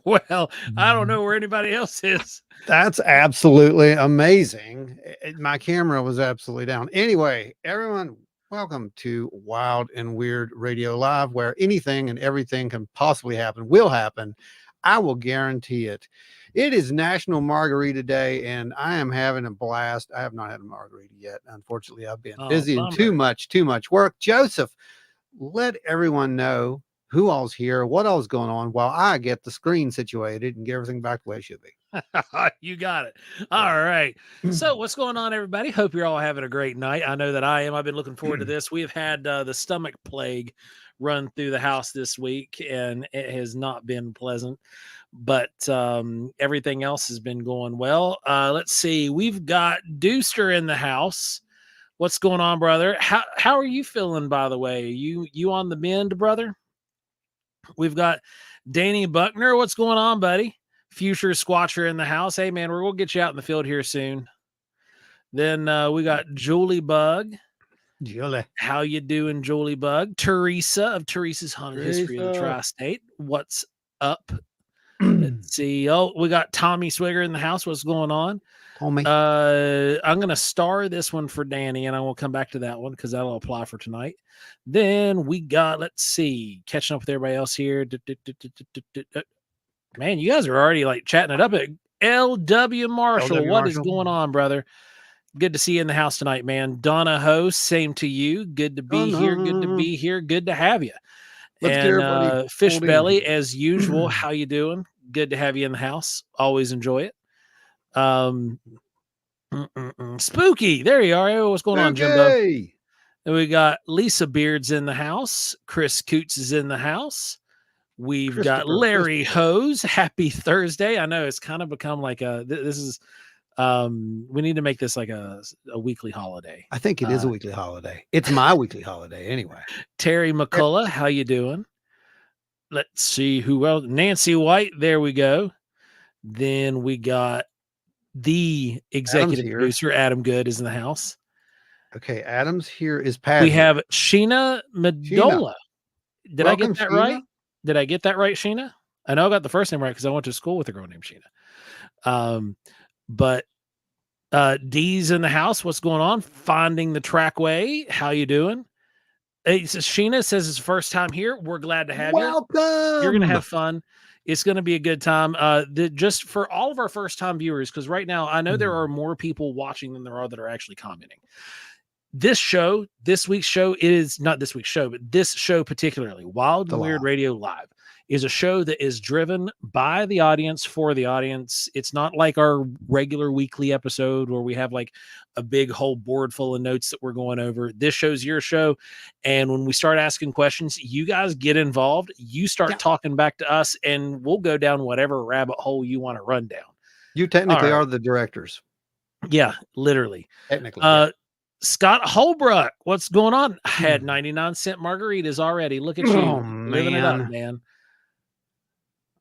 Well, I don't know where anybody else is. That's absolutely amazing. My camera was absolutely down. Anyway, everyone, welcome to Wild and Weird Radio Live, where anything and everything can possibly happen, will happen. I will guarantee it. It is National Margarita Day, and I am having a blast. I have not had a margarita yet. Unfortunately, I've been Oh, busy and bummer. too much work. Joseph, let everyone know who all's here, what all's going on, while I get the screen situated and get everything back the way it should be. You got it. All right. So, what's going on, everybody? Hope you're all having a great night. I know that I am. I've been looking forward to this. We have had the stomach plague run through the house this week, and it has not been pleasant. But everything else has been going well. Let's see. We've got Deuster in the house. What's going on, brother? How are you feeling? By the way, you on the mend, brother? We've got Danny Buckner. What's going on, buddy? Future Squatcher in the house. Hey, man, we'll get you out in the field here soon. Then we got Julie Bug. Julie. How you doing, Julie Bug? Teresa of Teresa's Haunted History of the Tri-State. What's up? Let's see. Oh, we got Tommy Swigger in the house. What's going on? Tommy. I'm going to star this one for Danny, and I will come back to that one because that'll apply for tonight. Then we got, let's see, catching up with everybody else here. Man, you guys are already like chatting it up at LW Marshall. LW What Marshall. is going on, brother? Good to see you in the house tonight, man. Donna Host, same to you. Good to be here. Good to be here. Good to have you. Let's get everybody Fish pulled Belly, in. as usual. How you doing? Good to have you in the house. Always enjoy it. Spooky. There you are. Hey, what's going on, Jimbo? And we got Lisa Beards in the house. Chris Coots is in the house. We've got Larry Hose. Happy Thursday. I know it's kind of become like this is, we need to make this like a weekly holiday. I think it is a weekly holiday. It's my weekly holiday anyway. Terry McCullough, how you doing? Let's see who else. Nancy White. There we go. Then we got the executive producer, Adam Good, is in the house. Okay, Adam's here is Patty. We have Sheena Medola. Did I get that Sheena? right? Did I get that right, Sheena? I know I got the first name right because I went to school with a girl named Sheena. But Dee's in the house. What's going on? Finding the Trackway. How you doing? Sheena says it's first time here. We're glad to have you. Welcome. You're going to have fun. It's going to be a good time. Just for all of our first time viewers, because right now I know there are more people watching than there are that are actually commenting. This week's show is not this week's show, but this show particularly, Wild and Weird Radio Live, is a show that is driven by the audience for the audience. It's not like our regular weekly episode where we have like a big whole board full of notes that we're going over. This show's your show. And when we start asking questions, you guys get involved. You start talking back to us and we'll go down whatever rabbit hole you want to run down. You technically are the directors. Yeah, literally. Technically. Scott Holbrook, what's going on? I had 99-cent margaritas already. Look at you. Living it up, man.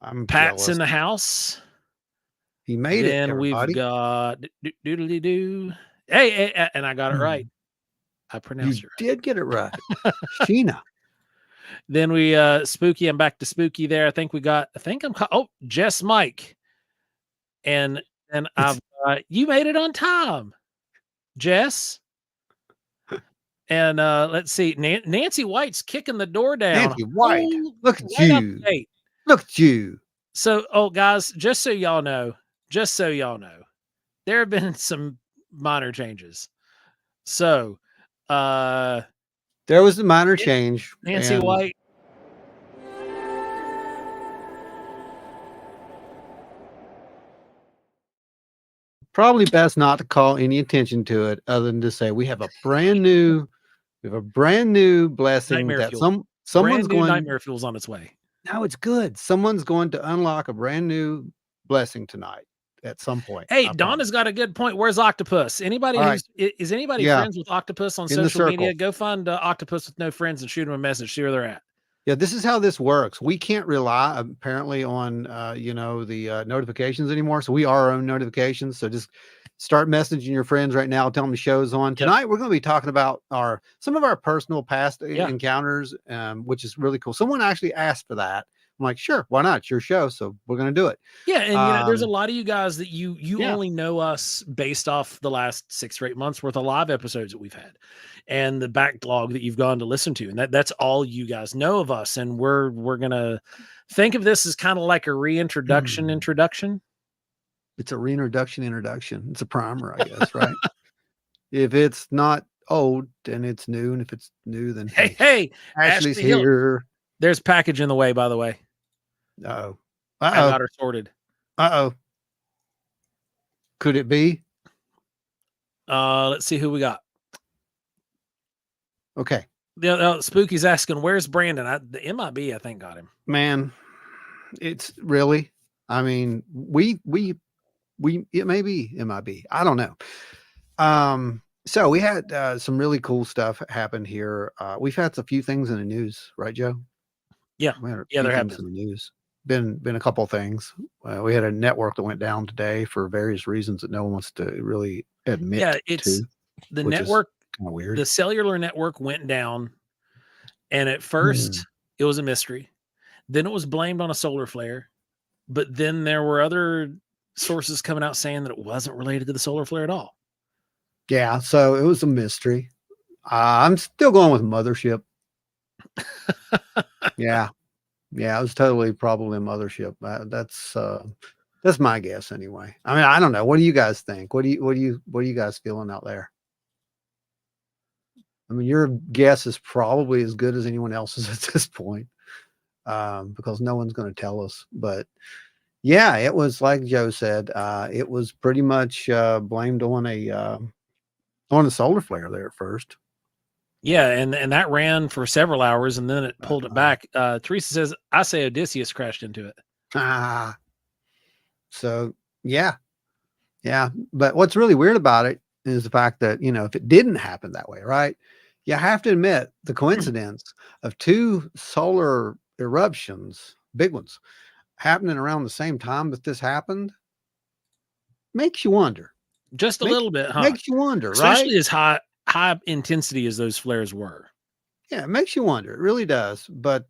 I'm Pat's jealous. in the house. He made it. Then we've got doodly doo. Hey, and I got it right. I pronounced it right. You did get it right. Sheena. Then we Spooky. I'm back to Spooky there. Jess Mike. And I've you made it on time, Jess. And let's see. Nancy White's kicking the door down. Nancy White. Look at you. Look at you. So, guys, just so y'all know, there have been some minor changes. So, there was a minor change. Nancy White. Probably best not to call any attention to it other than to say we have a brand new blessing Nightmare that fuel. someone's going. Nightmare fuel's on its way. No, it's good. Someone's going to unlock a brand new blessing tonight at some point. Hey, Donna's got a good point. Where's Octopus? Anybody is anybody friends with Octopus on social media? Go find Octopus with no friends and shoot him a message. See where they're at. Yeah, this is how this works. We can't rely apparently on the notifications anymore. So we are our own notifications. So just start messaging your friends right now. Tell them the show's on. Tonight we're going to be talking about some of our personal past encounters, which is really cool. Someone actually asked for that. I'm like, sure, why not? It's your show, so we're gonna do it. Yeah, and there's a lot of you guys that you Yeah. only know us based off the last 6 or 8 months worth of live episodes that we've had, and the backlog that you've gone to listen to, and that's all you guys know of us, and we're gonna think of this as kind of like a reintroduction introduction. It's a reintroduction introduction. It's a primer, I guess, right? If it's not old, then it's new, and if it's new, then Hey, Ashley's Ashley Hill. here. There's a package in the way, by the way. Uh-oh. I got her sorted. Uh-oh. Could it be? Let's see who we got. Okay. Spooky's asking, where's Brandon? The MIB, I think, got him. Man, it's really, I mean, it may be MIB. I don't know. So we had some really cool stuff happen here. We've had a few things in the news, right, Joe? Yeah. There have been in the news. Been a couple of things. We had a network that went down today for various reasons that no one wants to really admit. Yeah, it's the network. Kind of weird. The cellular network went down, and at first it was a mystery. Then it was blamed on a solar flare, but then there were other sources coming out saying that it wasn't related to the solar flare at all. Yeah, so it was a mystery. I'm still going with mothership. Yeah, it was totally probably a mothership. That's my guess anyway. I mean, I don't know. What do you guys think? What are you guys feeling out there? I mean, your guess is probably as good as anyone else's at this point, because no one's going to tell us. But yeah, it was like Joe said. It was pretty much blamed on a solar flare there at first. Yeah, and that ran for several hours, and then it pulled it back. Teresa says, "I say Odysseus crashed into it." So yeah. But what's really weird about it is the fact that, if it didn't happen that way, right? You have to admit the coincidence of two solar eruptions, big ones, happening around the same time that this happened makes you wonder. Just a little bit, huh? Makes you wonder, especially right? as high intensity as those flares were. Yeah, it makes you wonder. It really does. But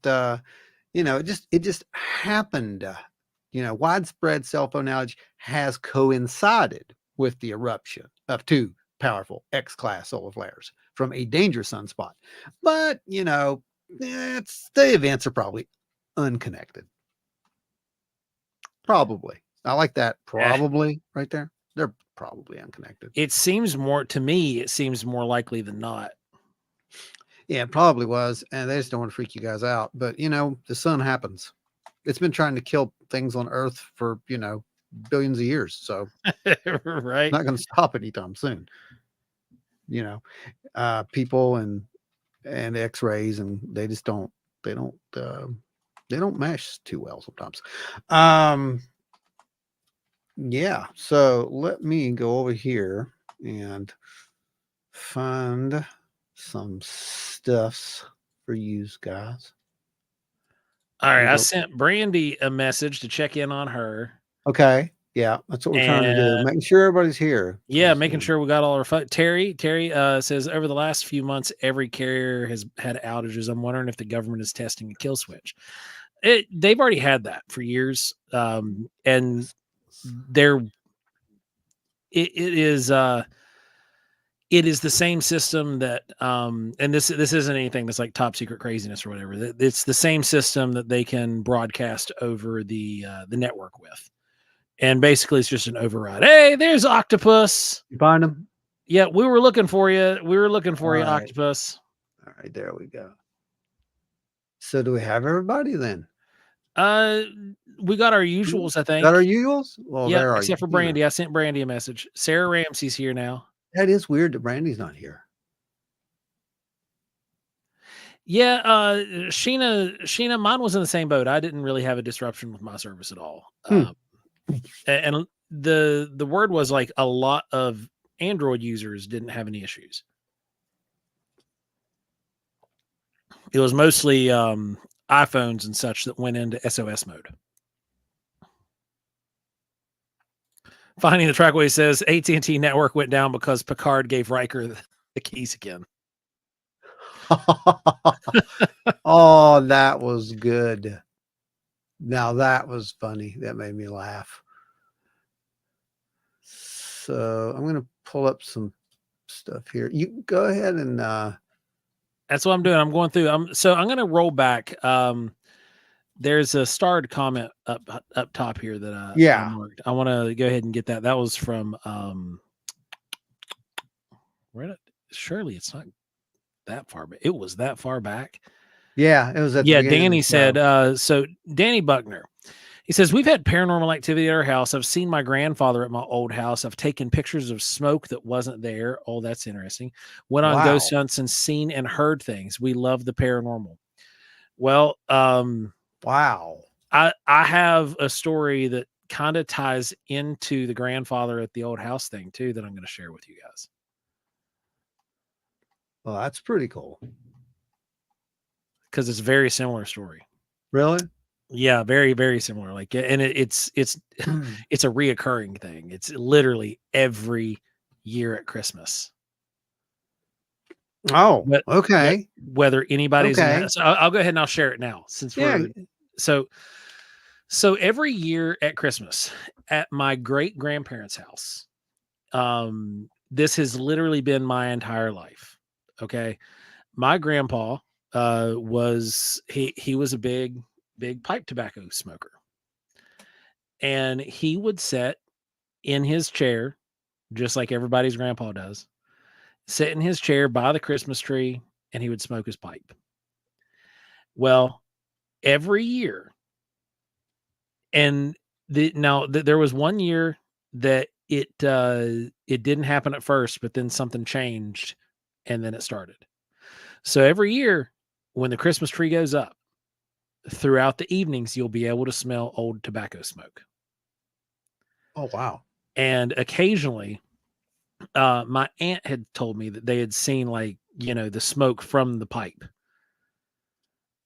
it just happened. Widespread cell phone outage has coincided with the eruption of two powerful X-class solar flares from a dangerous sunspot. But, the events are probably unconnected. Probably. I like that. Probably right there. They're probably unconnected. It seems more likely than not. Yeah, it probably was. And they just don't want to freak you guys out. But, the sun happens. It's been trying to kill things on Earth for, billions of years. So right. Not going to stop anytime soon. People and X-rays, and they just don't mesh too well sometimes. Yeah. So let me go over here and find some stuffs for you guys. All right. I sent Brandy a message to check in on her. Okay. Yeah, that's what we're trying to do. Making sure everybody's here. Yeah, making sure we got all our fun. Terry says, over the last few months, every carrier has had outages. I'm wondering if the government is testing a kill switch. They've already had that for years. And it is the same system that and this isn't anything that's like top secret craziness or whatever. It's the same system that they can broadcast over the network with. And basically, it's just an override. Hey, there's Octopus. You find him? Yeah, we were looking for you. Octopus. All right, there we go. So do we have everybody then? We got our usuals, I think. Got our usuals? Well, yeah, except for Brandy. I sent Brandy a message. Sarah Ramsey's here now. That is weird that Brandy's not here. Yeah, Sheena, mine was in the same boat. I didn't really have a disruption with my service at all. And the word was like a lot of Android users didn't have any issues. It was mostly iPhones and such that went into SOS mode. Finding the Trackway says AT&T network went down because Picard gave Riker the keys again. Oh, that was good. Now that was funny. That made me laugh. So I'm going to pull up some stuff here. You go ahead and That's what I'm doing. I'm going through. I'm going to roll back. There's a starred comment up top here that I yeah. marked. I want to go ahead and get that. That was from surely it's not that far, but it was that far back. Yeah, it was at the Yeah, beginning Danny of the show. said, so Danny Buckner. He says, we've had paranormal activity at our house. I've seen my grandfather at my old house. I've taken pictures of smoke that wasn't there. Oh, that's interesting. Went on ghost Wow. hunts and seen and heard things. We love the paranormal. Well, Wow. I have a story that kind of ties into the grandfather at the old house thing too that I'm going to share with you guys. Well, that's pretty cool. Because it's a very similar story. Really? Yeah, very, very similar. Like, and it's it's a reoccurring thing. It's literally every year at Christmas. Oh, okay. Whether anybody's in Okay. that. So I'll go ahead and I'll share it now since we're so every year at Christmas at my great grandparents' house, this has literally been my entire life. Okay. My grandpa was he was a big pipe tobacco smoker. And he would sit in his chair, just like everybody's grandpa does, sit in his chair by the Christmas tree, and he would smoke his pipe. Well, every year, and there was one year that it didn't happen at first, but then something changed, and then it started. So every year, when the Christmas tree goes up, throughout the evenings, you'll be able to smell old tobacco smoke. Oh, wow. And occasionally, my aunt had told me that they had seen the smoke from the pipe.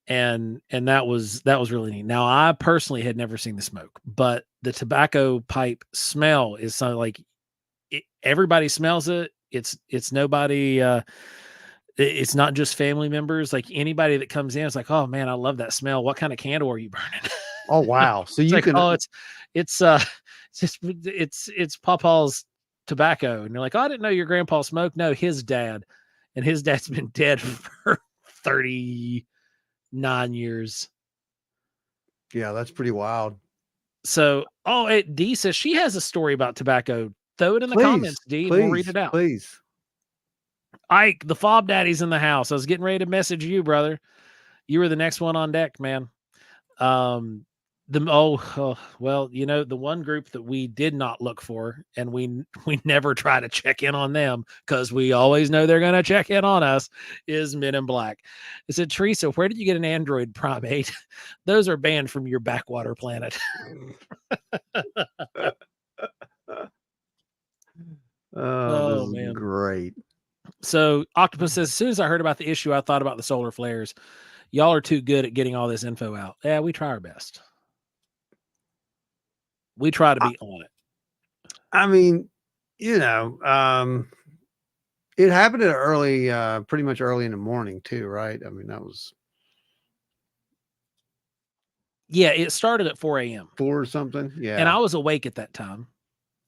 And that was really neat. Now, I personally had never seen the smoke, but the tobacco pipe smell is something like everybody smells it. It's nobody, it's not just family members. Like anybody that comes in, it's like, oh man, I love that smell. What kind of candle are you burning? Oh, wow. So It's you like, can. oh, it's Papa's tobacco. And you're like, oh, I didn't know your grandpa smoked. No, his dad. And his dad's been dead for 39 years. Yeah, that's pretty wild. So, D says she has a story about tobacco. Throw it in the comments, D, and we'll read it out. Please. Ike, the fob daddy's in the house. I was getting ready to message you, brother. You were the next one on deck, man. Well, the one group that we did not look for, and we never try to check in on them because we always know they're going to check in on us, is Men in Black. I said, Teresa, where did you get an Android Primate? Those are banned from your backwater planet. Oh, this is great. So Octopus says, as soon as I heard about the issue, I thought about the solar flares. Y'all are too good at getting all this info out. Yeah, we try our best. We try to be on it. I mean, it happened at pretty much early in the morning too, right? I mean, that was. Yeah, it started at 4 a.m. 4 or something. Yeah. And I was awake at that time.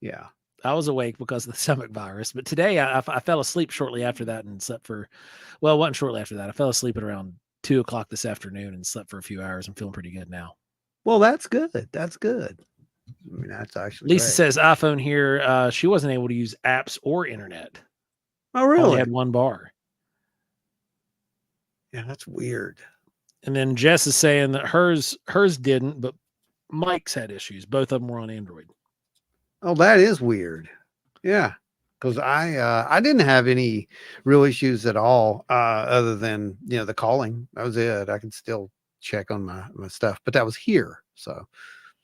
Yeah. I was awake because of the stomach virus. But today I fell asleep shortly after that and slept it wasn't shortly after that. I fell asleep at around 2 o'clock this afternoon and slept for a few hours. I'm feeling pretty good now. Well, that's good. That's good. I mean, that's actually Lisa great. says iPhone here. She wasn't able to use apps or internet. Oh, really? Only had one bar. Yeah, that's weird. And then Jess is saying that hers didn't, but Mike's had issues. Both of them were on Android. Oh, that is weird. Yeah, because I didn't have any real issues at all, other than the calling. That was it. I could still check on my stuff, but that was here. So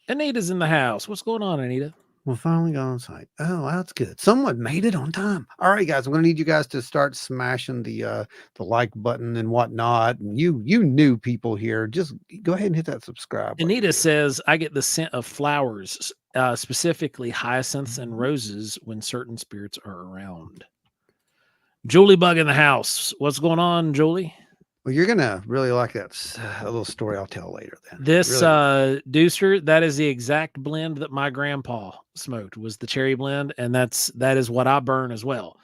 Anita's in the house. What's going on, Anita? We finally got on site. Oh, that's good. Someone made it on time. All right, guys, I'm going to need you guys to start smashing the like button and whatnot. And you new people here, just go ahead and hit that subscribe. Anita says, I get the scent of flowers, specifically hyacinths and roses when certain spirits are around. Julie Bug in the house. What's going on, Julie? Well, you're gonna really like that a little story I'll tell later. Then This really, Deucer, that is the exact blend that my grandpa smoked, was the cherry blend, and that is what I burn as well.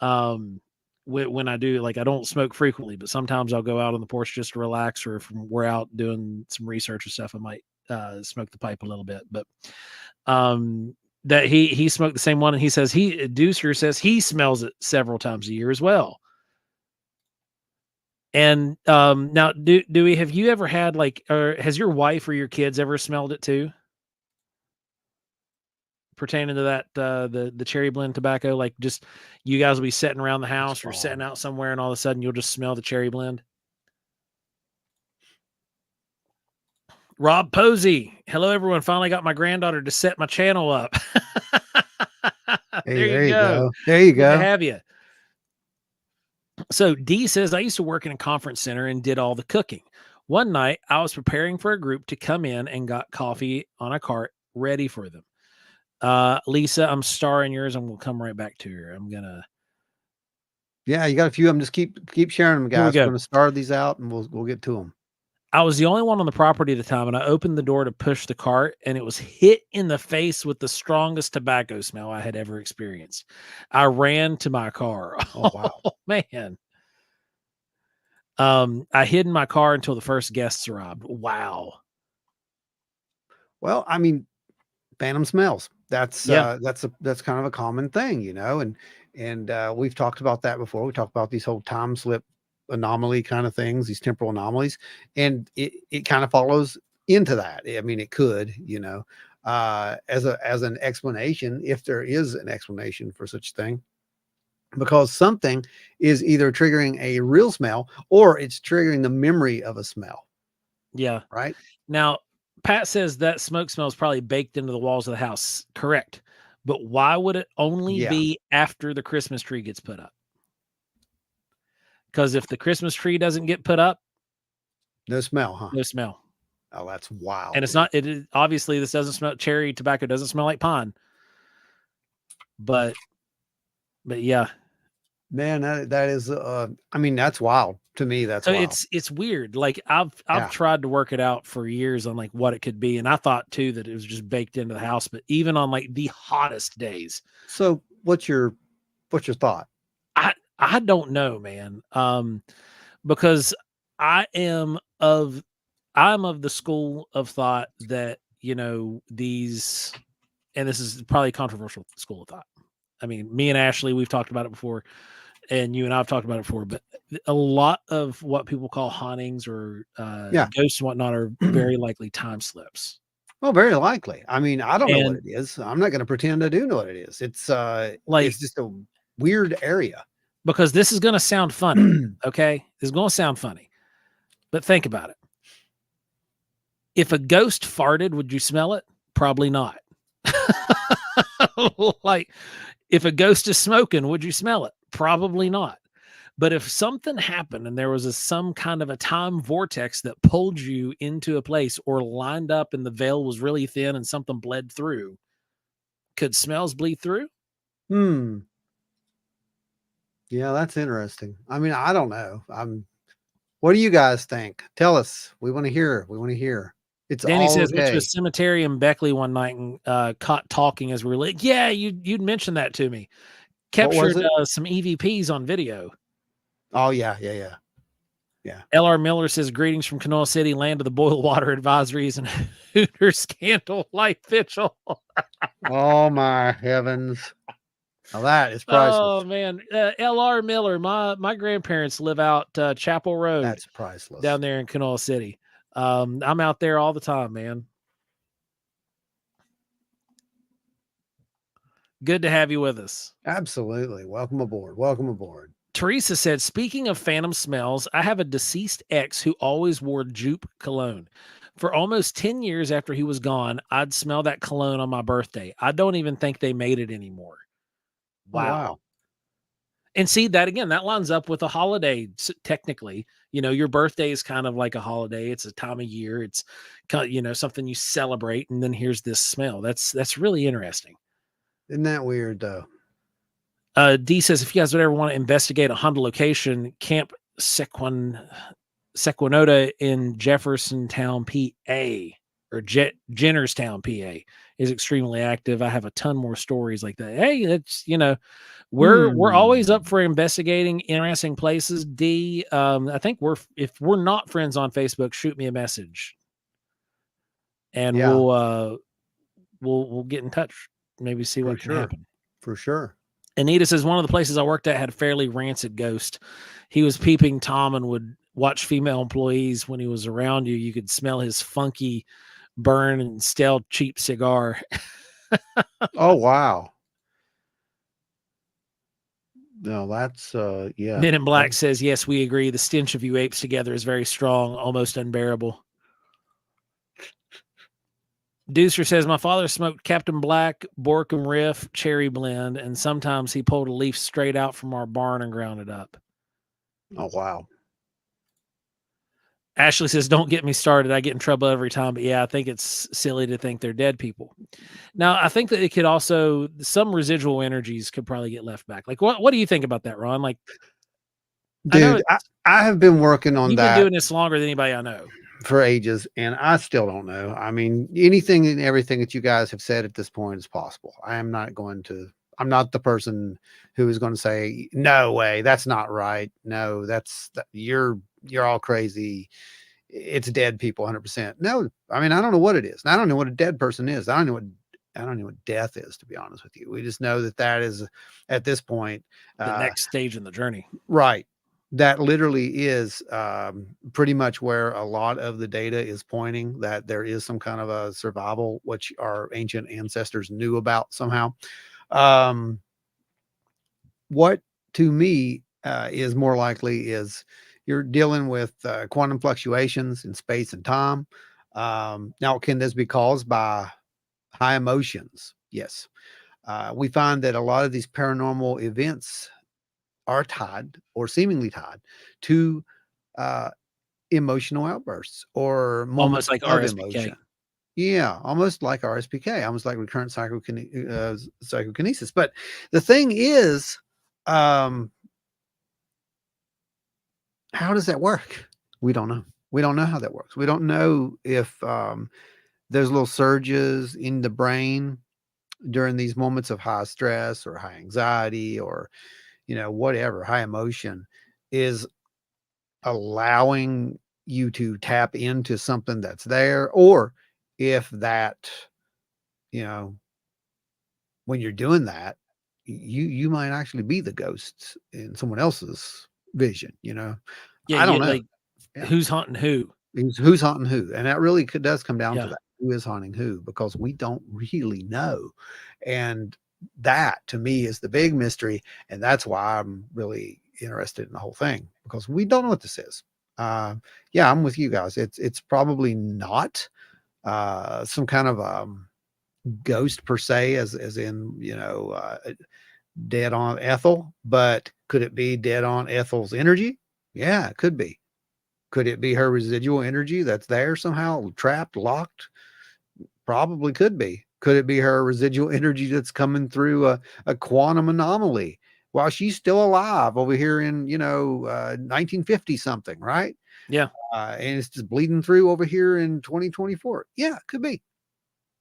Um, when I do, like, I don't smoke frequently, but sometimes I'll go out on the porch just to relax, or if we're out doing some research or stuff, I might smoke the pipe a little bit. But um, that he smoked the same one, and he says Deucer says he smells it several times a year as well. And now, Dewey, have you ever had, like, or has your wife or your kids ever smelled it too? Pertaining to that, the cherry blend tobacco, like, just you guys will be sitting around the it's house or sitting fine. out somewhere, and all of a sudden you'll just smell the cherry blend. Rob Posey, hello everyone. Finally got my granddaughter to set my channel up. Hey, There you there you go. go. There you Good to go. have you. So D says, I used to work in a conference center and did all the cooking. One night I was preparing for a group to come in and got coffee on a cart ready for them. Lisa, I'm starring yours, and we'll come right back to her. I'm gonna Yeah, you got a few of them. Just keep sharing them, Here we guys. We're go. gonna start these out, and we'll get to them. I was the only one on the property at the time, and I opened the door to push the cart, and it was hit in the face with the strongest tobacco smell I had ever experienced. I ran to my car. Oh wow. Oh man. I hid in my car until the first guests arrived. Wow. Well, I mean, phantom smells. Yeah. That's kind of a common thing, and we've talked about that before. We talked about these whole time slip anomaly kind of things, these temporal anomalies, and it kind of follows into that. I mean, it could, as an explanation, if there is an explanation for such a thing, because something is either triggering a real smell or it's triggering the memory of a smell, Yeah. right? Now, Pat says that smoke smell is probably baked into the walls of the house. Correct. But why would it only Yeah, be after the Christmas tree gets put up? Because if the Christmas tree doesn't get put up, no smell, huh? no smell. Oh, that's And wild, it's dude. not, it is obviously this doesn't smell, cherry tobacco doesn't smell like pine, but, yeah. Man, that is, I mean, that's wild. To me, that's So wild. it's weird. Like I've Yeah. tried to work it out for years on, like, what it could be. And I thought too that it was just baked into the house, but even on, like, the hottest days, So what's your thought? I don't know, man. Because I am of I'm of the school of thought that, these, and this is probably a controversial school of thought. I mean, me and Ashley, we've talked about it before, and you and I have talked about it before, but a lot of what people call hauntings or Yeah. ghosts and whatnot are very likely time slips. Well, very likely. I mean, I don't know what And, it is. I'm not gonna pretend I do know what it is. like, It's just a weird area. because this is going to sound funny, okay? This is going to sound funny, but think about it. If a ghost farted, would you smell it? Probably not. Like, if a ghost is smoking, would you smell it? Probably not. But if something happened and there was some kind of a time vortex that pulled you into a place or lined up and the veil was really thin and something bled through, could smells bleed through? Hmm. Yeah, that's interesting. I mean, I don't know. What do you guys think? Tell us. We wanna hear. We wanna hear. It's Danny all says, went to a okay. cemetery in Beckley one night and caught talking as we were like, yeah, you'd mentioned that to me. What was Captured it? some EVPs on video. Oh, yeah, yeah, yeah. Yeah. LR Miller says, greetings from Canoa City, land of the boil water advisories and Hooter scandal light vigil. Oh my heavens. Now that is Oh priceless. man, LR Miller. My grandparents live out Chapel Road That's priceless. down there in Canoa City. I'm out there all the time, man. Good to have you with us. Absolutely. Welcome aboard. Welcome aboard. Teresa said, speaking of phantom smells, I have a deceased ex who always wore Jupe cologne. For almost 10 years after he was gone, I'd smell that cologne on my birthday. I don't even think they made it anymore. Oh, Wow. wow. And see that again, that lines up with a holiday. Technically, your birthday is kind of like a holiday. It's a time of year. It's something you celebrate. And then here's this smell. That's really interesting. Isn't that weird though? D says, if you guys would ever want to investigate a haunted location, Camp Sequanota in Jeffersontown, PA, or Jennerstown, PA, is extremely active. I have a ton more stories like that. Hey, it's we're always up for investigating interesting places. D, I think if we're not friends on Facebook, shoot me a message, and Yeah, we'll get in touch. Maybe see for what can sure. happen. For sure. Anita says one of the places I worked at had a fairly rancid ghost. He was peeping Tom and would watch female employees when he was around you. You could smell his funky burn and stale cheap cigar. Oh, wow. No, that's yeah. Men in Black says, yes, we agree. The stench of you apes together is very strong, almost unbearable. Deucer says, my father smoked Captain Black, Borkum Riff, Cherry Blend, and sometimes he pulled a leaf straight out from our barn and ground it up. Oh, wow. Ashley says, don't get me started. I get in trouble every time. But yeah, I think it's silly to think they're dead people. Now, I think that it could also, some residual energies could probably get left back. Like, what do you think about that, Ron? Like, Dude, I have been working on you've that been doing this longer than anybody I know. for ages, and I still don't know. I mean, anything and everything that you guys have said at this point is possible. I'm not the person who is going to say, no way, that's not right. No, you're all crazy. It's dead people 100%. No, I mean, I don't know what it is. I don't know what a dead person is. I don't know what death is, to be honest with you. We just know that is at this point The next stage in the journey. right. That literally is pretty much where a lot of the data is pointing, that there is some kind of a survival, which our ancient ancestors knew about somehow. What to me is more likely is you're dealing with quantum fluctuations in space and time. Now, can this be caused by high emotions? Yes. We find that a lot of these paranormal events are tied, or seemingly tied, to emotional outbursts or moments Almost like of RSPK. emotion. Yeah, almost like RSPK, almost like recurrent psychokinesis. But the thing is, how does that work? We don't know. We don't know how that works. We don't know if there's little surges in the brain during these moments of high stress or high anxiety, or whatever, high emotion, is allowing you to tap into something that's there, or if that, when you're doing that, you might actually be the ghosts in someone else's vision. Yeah, I don't know. like Yeah. who's haunting who? Who's haunting who, and that really does come down to Yeah. that. Who is haunting who? Because we don't really know, and that to me is the big mystery, and that's why I'm really interested in the whole thing, because we don't know what this is. Yeah, I'm with you guys. It's probably not some kind of ghost per se, as in dead on Ethel, but could it be dead on Ethel's energy? Yeah, it could be. Could it be her residual energy that's there somehow, trapped, locked? Probably could be. Could it be her residual energy that's coming through a quantum anomaly while she's still alive over here in 1950 something, right? Yeah. And it's just bleeding through over here in 2024. Yeah, it could be.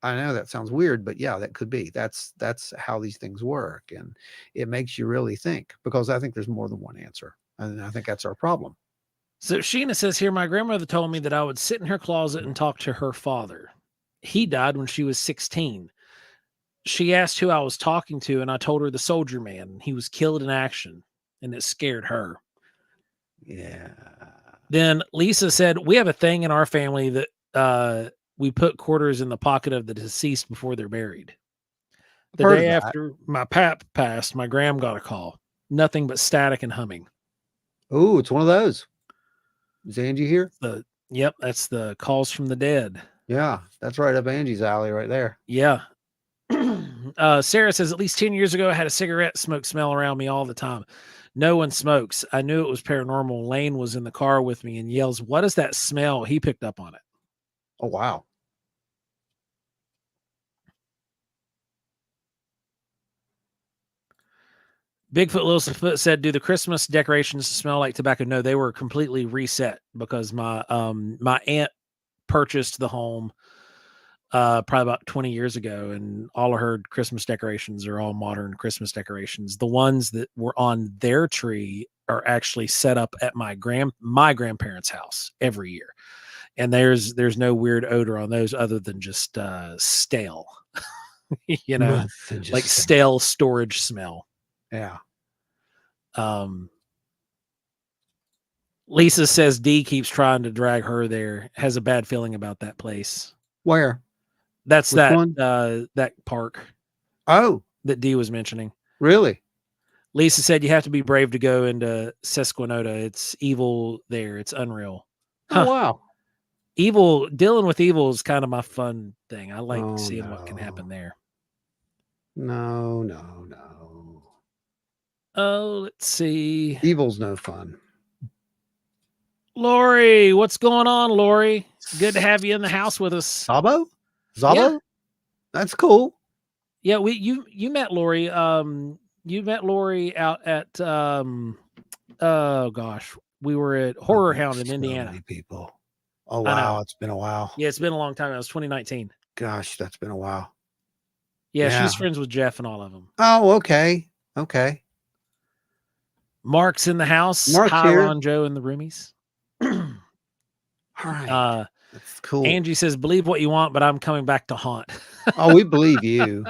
I know that sounds weird, but yeah, that could be. That's how these things work, and it makes you really think, because I think there's more than one answer, and I think that's our problem. So Sheena says here, my grandmother told me that I would sit in her closet and talk to her father. He died when she was 16. She asked who I was talking to, and I told her the soldier man. He was killed in action, and it scared her. Yeah. Then Lisa said, we have a thing in our family that we put quarters in the pocket of the deceased before they're buried. The day after my pap passed, my gram got a call. Nothing but static and humming. Oh, it's one of those. Is Angie here? Yep, that's the calls from the dead. Yeah, that's right up Angie's alley right there. Yeah. Sarah says, at least 10 years ago, I had a cigarette smoke smell around me all the time. No one smokes. I knew it was paranormal. Lane was in the car with me and yells, what is that smell? He picked up on it. Oh, wow. Bigfoot Littlefoot said, "Do the Christmas decorations smell like tobacco?" No, they were completely reset because my aunt purchased the home probably about 20 years ago, and all of her Christmas decorations are all modern Christmas decorations. The ones that were on their tree are actually set up at my grandparents' house every year, and there's no weird odor on those other than just stale, Nothing, just like stale storage smell. Yeah. Lisa says D keeps trying to drag her there. Has a bad feeling about that place. Where? That's Which one? that park Oh, that D was mentioning. really? Lisa said you have to be brave to go into Sesquinoda. It's evil there. It's unreal. Oh, wow. Evil, dealing with evil is kind of my fun thing. I like Oh, seeing what can happen no. there. No, no, no. Oh, let's see. Evil's no fun. Lori, what's going on, Lori? Good to have you in the house with us. Zabo? Yeah. Zabo? That's cool. Yeah, you met Lori. You met Lori out at oh gosh, we were at Horror Hound in So Indiana. many people. Oh, I know. wow. It's been a while. Yeah, it's been a long time. It was 2019. Gosh, that's been a while. Yeah, Yeah. she's friends with Jeff and all of them. Oh, okay. Okay. Mark's in the house. Mark's Hi, here. Ron, Joe, and the roomies. All right. That's cool. Angie says, "Believe what you want, but I'm coming back to haunt." Oh, we believe you.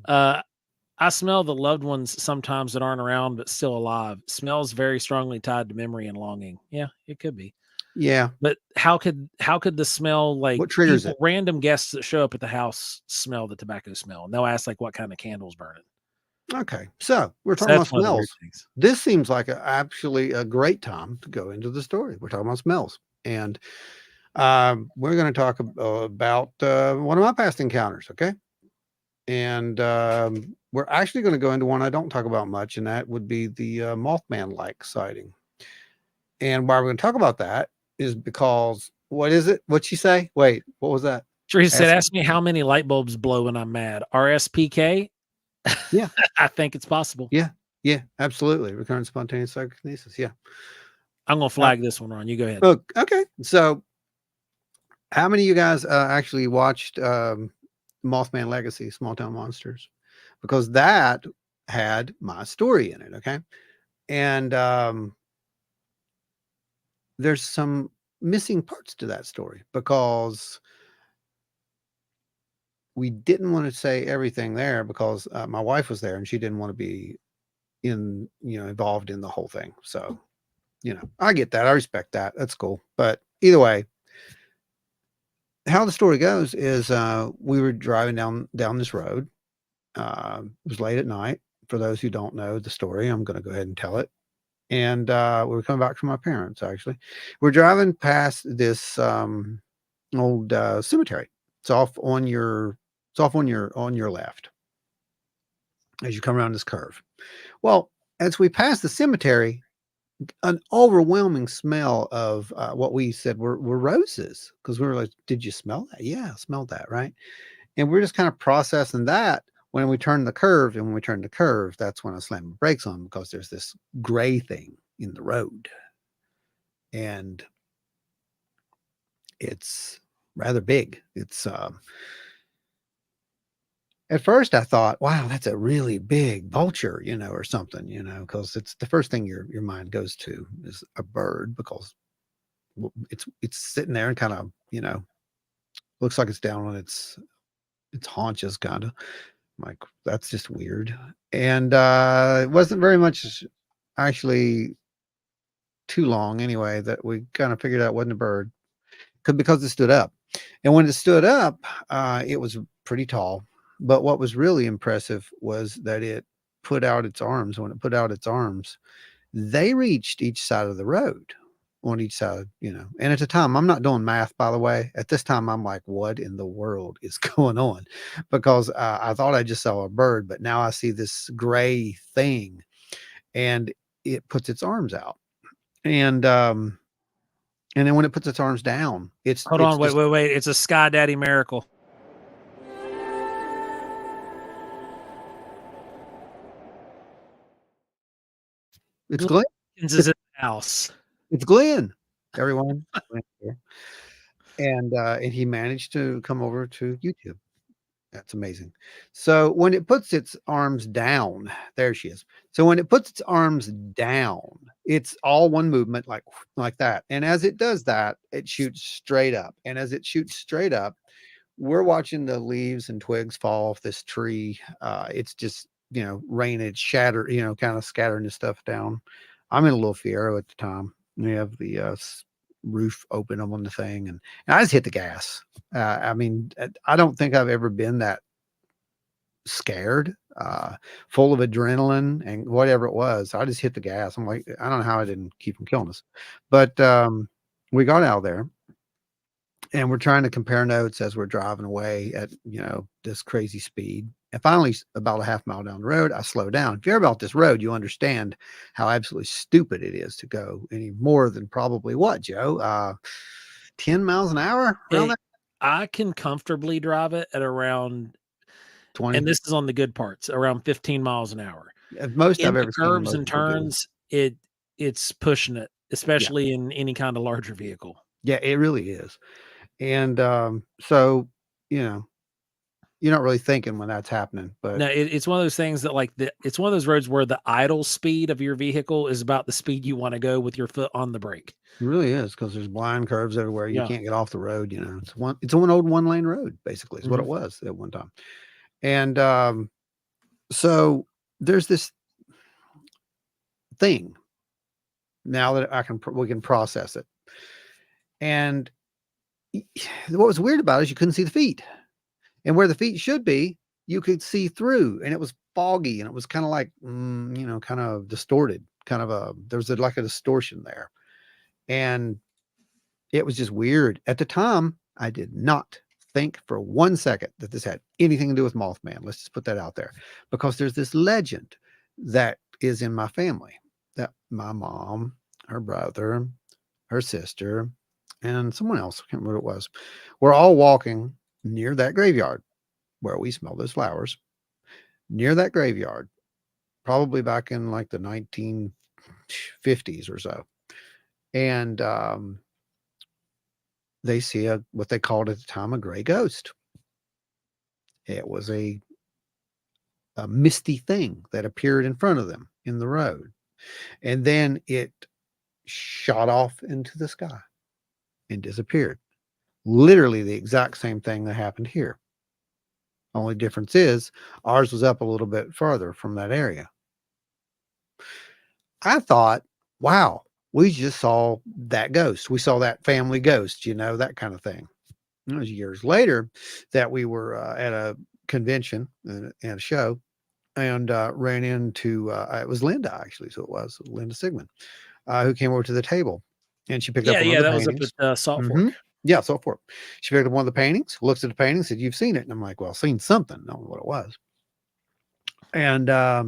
I smell the loved ones sometimes that aren't around but still alive. Smells very strongly tied to memory and longing. Yeah, it could be. Yeah. But how could the smell, like, What triggers it? random guests that show up at the house smell the tobacco smell, and they'll ask like what kind of candles burning. Okay. So we're talking about smells. This seems like actually a great time to go into the story. We're talking about smells. And we're going to talk about one of my past encounters. Okay. And we're actually going to go into one I don't talk about much, and that would be the Mothman-like sighting. And why we're going to talk about that is because, what is it? What'd she say? Wait, what was that? Teresa said, "Ask me how many light bulbs blow when I'm mad." RSPK? Yeah. I think it's possible. Yeah. Yeah, absolutely. Recurrent spontaneous psychokinesis. Yeah. I'm going to flag this one, Ron. You go ahead. Okay. So how many of you guys actually watched Mothman Legacy, Small Town Monsters? Because that had my story in it. Okay. And there's some missing parts to that story because we didn't want to say everything there because my wife was there and she didn't want to be involved in the whole thing. So, I get that. I respect that. That's cool. But either way, how the story goes is we were driving down this road. It was late at night. For those who don't know the story, I'm going to go ahead and tell it. And we were coming back from my parents. Actually, we're driving past this old cemetery. It's off on your left as you come around this curve. Well, as we pass the cemetery, an overwhelming smell of what we said were roses, because we were like, "Did you smell that?" "Yeah, I smelled that." Right. And we're just kind of processing that when we turn the curve. And when we turn the curve, that's when I slam the brakes on, because there's this gray thing in the road. And it's rather big. It's at first I thought, wow, that's a really big vulture, or something, because it's the first thing your mind goes to is a bird, because it's sitting there and kind of, looks like it's down on its haunches, kind of. Like, that's just weird. And it wasn't very much, actually, too long anyway, that we kind of figured out it wasn't a bird, because it stood up. And when it stood up, it was pretty tall. But what was really impressive was that it put out its arms. When it put out its arms, they reached each side of the road, on each side, And at the time, I'm not doing math, by the way. At this time, I'm like, what in the world is going on? Because I thought I just saw a bird, but now I see this gray thing, and it puts its arms out. And then when it puts its arms down, Hold on, wait. It's a Sky Daddy miracle. It's Glenn Glenn. Jenkins is in the house. It's Glenn. Everyone. Glenn here. And he managed to come over to YouTube. That's amazing. So when it puts its arms down, there she is. So when it puts its arms down, it's all one movement like that. And as it does that, it shoots straight up. And as it shoots straight up, we're watching the leaves and twigs fall off this tree. It's just, raining, it's shattered, kind of scattering this stuff down. I'm in a little Fiero at the time. We have the roof open on the thing, and I just hit the gas. I mean, I don't think I've ever been that scared, full of adrenaline and whatever it was. I just hit the gas. I'm like, I don't know how I didn't keep them killing us, but we got out of there and we're trying to compare notes as we're driving away at this crazy speed. And finally, about a half mile down the road, I slow down. If you're about this road, you understand how absolutely stupid it is to go any more than probably what, Joe? 10 miles an hour around that I can comfortably drive it at around, 20. and this is on the good parts, around 15 miles an hour. Most In I've the ever seen curves most and people do. turns, it's pushing it, Yeah, especially in any kind of larger vehicle. yeah, it really is. And so you know, you're not really thinking when that's happening, but No, it's one of those things that it's one of those roads where the idle speed of your vehicle is about the speed you want to go with your foot on the brake. it really is because there's blind curves everywhere. You Yeah. can't get off the road. It's one old one lane road, basically, is what Mhm. it was at one time. And so there's this thing now that we can process it. And what was weird about it is you couldn't see the feet, and where the feet should be, you could see through, and it was foggy, and it was kind of like, kind of distorted, kind of there was like a distortion there, and it was just weird. At the time, I did not think for 1 second that this had anything to do with Mothman. Let's just put that out there, because there's this legend that is in my family that my mom, her brother, her sister, and someone else, I can't remember what it was, we're all walking near that graveyard where we smell those flowers, near that graveyard, probably back in like the 1950s or so. And they see what they called at the time a gray ghost. It was a misty thing that appeared in front of them in the road. And then it shot off into the sky and disappeared. Literally the exact same thing that happened here. Only difference is ours was up a little bit farther from that area. I thought, wow, we just saw that ghost. We saw that family ghost, that kind of thing. It was years later that we were at a convention and a show, and ran into it was Linda, actually. So it was Linda Sigmund, who came over to the table, and she picked up Yeah, one of yeah, the that was up paintings. at Salt Hmm. Fork. Yeah, so forth. She picked up one of the paintings, looks at the painting, said, "You've seen it." And I'm like, "Well, seen something. I don't know what it was." And I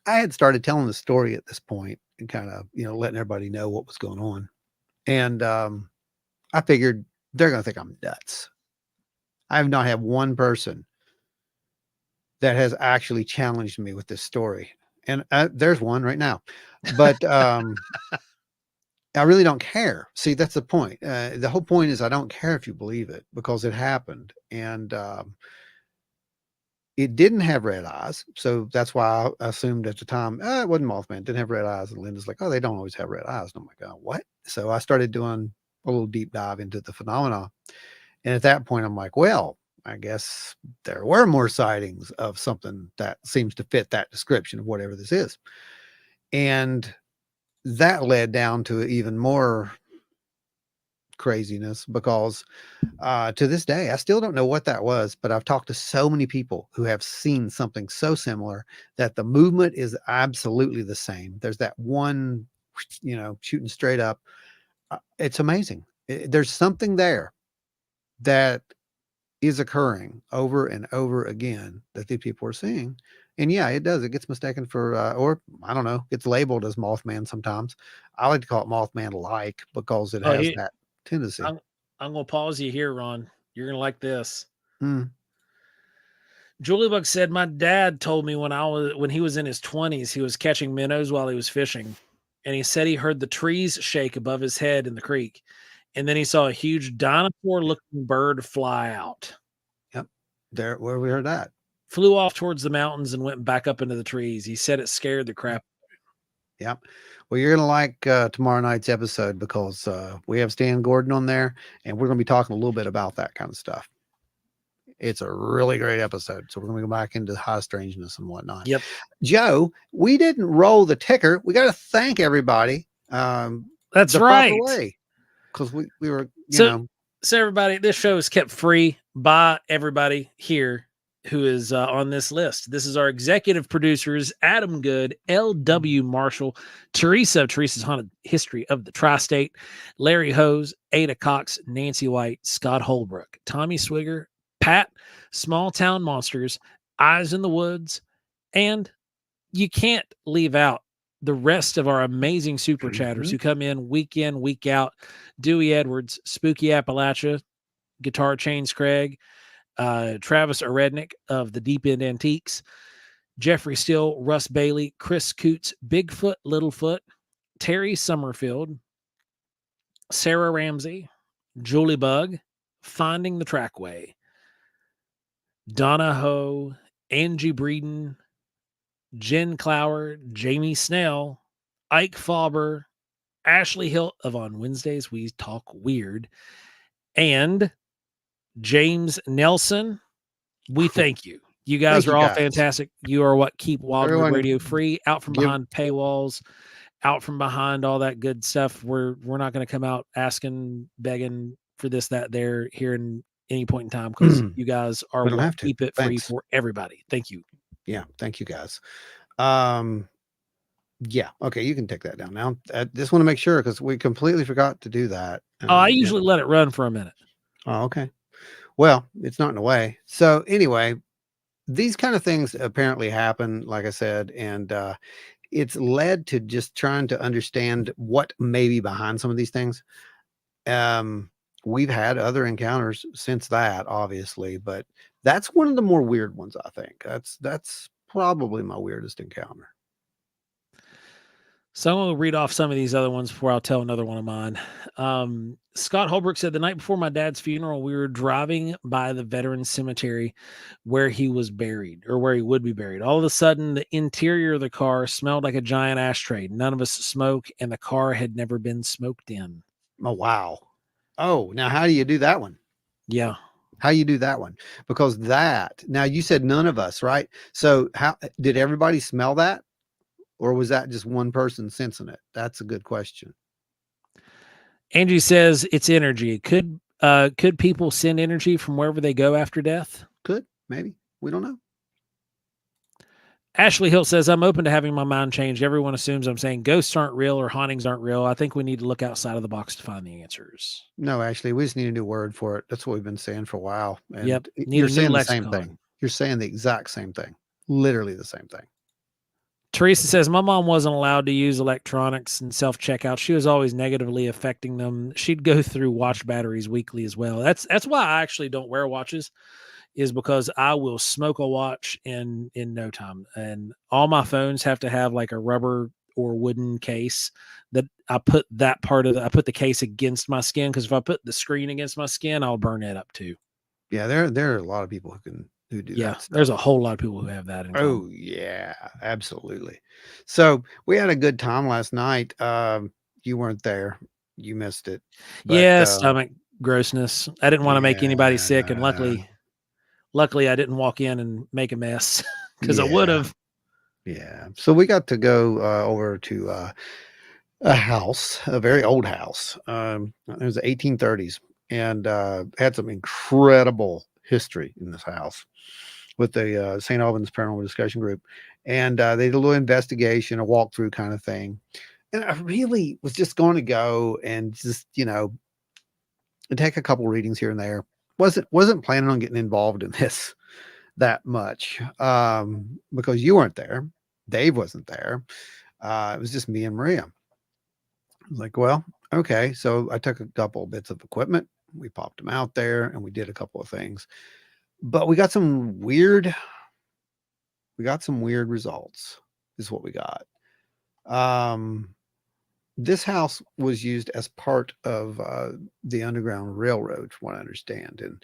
had started telling the story at this point and kind of, letting everybody know what was going on. And I figured they're going to think I'm nuts. I have not had one person that has actually challenged me with this story. And there's one right now. But I really don't care. See, that's the point. The whole point is I don't care if you believe it because it happened. And it didn't have red eyes, so that's why I assumed at the time, it wasn't Mothman, it didn't have red eyes, and Linda's like, "Oh, they don't always have red eyes," and I'm like, "Oh, what?" So I started doing a little deep dive into the phenomena, and at that point, I'm like, "Well, I guess there were more sightings of something that seems to fit that description of whatever this is," and that led down to even more craziness because to this day, I still don't know what that was, but I've talked to so many people who have seen something so similar that the movement is absolutely the same. There's that one, shooting straight up. It's amazing. There's something there that is occurring over and over again that the people are seeing. And yeah, it does. It gets mistaken for, or I don't know, gets labeled as Mothman sometimes. I like to call it Mothman like because it Oh, has that tendency. I'm I'm gonna pause you here, Ron. You're gonna like this. Mm. Julie Buck said my dad told me when he was in his 20s, he was catching minnows while he was fishing. and he said he heard the trees shake above his head in the creek. And then he saw a huge dinosaur-looking bird fly out. Yep. There, where we heard that. Flew off towards the mountains and went back up into the trees. He said it scared the crap. Yep. Well, you're gonna like tomorrow night's episode because we have Stan Gordon on there, and we're gonna be talking a little bit about that kind of stuff. It's a really great episode, so we're gonna go back into high strangeness and whatnot. Yep. Joe, we didn't roll the ticker. We got to thank everybody. That's the right. proper way, because we were, So everybody, this show is kept free by everybody here who is on this list. This is our executive producers: Adam Good, L.W. Marshall, Teresa's Haunted History of the Tri-State, Larry Hose, Ada Cox, Nancy White, Scott Holbrook, Tommy Swigger, Pat, Small Town Monsters, Eyes in the Woods, and you can't leave out the rest of our amazing super chatters who come in, week out: Dewey Edwards, Spooky Appalachia, Guitar Chains Craig, Travis Orednick of the Deep End Antiques, Jeffrey Steele, Russ Bailey, Chris Coots, Bigfoot, Littlefoot, Terry Summerfield, Sarah Ramsey, Julie Bug, Finding the Trackway, Donna Ho, Angie Breeden, Jen Clower, Jamie Snell, Ike Fauber, Ashley Hilt of On Wednesdays We Talk Weird, and James Nelson. We thank you. You guys are all fantastic. You are what keep Wildwood Radio free, out from behind paywalls, out from behind all that good stuff. We're not going to come out asking, begging for this, that, there, here in any point in time, because you guys are what keep it free for everybody. Thank you. Yeah, thank you guys. Yeah, okay, you can take that down now. I just want to make sure because we completely forgot to do that. I usually let it run for a minute. Oh, okay. Well, it's not in a way. So anyway, these kind of things apparently happen, like I said, and it's led to just trying to understand what may be behind some of these things. We've had other encounters since that, obviously, but that's one of the more weird ones, I think. That's probably my weirdest encounter. So I'm going to read off some of these other ones before I'll tell another one of mine. Scott Holbrook said, the night before my dad's funeral, we were driving by the veterans cemetery where he was buried, or where he would be buried. All of a sudden, the interior of the car smelled like a giant ashtray. None of us smoke, and the car had never been smoked in. Oh, wow. Oh, now how do you do that one? Yeah. How you do that one? Because now you said none of us, right? So how did everybody smell that? Or was that just one person sensing it? That's a good question. Angie says it's energy. Could people send energy from wherever they go after death? Could, maybe. We don't know. Ashley Hill says, I'm open to having my mind changed. Everyone assumes I'm saying ghosts aren't real or hauntings aren't real. I think we need to look outside of the box to find the answers. No, Ashley, we just need a new word for it. That's what we've been saying for a while. And yep. You're saying the same thing. You're saying the exact same thing. Literally the same thing. Teresa says, my mom wasn't allowed to use electronics and self-checkout. She was always negatively affecting them. She'd go through watch batteries weekly as well. That's why I actually don't wear watches, is because I will smoke a watch in no time. And all my phones have to have like a rubber or wooden case that I put I put the case against my skin, because if I put the screen against my skin, I'll burn it up too. Yeah, there are a lot of people who do that stuff. There's a whole lot of people who have that in common. Oh yeah, absolutely. So we had a good time last night. You weren't there. You missed it. But, stomach grossness. I didn't want to make anybody sick, and luckily I didn't walk in and make a mess, because I would have. Yeah. So we got to go over to a house, a very old house. It was the 1830s, and had some incredible history in this house with the St. Albans Paranormal Discussion Group. And they did a little investigation, a walkthrough kind of thing. And I really was just going to go and just, take a couple readings here and there. Wasn't planning on getting involved in this that much because you weren't there. Dave wasn't there. It was just me and Maria. I was like, well, okay. So I took a couple of bits of equipment. We popped them out there and we did a couple of things. But we got some weird results, is what we got. this house was used as part of the Underground Railroad, from what I understand, and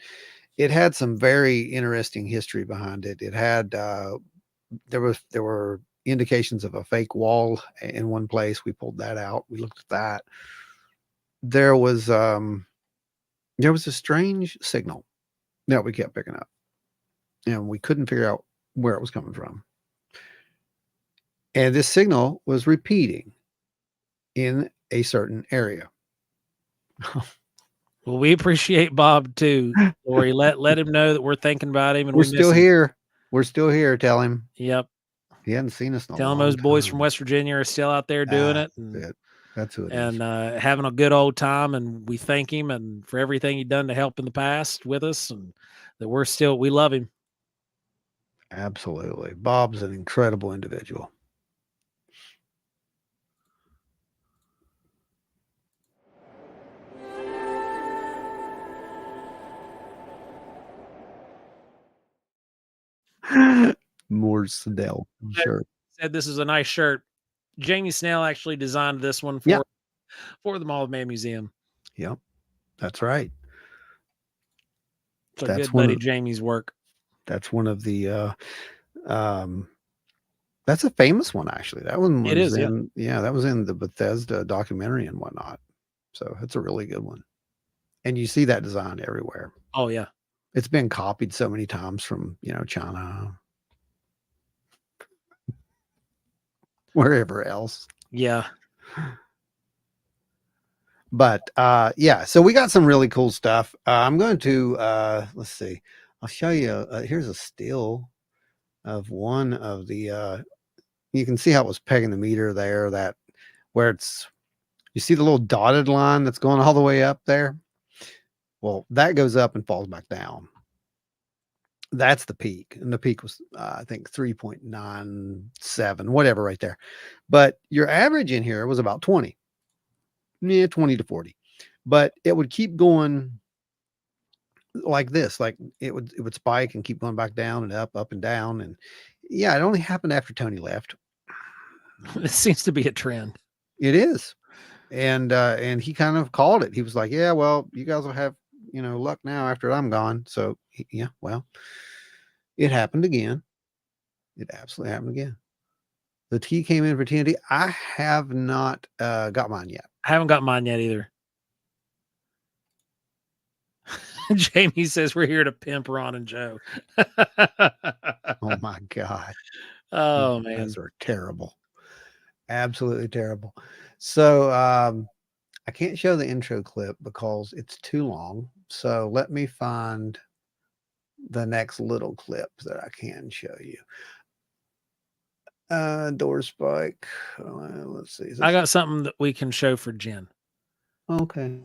it had some very interesting history behind it. It had there were indications of a fake wall in one place. We pulled that out. We looked at that. There was a strange signal that we kept picking up, and we couldn't figure out where it was coming from. And this signal was repeating in a certain area. Well, we appreciate Bob too, Lori. Let him know that we're thinking about him and We're we miss still him. here. We're still here. Tell him. Yep. He hadn't seen us in a Tell him long those boys from time. West Virginia are still out there doing it That's it. That's who it is. and having a good old time. And we thank him and for everything he's done to help in the past with us, and that we love him. Absolutely. Bob's an incredible individual. More Snell shirt. Said this is a nice shirt. Jamie Snell actually designed this one Yeah. for the Mall of Man Museum. Yep. That's right. So That's good one buddy of Jamie's work. that's one of the that's a famous one actually. That one It was is, yeah. that was in the Bethesda documentary and whatnot. So it's a really good one. And you see that design everywhere. Oh yeah. It's been copied so many times from, China, wherever else. Yeah. But yeah, so we got some really cool stuff. I'm going to let's see. I'll show you. Here's a still of one of the. You can see how it was pegging the meter there. That where it's. You see the little dotted line that's going all the way up there. Well, that goes up and falls back down. That's the peak, and the peak was I think 3.97, whatever, right there. But your average in here was about 20. Yeah, 20 to 40. But it would keep going like this, like it would spike and keep going back down and up and down. And yeah, it only happened after Tony left. It seems to be a trend. It is. And he kind of called it. He was like, yeah, well, you guys will have, luck now after I'm gone. So yeah, well, it happened again. It absolutely happened again. The T came in for TNT. I have not got mine yet. I haven't got mine yet either. Jamie says we're here to pimp Ron and Joe. Oh my God. Oh man. Those are terrible. Absolutely terrible. So I can't show the intro clip because it's too long. So let me find the next little clip that I can show you. Door spike. Let's see. I got something that we can show for Jen. Okay.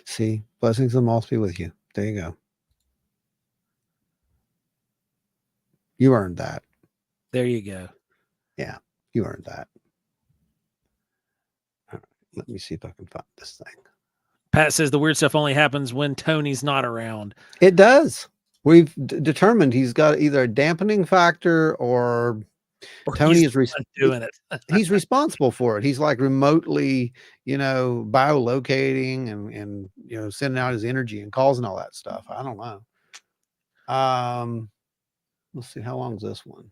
See, blessings of the moth be with you. There you go. You earned that. There you go. Yeah, you earned that. All right, let me see if I can find this thing. Pat says the weird stuff only happens when Tony's not around. It does. We've determined he's got either a dampening factor or Tony is doing it. He's responsible for it. He's like remotely, biolocating and sending out his energy and calls and all that stuff. I don't know. Let's see, how long is this one?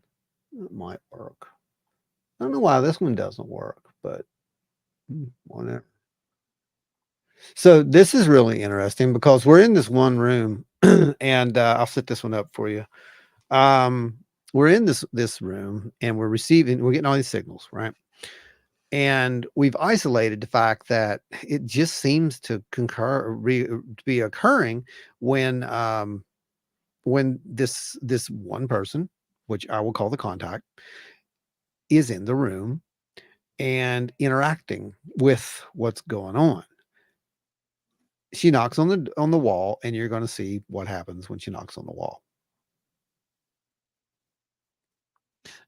It might work. I don't know why this one doesn't work, but whatever. So this is really interesting because we're in this one room, and I'll set this one up for you. We're in this room, and we're getting all these signals, right? And we've isolated the fact that it just seems to be occurring when this one person, which I will call the contact, is in the room and interacting with what's going on. She knocks on the wall, and you're going to see what happens when she knocks on the wall.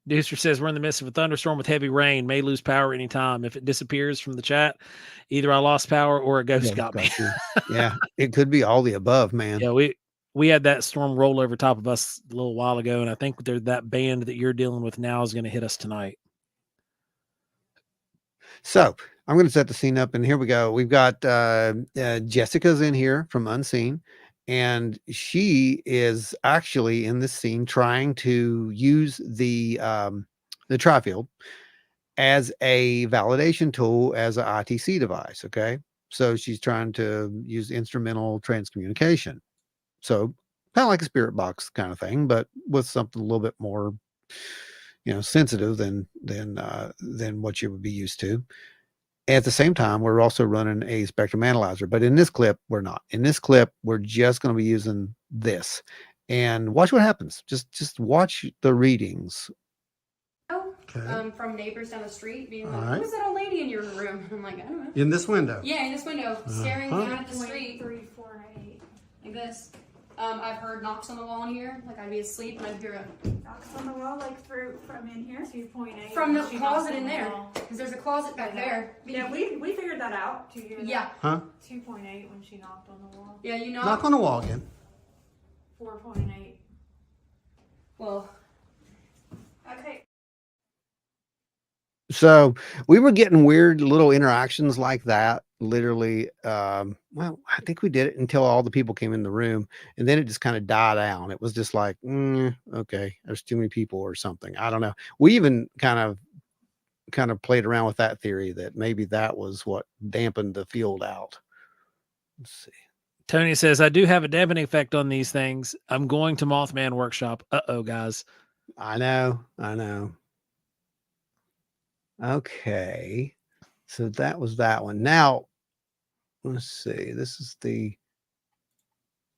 Deucer says we're in the midst of a thunderstorm with heavy rain. May lose power anytime. If it disappears from the chat, either I lost power or a ghost got me. Yeah, it could be all the above, man. Yeah, we had that storm roll over top of us a little while ago, and I think that band that you're dealing with now is going to hit us tonight. So I'm going to set the scene up, and here we go. We've got Jessica's in here from Unseen, and she is actually in this scene trying to use the trifield as a validation tool as an ITC device. Okay, so she's trying to use instrumental transcommunication. So kind of like a spirit box kind of thing, but with something a little bit more, sensitive than what you would be used to. At the same time, we're also running a spectrum analyzer, but in this clip, we're not. In this clip, we're just going to be using this, and watch what happens. Just watch the readings. Okay. From neighbors down the street being like, who's that old lady in your room? I'm like, I don't know. In this window? Yeah, in this window, staring down at the street. 3, 4, 8. Like this. I've heard knocks on the wall in here. Like I'd be asleep and I'd hear a knocks on the wall, like from in here. 2.8. From the closet in there, because there's a closet back there. Yeah, we figured that out 2 years ago. Yeah. Huh? 2.8 when she knocked on the wall. Yeah, you know. Knock on the wall again. 4.8. Well. Okay. So we were getting weird little interactions like that. Literally, well, I think we did it until all the people came in the room, and then it just kind of died down. It was just like, okay, there's too many people or something. I don't know. We even kind of played around with that theory that maybe that was what dampened the field out. Let's see. Tony says, I do have a dampening effect on these things. I'm going to Mothman Workshop. Uh-oh, guys. I know. Okay. So that was that one. Now, let's see. This is the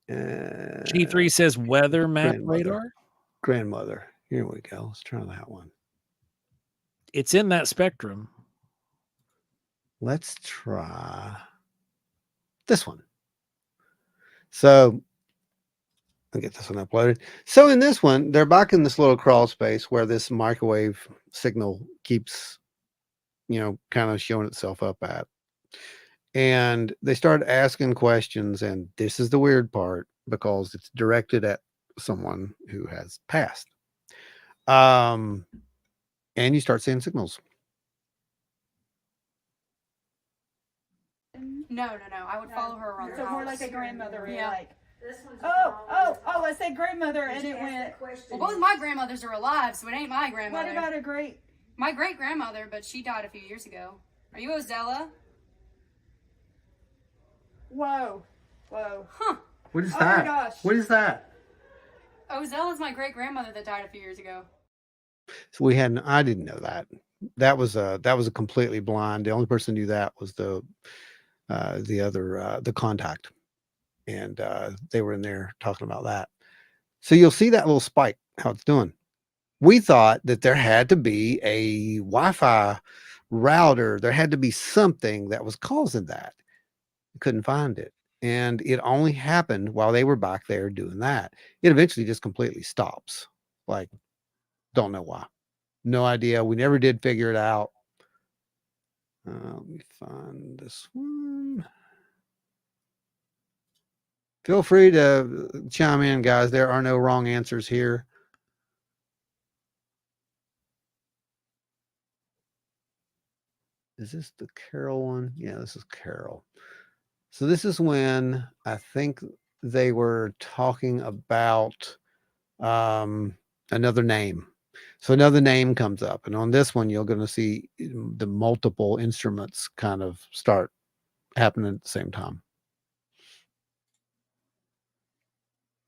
G3 says weather map radar. Grandmother. Here we go. Let's try that one. It's in that spectrum. Let's try this one. So I'll get this one uploaded. So in this one, they're back in this little crawl space where this microwave signal keeps, kind of showing itself up at. And they started asking questions, and this is the weird part because it's directed at someone who has passed. And you start seeing signals. No. I would follow her around the house. So more like a grandmother. Yeah. Like, this one's I said grandmother, and it went. Well, both my grandmothers are alive, so it ain't my grandmother. What about my great grandmother? But she died a few years ago. Are you Ozella? Whoa. Huh. What is that? My gosh. What is that? Ozella's my great grandmother that died a few years ago. So I didn't know that. That was a completely blind. The only person who knew that was the contact. And they were in there talking about that. So you'll see that little spike, how it's doing. We thought that there had to be a Wi-Fi router. There had to be something that was causing that. Couldn't find it. And it only happened while they were back there doing that. It eventually just completely stops. Like, don't know why. No idea. We never did figure it out. Let me find this one. Feel free to chime in, guys. There are no wrong answers here. Is this the Carol one? Yeah, this is Carol. So this is when I think they were talking about another name. So another name comes up. And on this one, you're going to see the multiple instruments kind of start happening at the same time,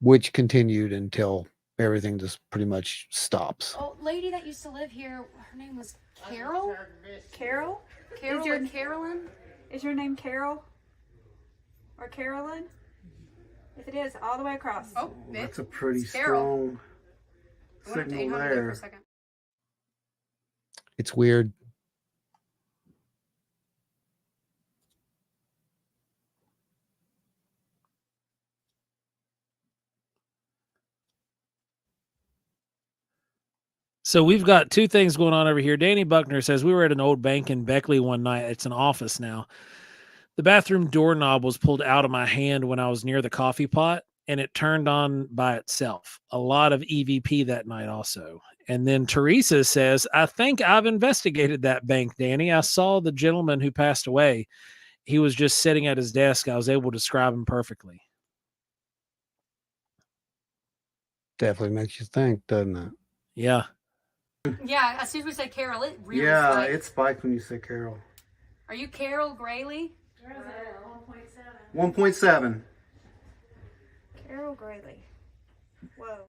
which continued until everything just pretty much stops. Oh, lady that used to live here, her name was Carol? Carol? Carolyn? Is your name Carol? Or Carolyn? If it is, all the way across. Oh, that's a pretty strong signal there. For a second. It's weird. So we've got two things going on over here. Danny Buckner says we were at an old bank in Beckley one night. It's an office now. The bathroom doorknob was pulled out of my hand when I was near the coffee pot, and it turned on by itself. A lot of EVP that night also. And then Teresa says, I think I've investigated that bank, Danny. I saw the gentleman who passed away. He was just sitting at his desk. I was able to describe him perfectly. Definitely makes you think, doesn't it? Yeah. Yeah, as soon as we say Carol, it really Yeah, spiked. it spiked when you say Carol. Are you Carol Grayley? 1.7. Carol Grayley. Whoa.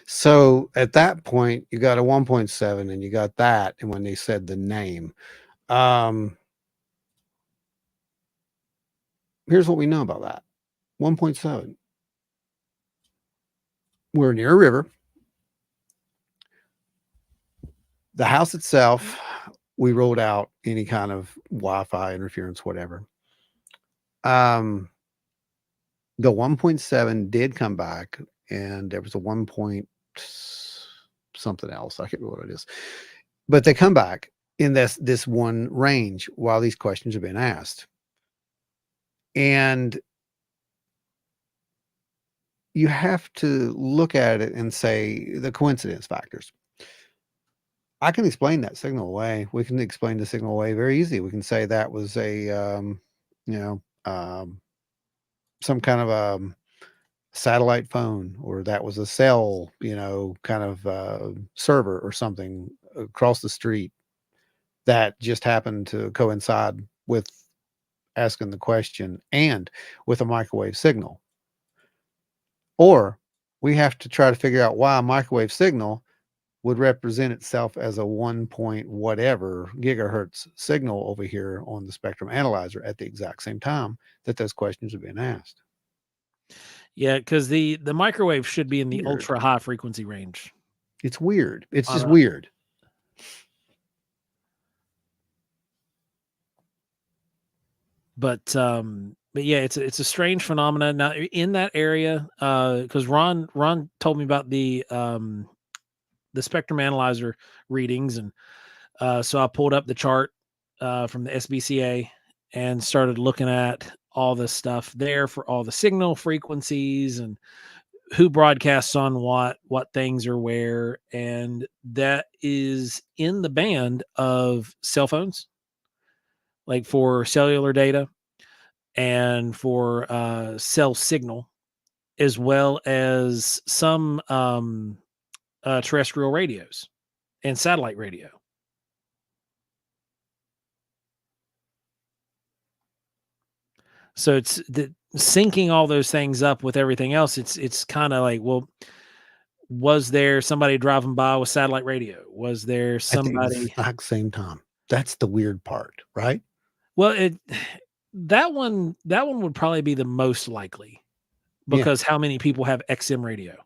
So at that point, you got a 1.7 and you got that. And when they said the name, here's what we know about that. 1.7. We're near a river. The house itself, we rolled out any kind of Wi-Fi interference, whatever. The 1.7 did come back, and there was a 1 point something else. I can't remember what it is, but they come back in this one range while these questions are being asked, and you have to look at it and say the coincidence factors. I can explain that signal away. We can explain the signal away very easy. We can say that was a, some kind of a satellite phone, or that was a cell, kind of server or something across the street that just happened to coincide with asking the question and with a microwave signal. Or we have to try to figure out why a microwave signal would represent itself as a 1 point whatever gigahertz signal over here on the spectrum analyzer at the exact same time that those questions are being asked. Yeah, because the microwave should be in the Weird. ultra high frequency range. It's weird. It's just weird. But yeah, it's a strange phenomenon. Now in that area, because Ron told me about the spectrum analyzer readings, and so I pulled up the chart from the SBCA and started looking at all the stuff there for all the signal frequencies and who broadcasts on what things are where, and that is in the band of cell phones, like for cellular data and for cell signal, as well as some terrestrial radios and satellite radio. So it's syncing all those things up with everything else. It's kind of like, well, was there somebody driving by with satellite radio? Was there somebody at the exact same time? That's the weird part, right? Well, that one would probably be the most likely, because how many people have XM radio?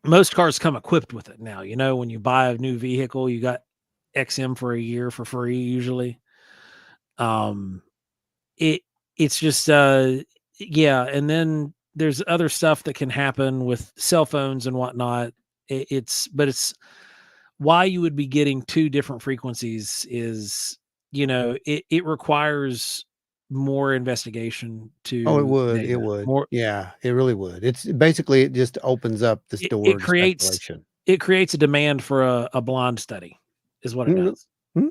Most cars come equipped with it now. When you buy a new vehicle, you got XM for a year for free usually. It's just yeah, and then there's other stuff that can happen with cell phones and whatnot. It's why you would be getting two different frequencies is, it requires more investigation to. Oh, it would. data. It would. More, Yeah, it really would. It's basically, it just opens up this door to speculation. It creates a demand for a blind study, is what it does. Mm-hmm.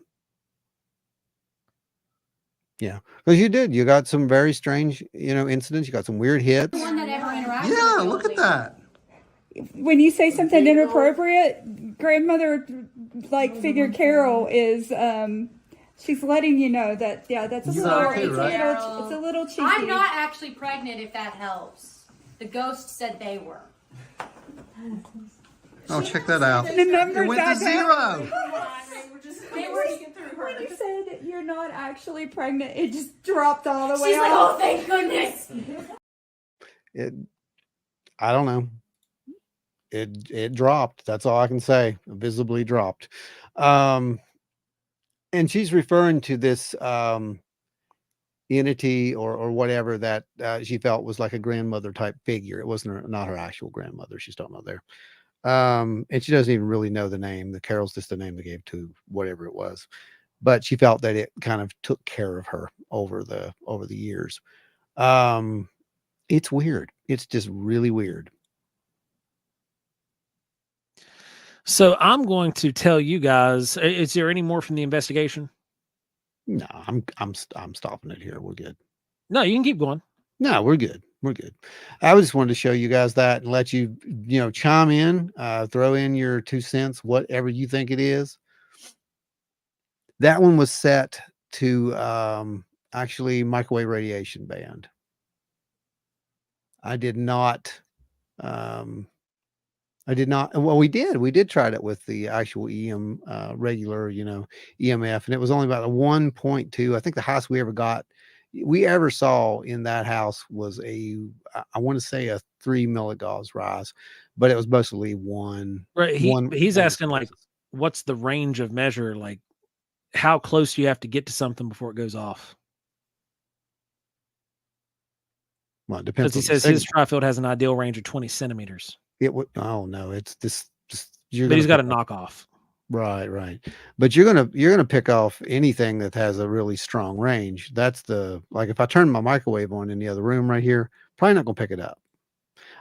Yeah, because you got some very strange, incidents. You got some weird hits. Yeah, Look at that. When you say something inappropriate, grandmother figured Carol is she's letting you know that that's a little cheeky. I'm not actually pregnant, if that helps. The ghost said they were. Oh, check that out. The numbers it went to zero. When you say that you're not actually pregnant, it just dropped all the way She's like, off. oh, thank goodness. I don't know. It dropped. That's all I can say. Visibly dropped. And she's referring to this, entity or whatever that she felt was like a grandmother type figure. It wasn't not her actual grandmother she's talking about there. And she doesn't even really know the name. The Carol's just the name they gave to whatever it was. But she felt that it kind of took care of her over the years. It's weird. It's just really weird. So I'm going to tell you guys, is there any more from the investigation? No, I'm stopping it here. We're good. No, you can keep going. No, we're good. We're good. I just wanted to show you guys that and let you, chime in, throw in your 2 cents, whatever you think it is. That one was set to actually microwave radiation band. I did not. Well, we did try it with the actual regular, EMF, and it was only about a 1.2. I think the highest we ever saw in that house was I want to say a 3 milligauss rise, but it was mostly one. Right. He's asking like, what's the range of measure? Like, how close you have to get to something before it goes off? Well, it depends. Because he says his trifield has an ideal range of 20 centimeters. It would. Oh no, it's this. But he's got a knockoff. Right. But you're gonna pick off anything that has a really strong range. That's like if I turn my microwave on in the other room right here, probably not gonna pick it up.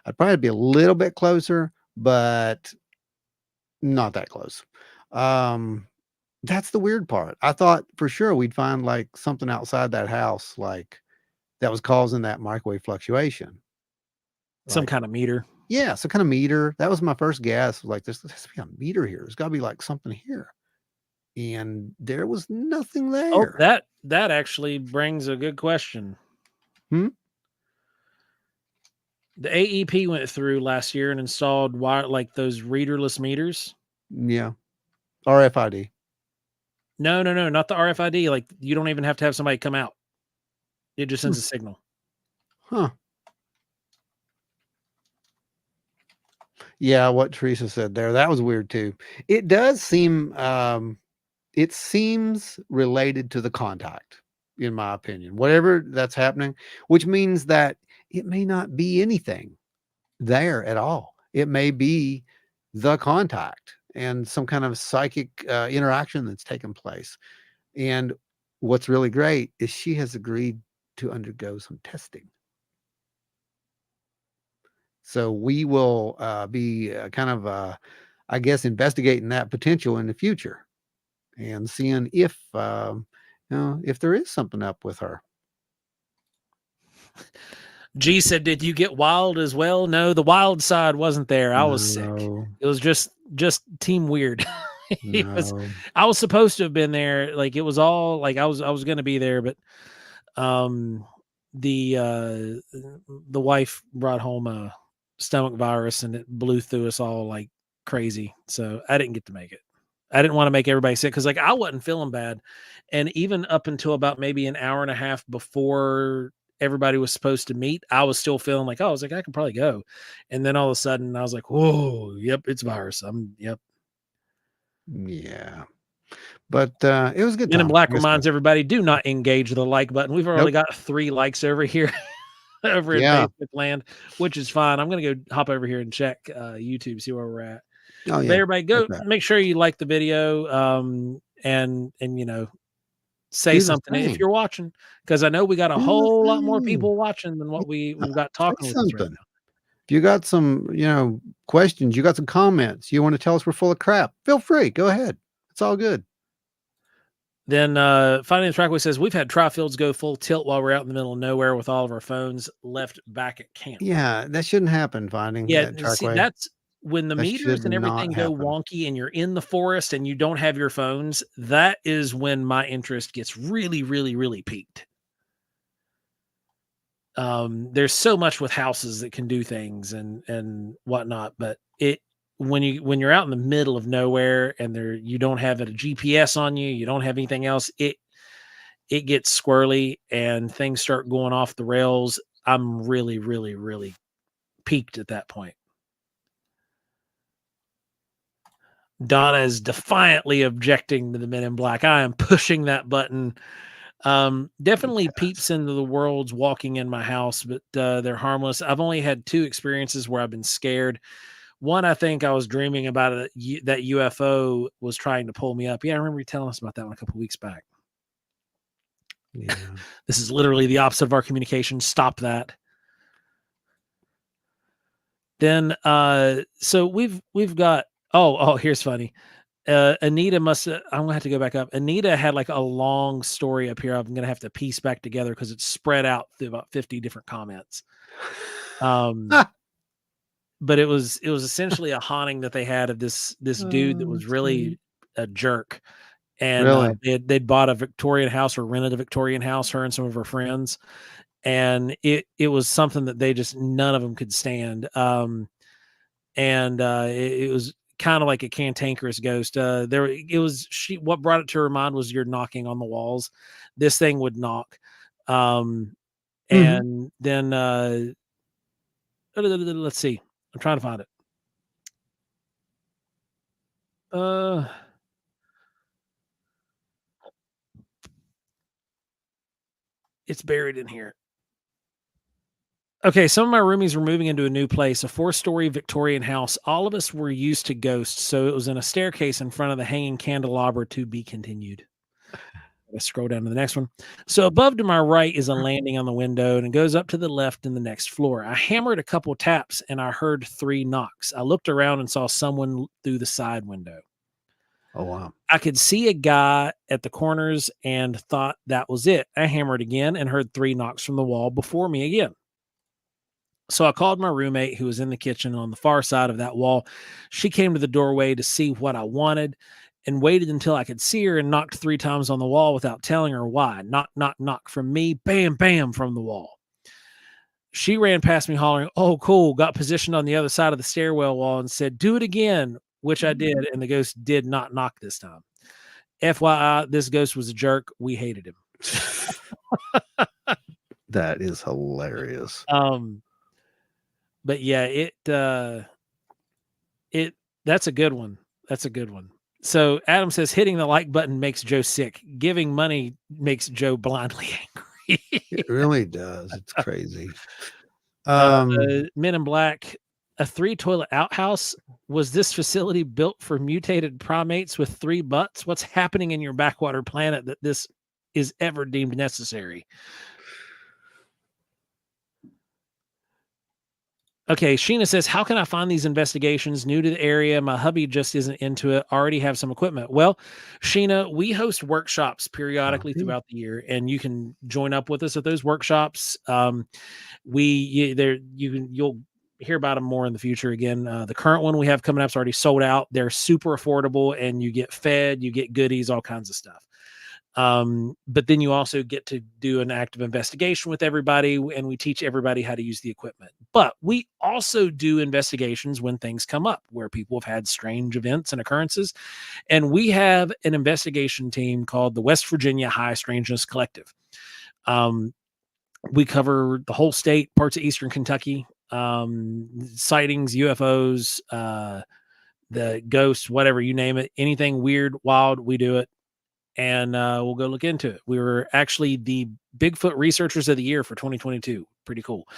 I'd probably be a little bit closer, but not that close. That's the weird part. I thought for sure we'd find like something outside that house, like that was causing that microwave fluctuation. Some kind of meter. Yeah, some kind of meter. That was my first guess. Like, there has to be a meter here. There's got to be like something here. And there was nothing there. Oh, that actually brings a good question. The AEP went through last year and installed like those readerless meters. Yeah. RFID. No, not the RFID. Like, you don't even have to have somebody come out. It just sends a signal. Huh. Yeah, what Teresa said there, that was weird too. It does seem, it seems related to the contact, in my opinion, whatever that's happening, which means that it may not be anything there at all. It may be the contact and some kind of psychic interaction that's taken place. And what's really great is she has agreed to undergo some testing. So we will be kind of, I guess, investigating that potential in the future and seeing if there is something up with her. G said, "Did you get wild as well?" No, the wild side wasn't there. I was sick. It was just Team Weird. I was supposed to have been there. Like, it was all like I was going to be there, but the wife brought home a stomach virus and it blew through us all like crazy. So I didn't get to make it. I didn't want to make everybody sick because like I wasn't feeling bad. And even up until about maybe an hour and a half before everybody was supposed to meet, I was still feeling like, I was like, I could probably go. And then all of a sudden I was like, whoa, yep, it's virus. Yep. Yeah. But it was good. Men in Black reminds everybody, do not engage the like button. We've already got 3 likes over here. Over in Facebook land, which is fine. I'm going to go hop over here and check YouTube, see where we're at. Oh, yeah. But everybody go make sure you like the video and say something if you're watching, because I know we got a whole lot more people watching than what we've got talking with us right now. If you got some, questions, you got some comments, you want to tell us we're full of crap, feel free. Go ahead. It's all good. Then Finding the Trackway says, we've had tri-fields go full tilt while we're out in the middle of nowhere with all of our phones left back at camp. Yeah, that shouldn't happen, Finding. Yeah, see, that's when the meters and everything go wonky and you're in the forest and you don't have your phones. That is when my interest gets really, really, really peaked. There's so much with houses that can do things and whatnot, but when you're out in the middle of nowhere and you don't have a GPS on you, you don't have anything else, it gets squirrely and things start going off the rails. I'm really, really, really peaked at that point. Donna is defiantly objecting to the Men in Black. I am pushing that button Definitely peeps into the worlds walking in my house, but they're harmless. I've only had 2 experiences where I've been scared. One, I think I was dreaming about it, that UFO was trying to pull me up. Yeah, I remember you telling us about that one a couple weeks back. Yeah. This is literally the opposite of our communication. Stop that. Then, so we've got. Oh, here's funny. Anita I'm gonna have to go back up. Anita had like a long story up here. I'm gonna have to piece back together because it's spread out through about 50 different comments. But it was essentially a haunting that they had of this dude that was really a jerk. And Really? they'd bought a Victorian house or rented a Victorian house, her and some of her friends, and it was something that they just none of them could stand. It was kind of like a cantankerous ghost. What brought it to her mind was you're knocking on the walls. This thing would knock. And then let's see. I'm trying to find it. It's buried in here. Okay, some of my roomies were moving into a new place, a 4-story Victorian house. All of us were used to ghosts, so it was in a staircase in front of the hanging candelabra to be continued. Let's scroll down to the next one. So above to my right is a landing on the window, and it goes up to the left in the next floor. I hammered a couple taps, and I heard 3 knocks. I looked around and saw someone through the side window. Oh, wow. I could see a guy at the corners and thought that was it. I hammered again and heard 3 knocks from the wall before me again. So I called my roommate who was in the kitchen on the far side of that wall. She came to the doorway to see what I wanted and waited until I could see her and knocked 3 times on the wall without telling her why. Knock, knock, knock from me. Bam, bam from the wall. She ran past me hollering, "Oh, cool." Got positioned on the other side of the stairwell wall and said, "Do it again," which I did. And the ghost did not knock this time. FYI, this ghost was a jerk. We hated him. That is hilarious. But yeah, that's a good one. That's a good one. So Adam says hitting the like button makes Joe sick. Giving money makes Joe blindly angry. It really does. It's crazy. Men in Black, a 3-toilet outhouse. Was this facility built for mutated primates with 3 butts? What's happening in your backwater planet that this is ever deemed necessary? Okay, Sheena says, how can I find these investigations? New to the area. My hubby just isn't into it. Already have some equipment. Well, Sheena, we host workshops periodically throughout the year, and you can join up with us at those workshops. You'll hear about them more in the future. Again, the current one we have coming up is already sold out. They're super affordable, and you get fed, you get goodies, all kinds of stuff. But then you also get to do an active investigation with everybody, and we teach everybody how to use the equipment. But we also do investigations when things come up where people have had strange events and occurrences. And we have an investigation team called the West Virginia High Strangeness Collective. We cover the whole state, parts of Eastern Kentucky, sightings, UFOs, the ghosts, whatever, you name it, anything weird, wild, we do it. And we'll go look into it. We were actually the Bigfoot Researchers of the Year for 2022. Pretty cool.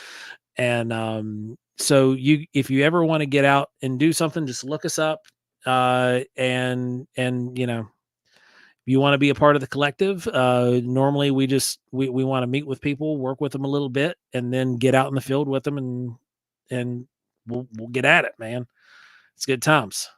And so if you ever want to get out and do something, just look us up. And you know, if you want to be a part of the collective, normally we want to meet with people, work with them a little bit, and then get out in the field with them, and we'll get at it, man. It's good times.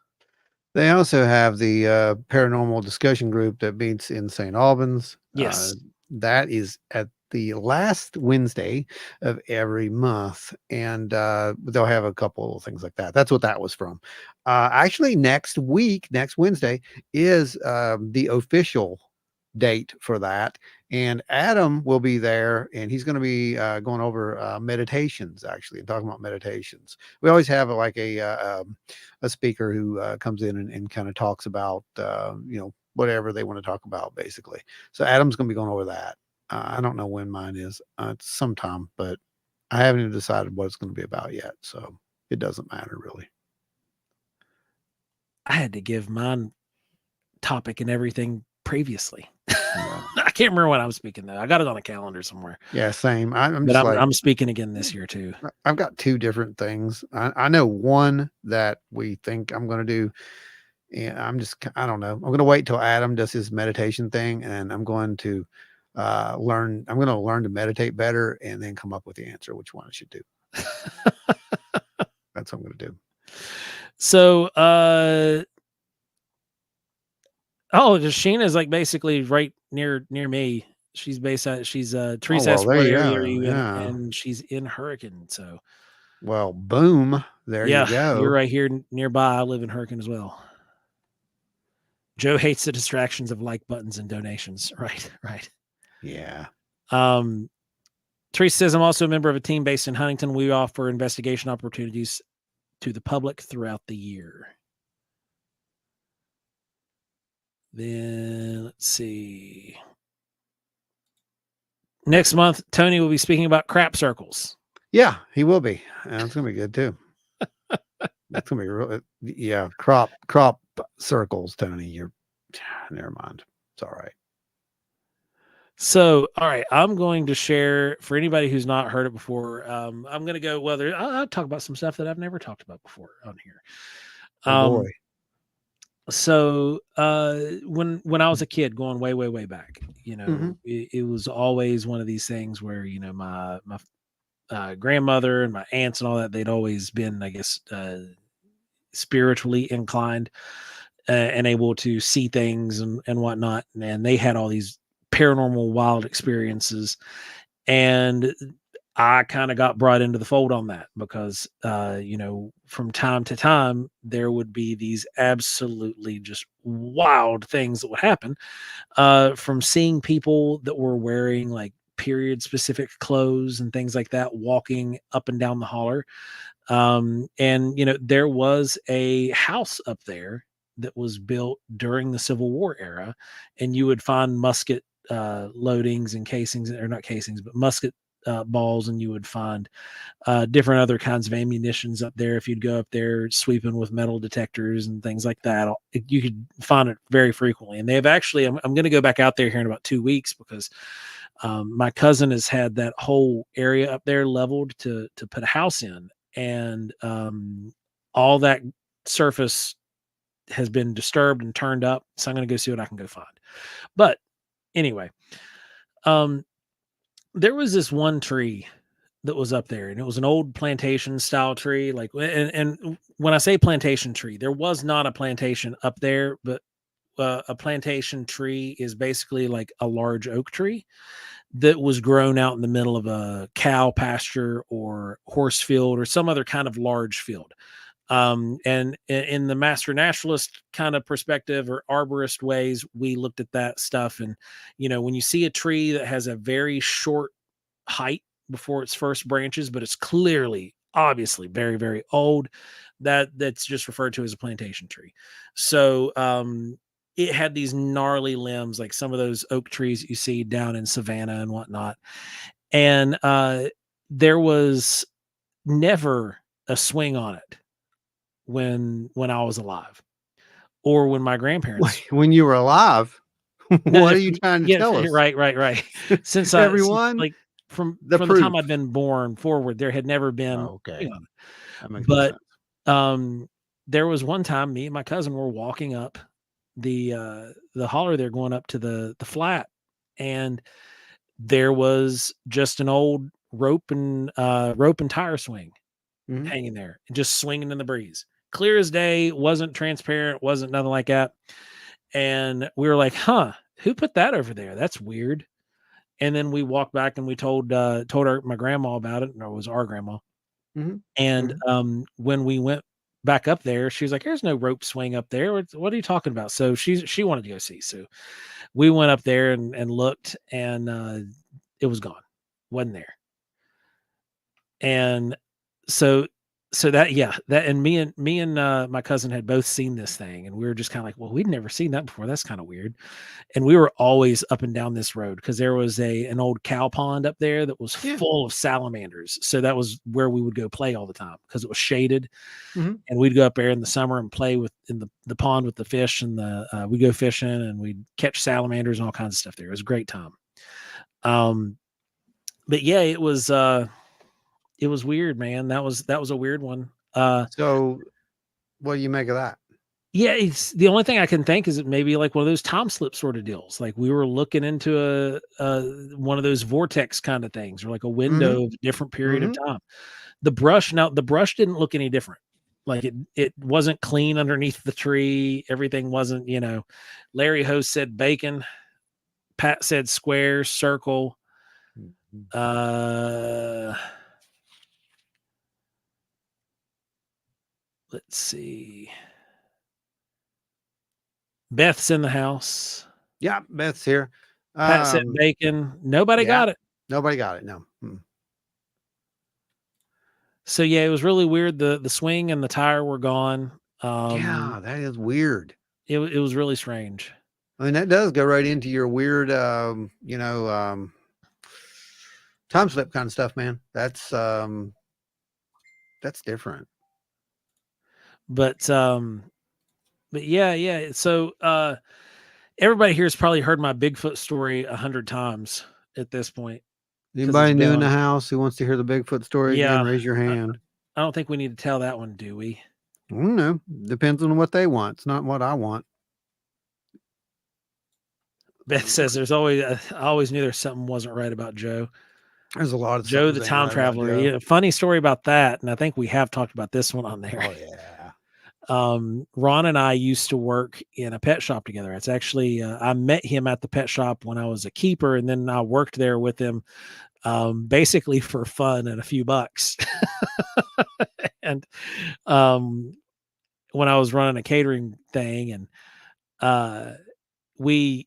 They also have the paranormal discussion group that meets in St. Albans. Yes. That is at the last Wednesday of every month. And they'll have a couple of things like that. That's what that was from. Actually, next Wednesday, is the official date for that. And Adam will be there, and he's going to be going over meditations, actually, and talking about meditations. We always have like a speaker who comes in and kind of talks about whatever they want to talk about, basically. So Adam's going to be going over that. I don't know when mine is. It's sometime, but I haven't even decided what it's going to be about yet, so it doesn't matter really. I had to give mine topic and everything previously. I can't remember when I was speaking though. I got it on a calendar somewhere. Yeah, same. I'm But just like, I'm speaking again this year too. I've got two different things. I know one that we think I'm going to do. And I don't know. I'm going to wait till Adam does his meditation thing, and I'm going to learn to meditate better and then come up with the answer, which one I should do. That's what I'm going to do. So, Sheena's like basically right near me. She's Teresa asked what area are you in, and she's in Hurricane. So, well, boom, there you go. You're right here nearby. I live in Hurricane as well. Joe hates the distractions of like buttons and donations. Right. Yeah. Teresa says, I'm also a member of a team based in Huntington. We offer investigation opportunities to the public throughout the year. Then let's see. Next month, Tony will be speaking about crap circles. Yeah, he will be. That's going to be good too. That's going to be real. Yeah. Crop circles, Tony. Never mind. It's all right. So, all right, I'm going to share for anybody who's not heard it before. I'm going to go. Well, I'll talk about some stuff that I've never talked about before on here. Oh boy. So, when I was a kid, going way back, it was always one of these things where my grandmother and my aunts and all that, they'd always been, I guess, spiritually inclined and able to see things and whatnot, and they had all these paranormal wild experiences, and I kind of got brought into the fold on that because from time to time there would be these absolutely just wild things that would happen from seeing people that were wearing like period specific clothes and things like that walking up and down the holler, and there was a house up there that was built during the Civil War era, and you would find musket loadings and casings, or not casings, but musket balls, and you would find different other kinds of ammunitions up there. If you'd go up there sweeping with metal detectors and things like that, you could find it very frequently. And they have actually, I'm going to go back out there here in about 2 weeks because my cousin has had that whole area up there leveled to put a house in, and all that surface has been disturbed and turned up. So I'm going to go see what I can go find. But anyway, there was this one tree that was up there, and it was an old plantation style tree. Like, and when I say plantation tree, there was not a plantation up there, but a plantation tree is basically like a large oak tree that was grown out in the middle of a cow pasture or horse field or some other kind of large field. And in the master naturalist kind of perspective or arborist ways, we looked at that stuff. And, when you see a tree that has a very short height before its first branches, but it's clearly, obviously very, very old, that's just referred to as a plantation tree. So, it had these gnarly limbs, like some of those oak trees that you see down in Savannah and whatnot. And, there was never a swing on it when I was alive, or when my grandparents. When you were alive, what are you trying to tell us? Right. Since everyone, like from the time I'd been born forward, there had never been. Okay, that makes but sense. There was one time me and my cousin were walking up the holler there, going up to the flat, and there was just an old rope and tire swing hanging there, just swinging in the breeze. Clear as day, wasn't transparent, wasn't nothing like that. And we were like, who put that over there? That's weird. And then we walked back and we told my grandma about it, or it was our grandma. And when we went back up there, she was like, there's no rope swing up there. What are you talking about? So she wanted to go see. So we went up there and looked, and it was gone. Wasn't there. And so So that and me and my cousin had both seen this thing, and we were just kind of like, well, we'd never seen that before. That's kind of weird. And we were always up and down this road because there was an old cow pond up there that was full of salamanders. So that was where we would go play all the time because it was shaded. Mhm. And we'd go up there in the summer and play in the pond with the fish, and we'd go fishing and we'd catch salamanders and all kinds of stuff there. It was a great time. But yeah, it was weird, man. That was a weird one. So what do you make of that? Yeah, it's the only thing I can think is it maybe like one of those time slip sort of deals. Like we were looking into a one of those vortex kind of things, or like a window of a different period of time. The brush didn't look any different. Like it wasn't clean underneath the tree. Everything wasn't, Larry Host said bacon. Pat said square, circle. Let's see. Beth's in the house. Yeah, Beth's here. Pat said bacon. Nobody got it. Nobody got it. No. So yeah, it was really weird. The swing and the tire were gone. Yeah, that is weird. It was really strange. I mean, that does go right into your weird, time slip kind of stuff, man. That's different. But yeah. So everybody here has probably heard my Bigfoot story 100 times at this point. Anybody new in the house who wants to hear the Bigfoot story again, raise your hand. I don't think we need to tell that one, do we? I don't know. Depends on what they want. It's not what I want. Beth says I always knew there's something wasn't right about Joe. There's a lot of Joe the time traveler. Yeah, funny story about that, and I think we have talked about this one on there. Oh yeah. Ron and I used to work in a pet shop together. It's actually I met him at the pet shop when I was a keeper, and then I worked there with him basically for fun and a few bucks. And when I was running a catering thing, and we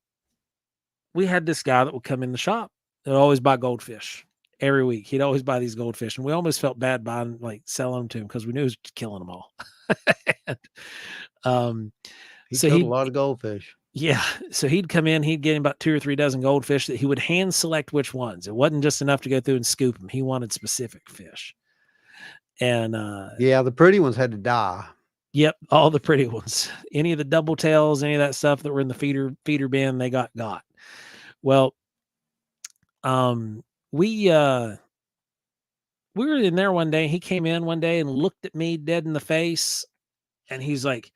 had this guy that would come in the shop that would always buy goldfish every week. He'd always buy these goldfish, and we almost felt bad buying, like selling them to him because we knew he was killing them all. And, he killed a lot of goldfish. Yeah. So he'd come in, he'd get him about 2 or 3 dozen goldfish that he would hand select which ones. It wasn't just enough to go through and scoop them. He wanted specific fish. And yeah, the pretty ones had to die. Yep, all the pretty ones. Any of the double tails, any of that stuff that were in the feeder bin, they got. Well, we were in there one day. He came in one day and looked at me dead in the face, and he's like,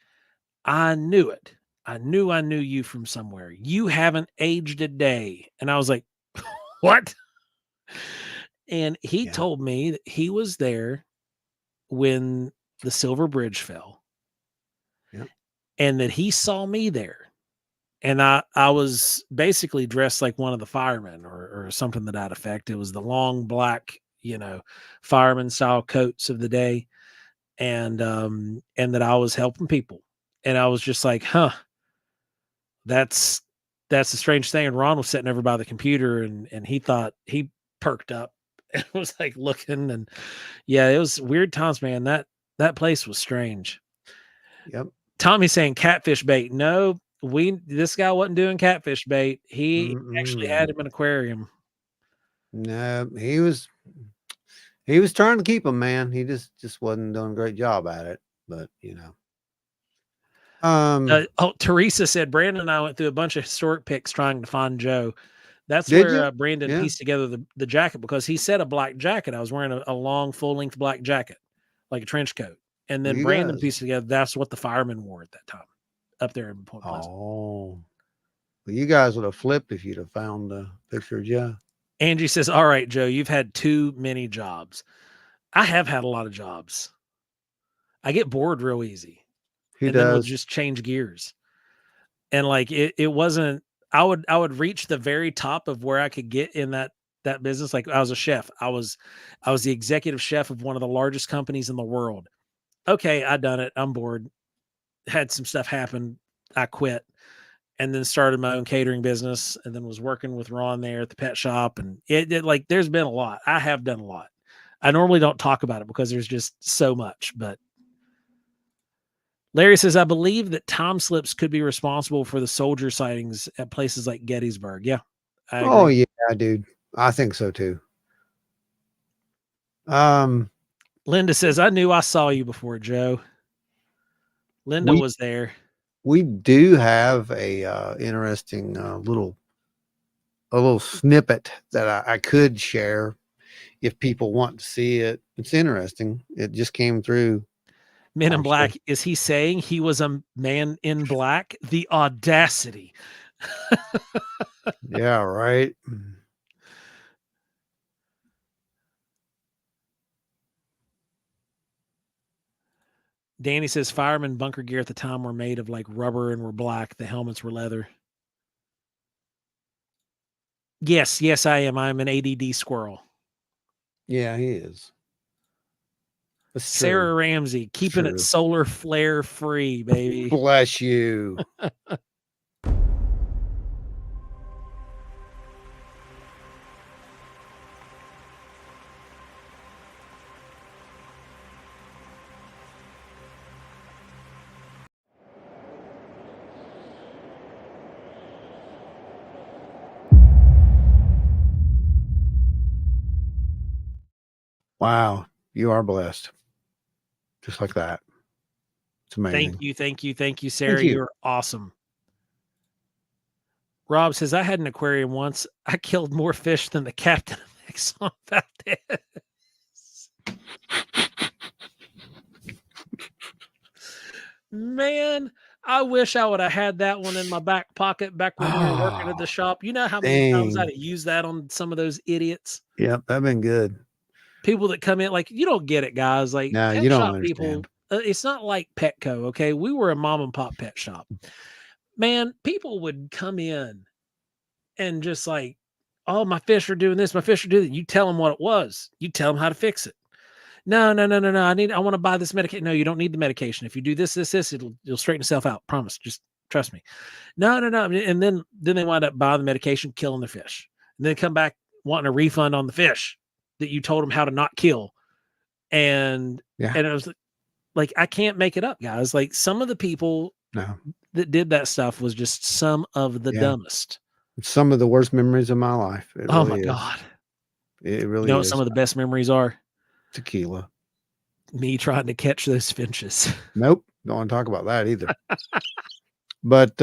I knew it. I knew you from somewhere. You haven't aged a day. And I was like, what? And he told me that he was there when the Silver Bridge fell. Yep. And that he saw me there. And I was basically dressed like one of the firemen or something to that effect. It was the long black, fireman style coats of the day. And that I was helping people. And I was just like, huh, that's a strange thing. And Ron was sitting over by the computer, and he thought, he perked up and was like looking, and yeah, it was weird times, man. That place was strange. Yep. Tommy's saying catfish bait. No, this guy wasn't doing catfish bait. He actually had him in an aquarium. No, he was trying to keep him, man. He just wasn't doing a great job at it, but Teresa said Brandon and I went through a bunch of historic pics trying to find Joe. That's where Brandon pieced together the jacket, because he said a black jacket. I was wearing a long full-length black jacket, like a trench coat. And then Brandon pieced together, that's what the firemen wore at that time up there in Point Pleasant. Oh, well, you guys would have flipped if you'd have found the picture of Joe. Angie says, all right, Joe, you've had too many jobs. I have had a lot of jobs. I get bored real easy. Then we'll just change gears. And like, it wasn't, I would reach the very top of where I could get in that business. Like, I was a chef. I was the executive chef of one of the largest companies in the world. Okay. I done it. I'm bored. Had some stuff happen. I quit, and then started my own catering business, and then was working with Ron there at the pet shop. And it like, there's been a lot. I have done a lot. I normally don't talk about it because there's just so much, but Larry says, I believe that time slips could be responsible for the soldier sightings at places like Gettysburg. Yeah, I agree. Oh yeah, dude. I think so too. Linda says, I knew I saw you before, Joe. Linda was there. We do have a interesting little snippet that I could share if people want to see it. It's interesting. It just came through. Men in Black. Is he saying he was a man in black? The audacity. Yeah, right. Danny says fireman bunker gear at the time were made of like rubber and were black. The helmets were leather. Yes, I am. I'm an ADD squirrel. Yeah, he is. That's Sarah true. Ramsey, keeping it solar flare free, baby. Bless you. Wow, you are blessed. Just like that. It's amazing. Thank you, Sarah. You're awesome. Rob says, I had an aquarium once. I killed more fish than the captain of Exxon Valdez. Man, I wish I would have had that one in my back pocket back when we were working at the shop. You know how many times I'd have used that on some of those idiots? Yep, that'd been good. People that come in, like, you don't get it, guys. Like, no, pet you don't shop understand. people, it's not like Petco, okay? We were a mom and pop pet shop. Man, people would come in and just like, oh, my fish are doing this, my fish are doing that. You tell them what it was. You tell them how to fix it. No. I want to buy this medication. No, you don't need the medication. If you do this, it'll straighten itself out. Promise. Just trust me. No. And then they wind up buying the medication, killing their fish. And then come back wanting a refund on the fish that you told them how to not kill. And it was like, I can't make it up, guys. Like, some of the people that did that stuff was just some of the dumbest. Some of the worst memories of my life. It oh really my is. God. It really You know is. what some of the best memories are? Tequila. Me trying to catch those finches. Nope. Don't want to talk about that either. But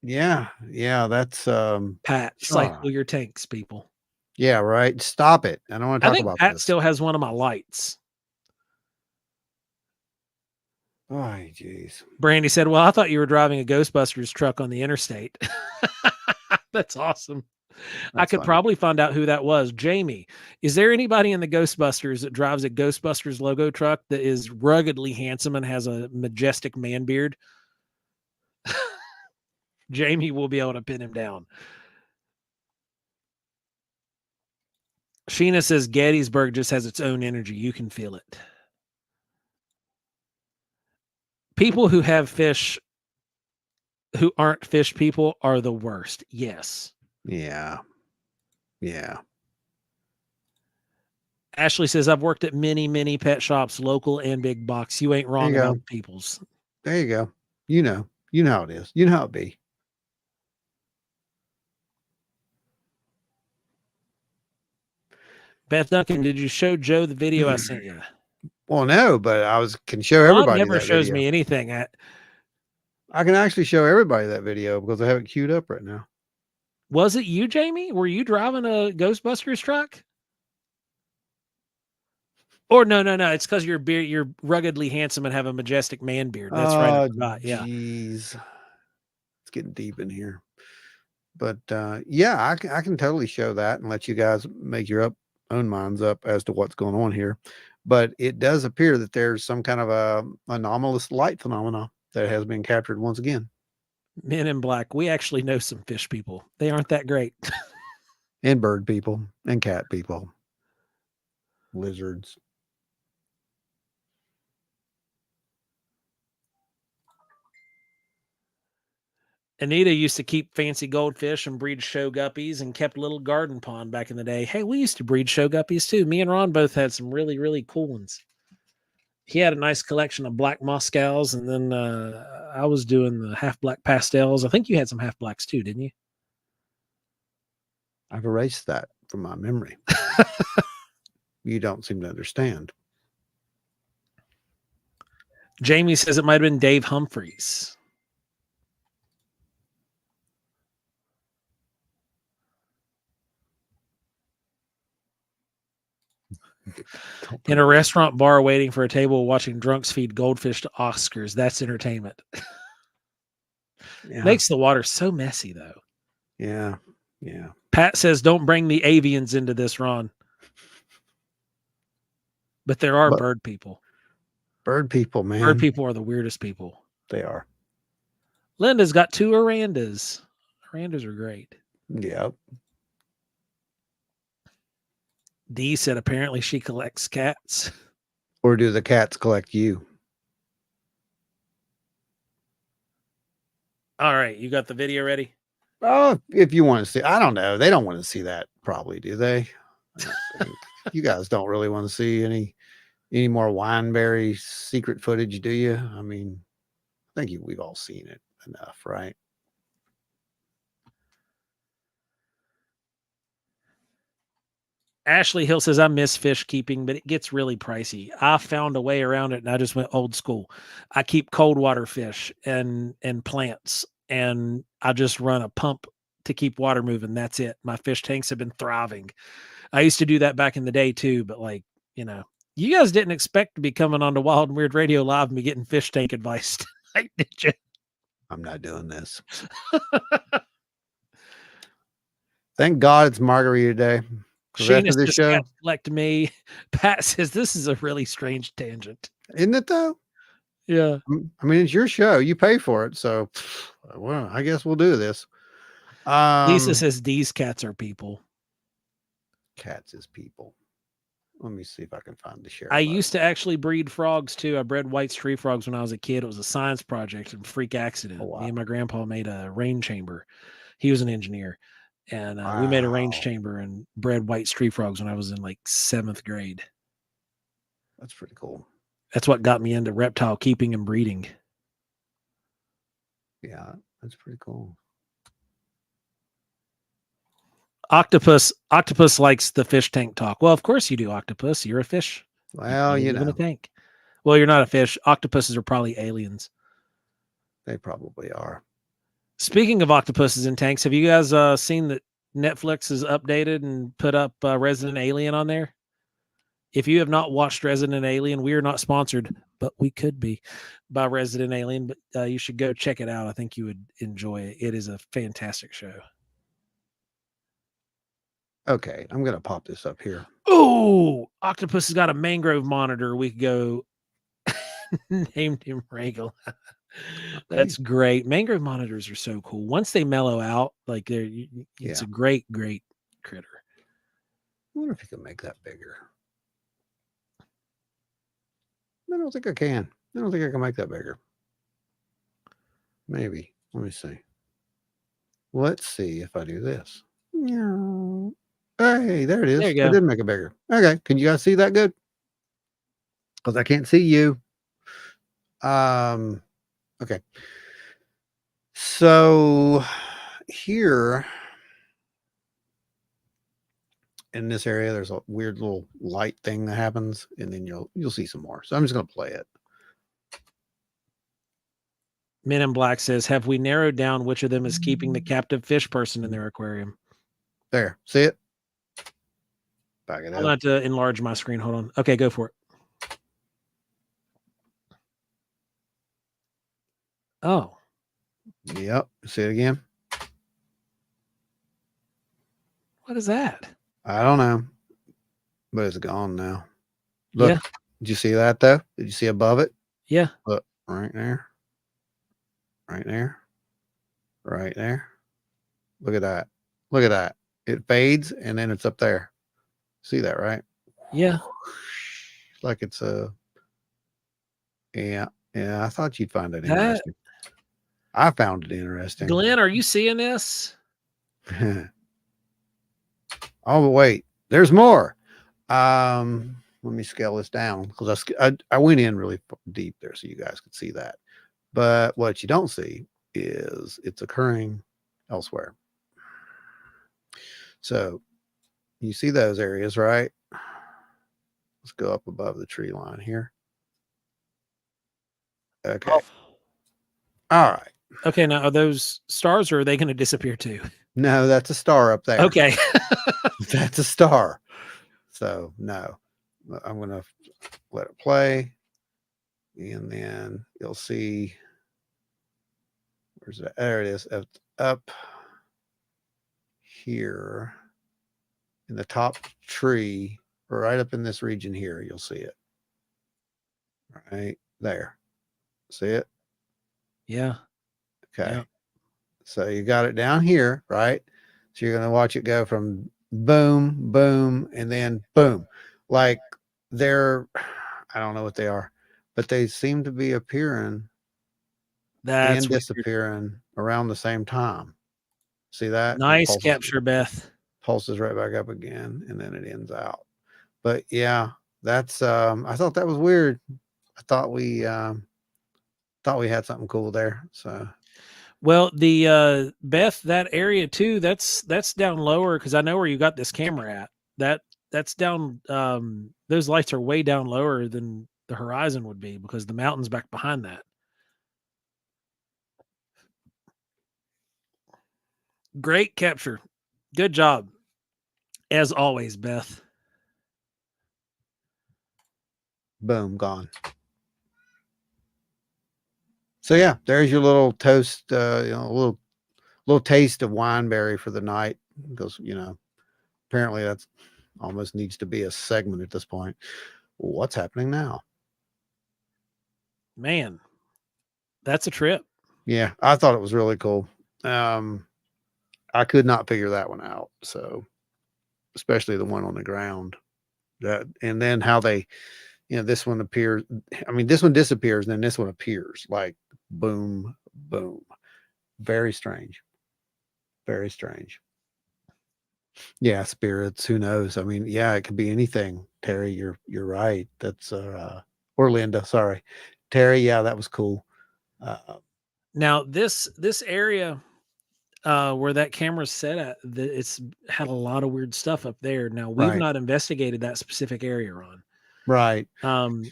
yeah, that's Pat, cycle your tanks, people. Yeah, right. Stop it. I don't want to talk about Pat this. still has one of my lights. Oh, jeez. Brandy said, well, I thought you were driving a Ghostbusters truck on the interstate. That's awesome. I could probably find out who that was. Jamie, is there anybody in the Ghostbusters that drives a Ghostbusters logo truck that is ruggedly handsome and has a majestic man beard? Jamie will be able to pin him down. Sheena says Gettysburg just has its own energy. You can feel it. People who have fish who aren't fish people are the worst. Yes. Yeah. Ashley says, I've worked at many pet shops, local and big box. You ain't wrong about people's. There you go. You know how it is. You know how it be. Beth Duncan, did you show Joe the video I sent you? Well, no, but can show everybody. Mom never shows me anything. I can actually show everybody that video because I have it queued up right now. Was it you, Jamie? Were you driving a Ghostbusters truck? Or no. It's because you're ruggedly handsome and have a majestic man beard. That's right. Yeah. Jeez. It's getting deep in here. But yeah, I can totally show that and let you guys make your own minds up as to what's going on here. But it does appear that there's some kind of a anomalous light phenomena that has been captured once again. Men in Black. We actually know some fish people. They aren't that great. And bird people and cat people. Lizards. Anita used to keep fancy goldfish and breed show guppies and kept a little garden pond back in the day. Hey, we used to breed show guppies too. Me and Ron both had some really, really cool ones. He had a nice collection of black Moscows, and then I was doing the half black pastels. I think you had some half blacks too, didn't you? I've erased that from my memory. You don't seem to understand. Jamie says it might have been Dave Humphreys. In a restaurant bar waiting for a table watching drunks feed goldfish to Oscars. That's entertainment. Yeah. Makes the water so messy, though. Yeah. Yeah. Pat says, don't bring the avians into this, Ron. But there are bird people. Bird people, man. Bird people are the weirdest people. They are. Linda's got 2 Arandas. Arandas are great. Yep. Dee said apparently she collects cats. Or do the cats collect you? All right, you got the video ready? Oh, if you want to see, I don't know. They don't want to see that, probably, do they? You guys don't really want to see any more Wineberry secret footage, do you? I mean, I think we've all seen it enough, right? Ashley Hill says, I miss fish keeping, but it gets really pricey. I found a way around it, and I just went old school. I keep cold water fish and plants, and I just run a pump to keep water moving. That's it. My fish tanks have been thriving. I used to do that back in the day too, but you guys didn't expect to be coming on to Wild and Weird Radio Live and be getting fish tank advice tonight, did you? I'm not doing this. Thank God it's Margarita Day. Sheena says, show, collect me. Pat says, this is a really strange tangent. Isn't it, though? Yeah. I mean, it's your show. You pay for it. So, well, I guess we'll do this. Lisa says, these cats are people. Cats is people. Let me see if I can find the share. I used to actually breed frogs, too. I bred white tree frogs when I was a kid. It was a science project and freak accident. Oh, wow. Me and my grandpa made a rain chamber. He was an engineer. And we made a range chamber and bred white tree frogs when I was in like 7th grade. That's pretty cool. That's what got me into reptile keeping and breeding. Yeah, that's pretty cool. Octopus likes the fish tank talk. Well, of course you do, Octopus. You're a fish. Well, you know. In a tank. Well, you're not a fish. Octopuses are probably aliens. They probably are. Speaking of octopuses in tanks, have you guys seen that Netflix has updated and put up Resident Alien on there? If you have not watched Resident Alien, we are not sponsored, but we could be by Resident Alien. But you should go check it out. I think you would enjoy it. It is a fantastic show. Okay, I'm going to pop this up here. Oh, Octopus has got a mangrove monitor. We could go named him Regal. That's great. Mangrove monitors are so cool. Once they mellow out, like it's a great critter. I wonder if you can make that bigger. I don't think I can. I don't think I can make that bigger. Maybe. Let me see. Let's see if I do this. Hey, there it is. There you go. I did make it bigger. Okay. Can you guys see that good? Because I can't see you. Okay. So here in this area, there's a weird little light thing that happens, and then you'll see some more. So I'm just going to play it. Men in Black says, have we narrowed down which of them is keeping the captive fish person in their aquarium? There. See it? Back it up. I'm going to enlarge my screen. Hold on. Okay, go for it. Oh. Yep. See it again? What is that? I don't know. But it's gone now. Look. Yeah. Did you see that, though? Did you see above it? Yeah. Look. Right there. Right there. Right there. Look at that. Look at that. It fades, and then it's up there. See that, right? Yeah. Like it's a... Yeah. I thought you'd find it interesting. I found it interesting. Glenn, are you seeing this? Oh, but wait, there's more. Let me scale this down because I went in really deep there so you guys could see that. But what you don't see is it's occurring elsewhere. So you see those areas, right? Let's go up above the tree line here. Okay. Oh. All right. Okay, now are those stars or are they going to disappear too? No, that's a star up there. Okay. That's a star. So no, I'm going to let it play. And then you'll see, where's that? There it is. Up here in the top tree, right up in this region here, you'll see it. Right there. See it? Yeah. Okay. Yeah. So you got it down here, right? So you're going to watch it go from boom, boom, and then boom. Like they're, I don't know what they are, but they seem to be appearing That's and weird. disappearing around the same time. See that? Nice capture, Beth. Pulses right back up again, and then it ends out. But yeah, that's I thought that was weird. I thought we had something cool there. So Well, the Beth, that area too, that's down lower because I know where you got this camera at. That's down those lights are way down lower than the horizon would be because the mountain's back behind that. Great capture. Good job. As always, Beth. boom, gone. So yeah, there's your little toast, a little taste of wineberry for the night. Because apparently that's almost needs to be a segment at this point. What's happening now? Man, that's a trip. Yeah, I thought it was really cool. I could not figure that one out. So, especially the one on the ground. And then how they, this one appears. I mean, this one disappears, and then this one appears like boom, boom. Very strange. Very strange. Yeah, spirits. Who knows? I mean, yeah, it could be anything. Terry, you're right. That's or Linda. Sorry, Terry. Yeah, that was cool. Now this area where that camera's set at, it's had a lot of weird stuff up there. Now we've Right. not investigated that specific area, Ron. Right.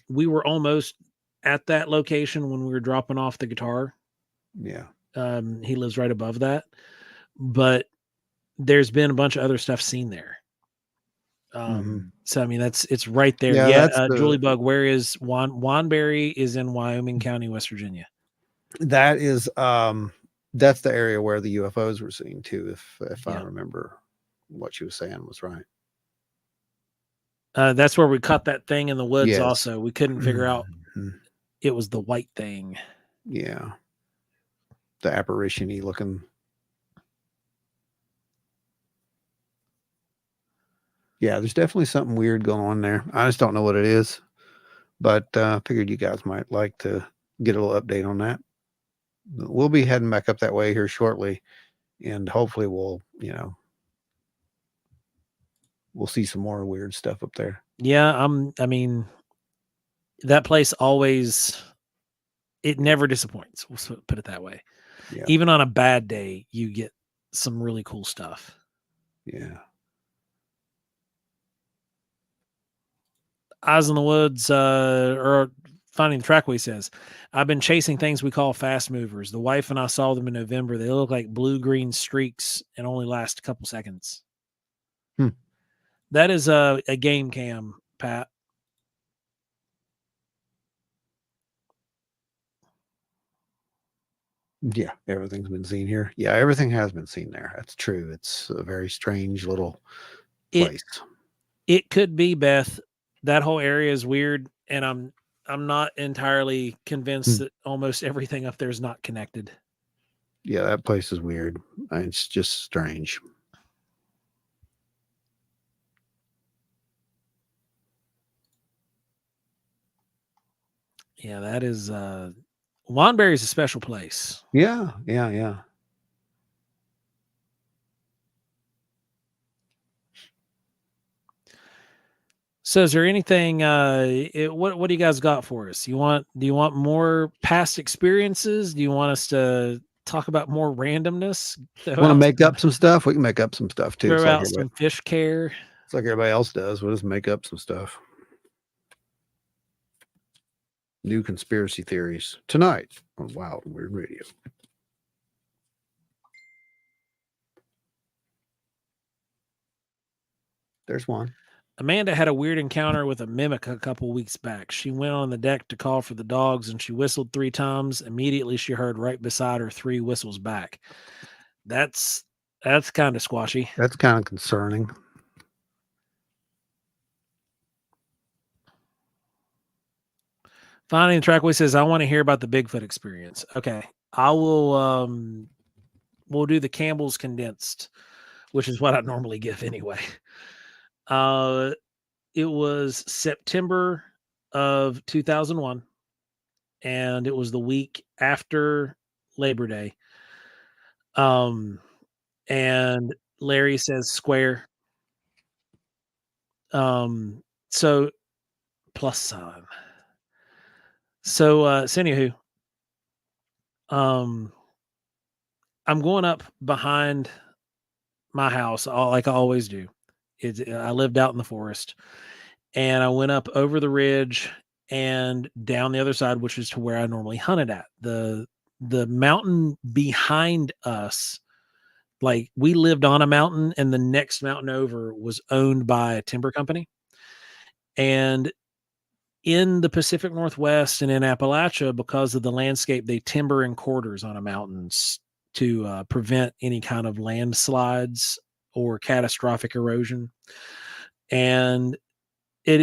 We were almost at that location when we were dropping off the guitar. Yeah. He lives right above that, but there's been a bunch of other stuff seen there. So I mean, it's right there. Yeah, Yeah. that's Julie Bug, where is Wanberry is in Wyoming County, West Virginia. that is that's the area where the UFOs were seen too. If I Yeah. remember what she was saying was right. That's where we caught that thing in the woods. Yes. Also, we couldn't figure out Mhm. it was the white thing. Yeah. The apparition-y looking. Yeah, there's definitely something weird going on there. I just don't know what it is, but figured you guys might like to get a little update on that. We'll be heading back up that way here shortly, and hopefully we'll see some more weird stuff up there. Yeah, I mean, that place always, it never disappoints. We'll put it that way. Yeah. Even on a bad day, you get some really cool stuff. Yeah. Eyes in the Woods, or Finding the Trackway says, I've been chasing things we call fast movers. The wife and I saw them in November. They look like blue-green streaks and only last a couple seconds. That is a game cam, Pat. Yeah, everything's been seen here. Yeah, everything has been seen there. That's true. It's a very strange little place. It could be, Beth. That whole area is weird, and I'm not entirely convinced that almost everything up there is not connected. Yeah, that place is weird. It's just strange. Yeah, that is Wandberry is a special place. Yeah, yeah, yeah. So is there anything what do you guys got for us? Do you want more past experiences? Do you want us to talk about more randomness? Want to make up some stuff? We can make up some stuff too. Throw out some fish care. It's like everybody else does. We'll just make up some stuff. New conspiracy theories tonight on Wild and Weird Radio. There's one. Amanda had a weird encounter with a mimic a couple weeks back. She went on the deck to call for the dogs and she whistled 3 times. Immediately she heard right beside her 3 whistles back. That's kind of squashy. That's kind of concerning. Finding the Trackway says, I want to hear about the Bigfoot experience. Okay. I will we'll do the Campbell's condensed, which is what I normally give anyway. It was September of 2001, and it was the week after Labor Day. And Larry says square. So plus sign. So anywho, I'm going up behind my house, like I always do. I lived out in the forest, and I went up over the ridge and down the other side, which is to where I normally hunted at. The mountain behind us, like we lived on a mountain, and the next mountain over was owned by a timber company. And in the Pacific Northwest and in Appalachia, because of the landscape, they timber in quarters on a mountains to prevent any kind of landslides or catastrophic erosion. And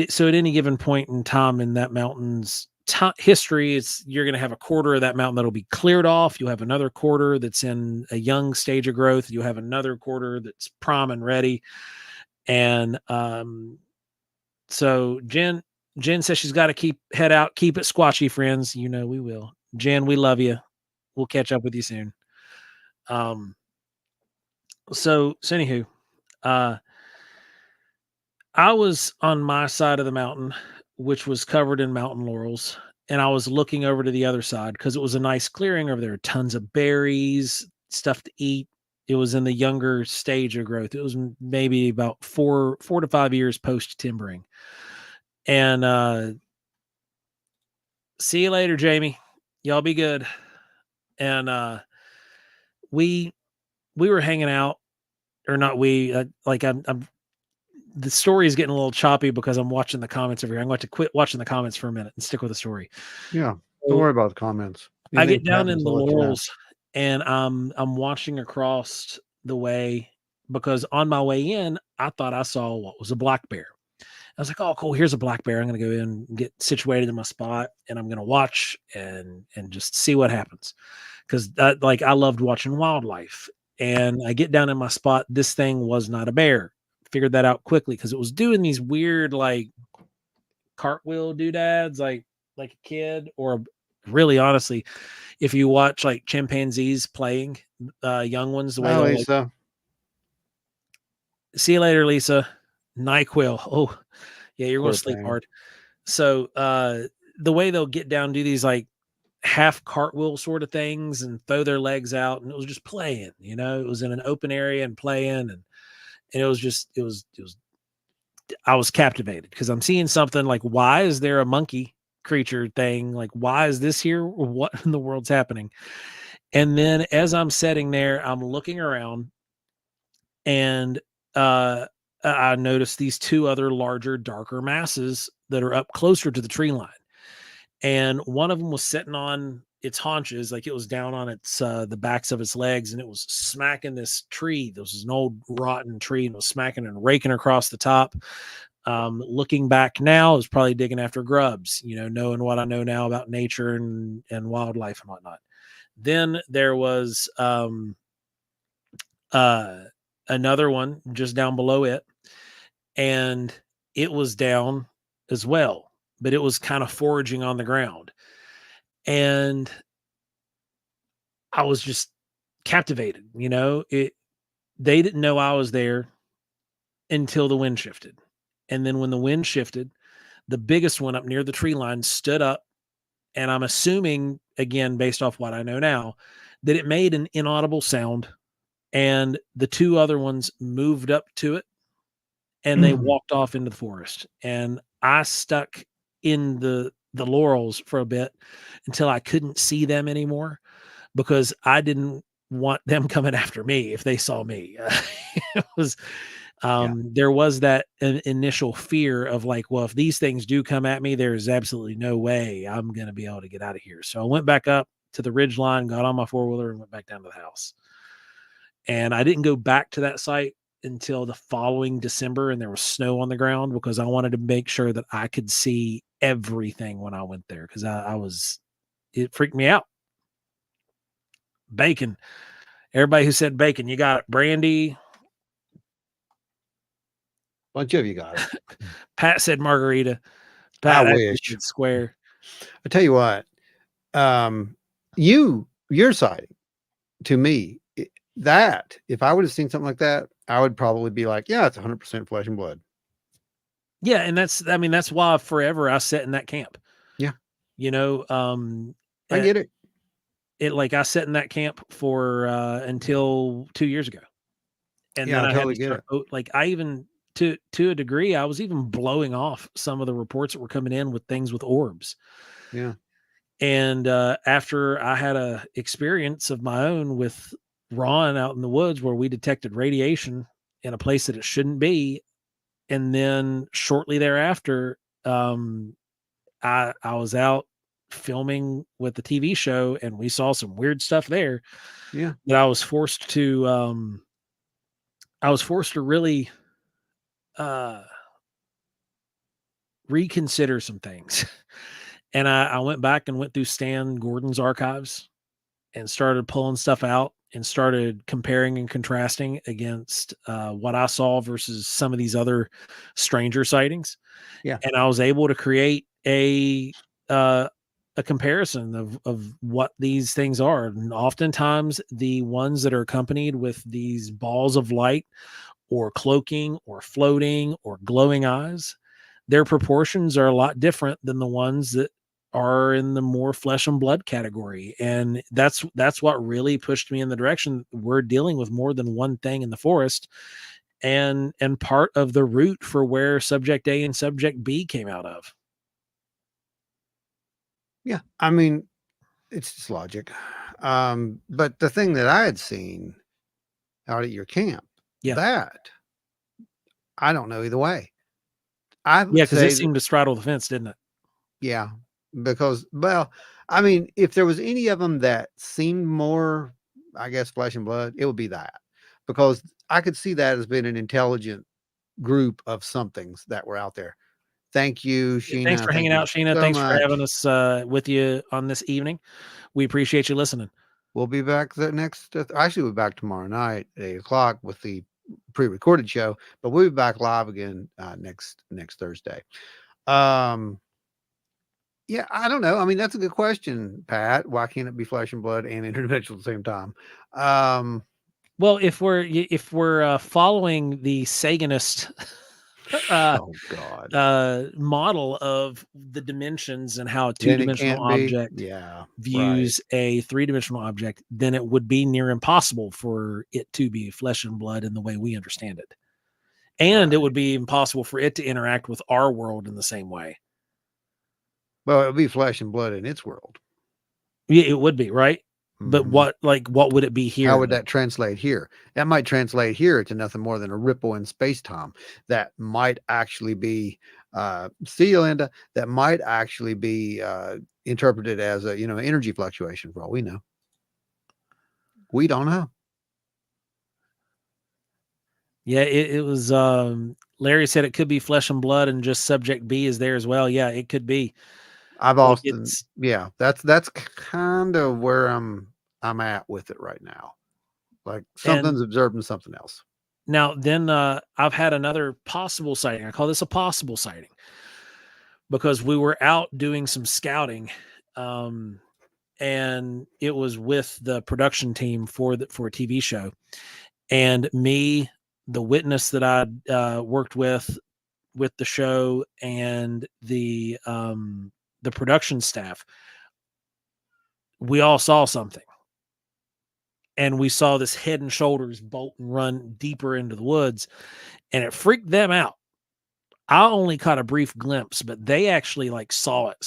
so at any given point in time in that mountain's history, you're going to have a quarter of that mountain that'll be cleared off. You'll have another quarter that's in a young stage of growth. You'll have another quarter that's prime and ready. And so Jen says she's got to head out, keep it squatchy, friends. You know we will. Jen, we love you. We'll catch up with you soon. So anywho, I was on my side of the mountain, which was covered in mountain laurels, and I was looking over to the other side because it was a nice clearing over there. Tons of berries, stuff to eat. It was in the younger stage of growth. It was maybe about 4 to 5 years post timbering. And see you later, Jamie. Y'all be good. And we were hanging out, or not we. I'm the story is getting a little choppy because I'm watching the comments over here. I'm going to quit watching the comments for a minute and stick with the story. Yeah, don't worry about the comments. I get down in the laurels and I'm watching across the way because on my way in, I thought I saw what was a black bear. I was like, oh, cool. Here's a black bear. I'm going to go in and get situated in my spot and I'm going to watch and just see what happens. Cause I loved watching wildlife, and I get down in my spot. This thing was not a bear. Figured that out quickly because it was doing these weird like cartwheel doodads like a kid, or really honestly, if you watch like chimpanzees playing young ones, the way Lisa. See you later, Lisa. NyQuil. Oh yeah, you're going to sleep hard. So the way they'll get down, do these like half cartwheel sort of things and throw their legs out, and it was just playing, it was in an open area and playing, and it was I was captivated because I'm seeing something like, why is there a monkey creature thing? Like, why is this here? What in the world's happening? And then as I'm sitting there, I'm looking around, and I noticed these 2 other larger, darker masses that are up closer to the tree line. And one of them was sitting on its haunches, like it was down on its the backs of its legs, and it was smacking this tree. This was an old rotten tree, and it was smacking and raking across the top. Looking back now, it was probably digging after grubs, knowing what I know now about nature and wildlife and whatnot. Then there was another one just down below it, and it was down as well, but it was kind of foraging on the ground. And I was just captivated. You know, they didn't know I was there until the wind shifted. And then when the wind shifted, the biggest one up near the tree line stood up. And I'm assuming, again, based off what I know now, that it made an inaudible sound. And the two other ones moved up to it and they walked off into the forest. And I stuck in the laurels for a bit until I couldn't see them anymore because I didn't want them coming after me if they saw me. It was there was that initial fear of like, well, if these things do come at me, there's absolutely no way I'm going to be able to get out of here. So I went back up to the ridge line, got on my four-wheeler and went back down to the house. And I didn't go back to that site until the following December, and there was snow on the ground because I wanted to make sure that I could see everything when I went there because it freaked me out. Bacon. Everybody who said bacon, you got it. Brandy. Bunch of you got it. Pat said margarita. Pat, I wish. Square. I tell you what, your sighting to me, that if I would have seen something like that, I would probably be like, yeah, it's 100% flesh and blood. Yeah. And that's why forever I sat in that camp. Yeah. You know, I get it. I sat in that camp for, until 2 years ago. And yeah, then I totally get it. Like I even, to a degree, I was even blowing off some of the reports that were coming in with things with orbs. Yeah. And after I had a experience of my own with Ron out in the woods where we detected radiation in a place that it shouldn't be, and then shortly thereafter, I was out filming with the TV show, and we saw some weird stuff there. Yeah, that I was forced to really reconsider some things. And I went back and went through Stan Gordon's archives and started pulling stuff out and started comparing and contrasting against what I saw versus some of these other stranger sightings. Yeah. And I was able to create a comparison of what these things are. And oftentimes the ones that are accompanied with these balls of light or cloaking or floating or glowing eyes, their proportions are a lot different than the ones that are in the more flesh and blood category. And that's what really pushed me in the direction we're dealing with more than one thing in the forest, and part of the route for where subject A and subject B came out of. Yeah. I mean, it's just logic. But the thing that I had seen out at your camp, that I don't know either way. Because it seemed to straddle the fence, didn't it? Yeah. Because, well, I mean, if there was any of them that seemed more, I guess, flesh and blood, it would be that, because I could see that as being an intelligent group of somethings that were out there. Thank you, Sheena. Thanks for hanging out, Sheena. Thanks for having us with you on this evening. We appreciate you listening. We'll be back actually we'll be back tomorrow night at 8:00 with the pre-recorded show, but we'll be back live again next Thursday. Yeah, I don't know. I mean, that's a good question, Pat. Why can't it be flesh and blood and interdimensional at the same time? Well, if we're following the Saganist oh God model of the dimensions and how a two-dimensional object views a three-dimensional object, then it would be near impossible for it to be flesh and blood in the way we understand it. And it would be impossible for it to interact with our world in the same way. Well, it would be flesh and blood in its world. Yeah, it would be, right? But what would it be here? How would that translate here? That might translate here to nothing more than a ripple in space-time. That might actually be, see you, Linda, that might actually be interpreted as a, energy fluctuation for all we know. We don't know. Yeah, it was, Larry said it could be flesh and blood and just subject B is there as well. Yeah, it could be. I've often, that's kind of where I'm at with it right now. Like something's observing something else. Now, then I've had another possible sighting. I call this a possible sighting because we were out doing some scouting and it was with the production team for a TV show. And me, the witness that I worked with the show, and the production staff, we all saw something. And we saw this head and shoulders bolt and run deeper into the woods, and it freaked them out. I only caught a brief glimpse, but they actually like saw it.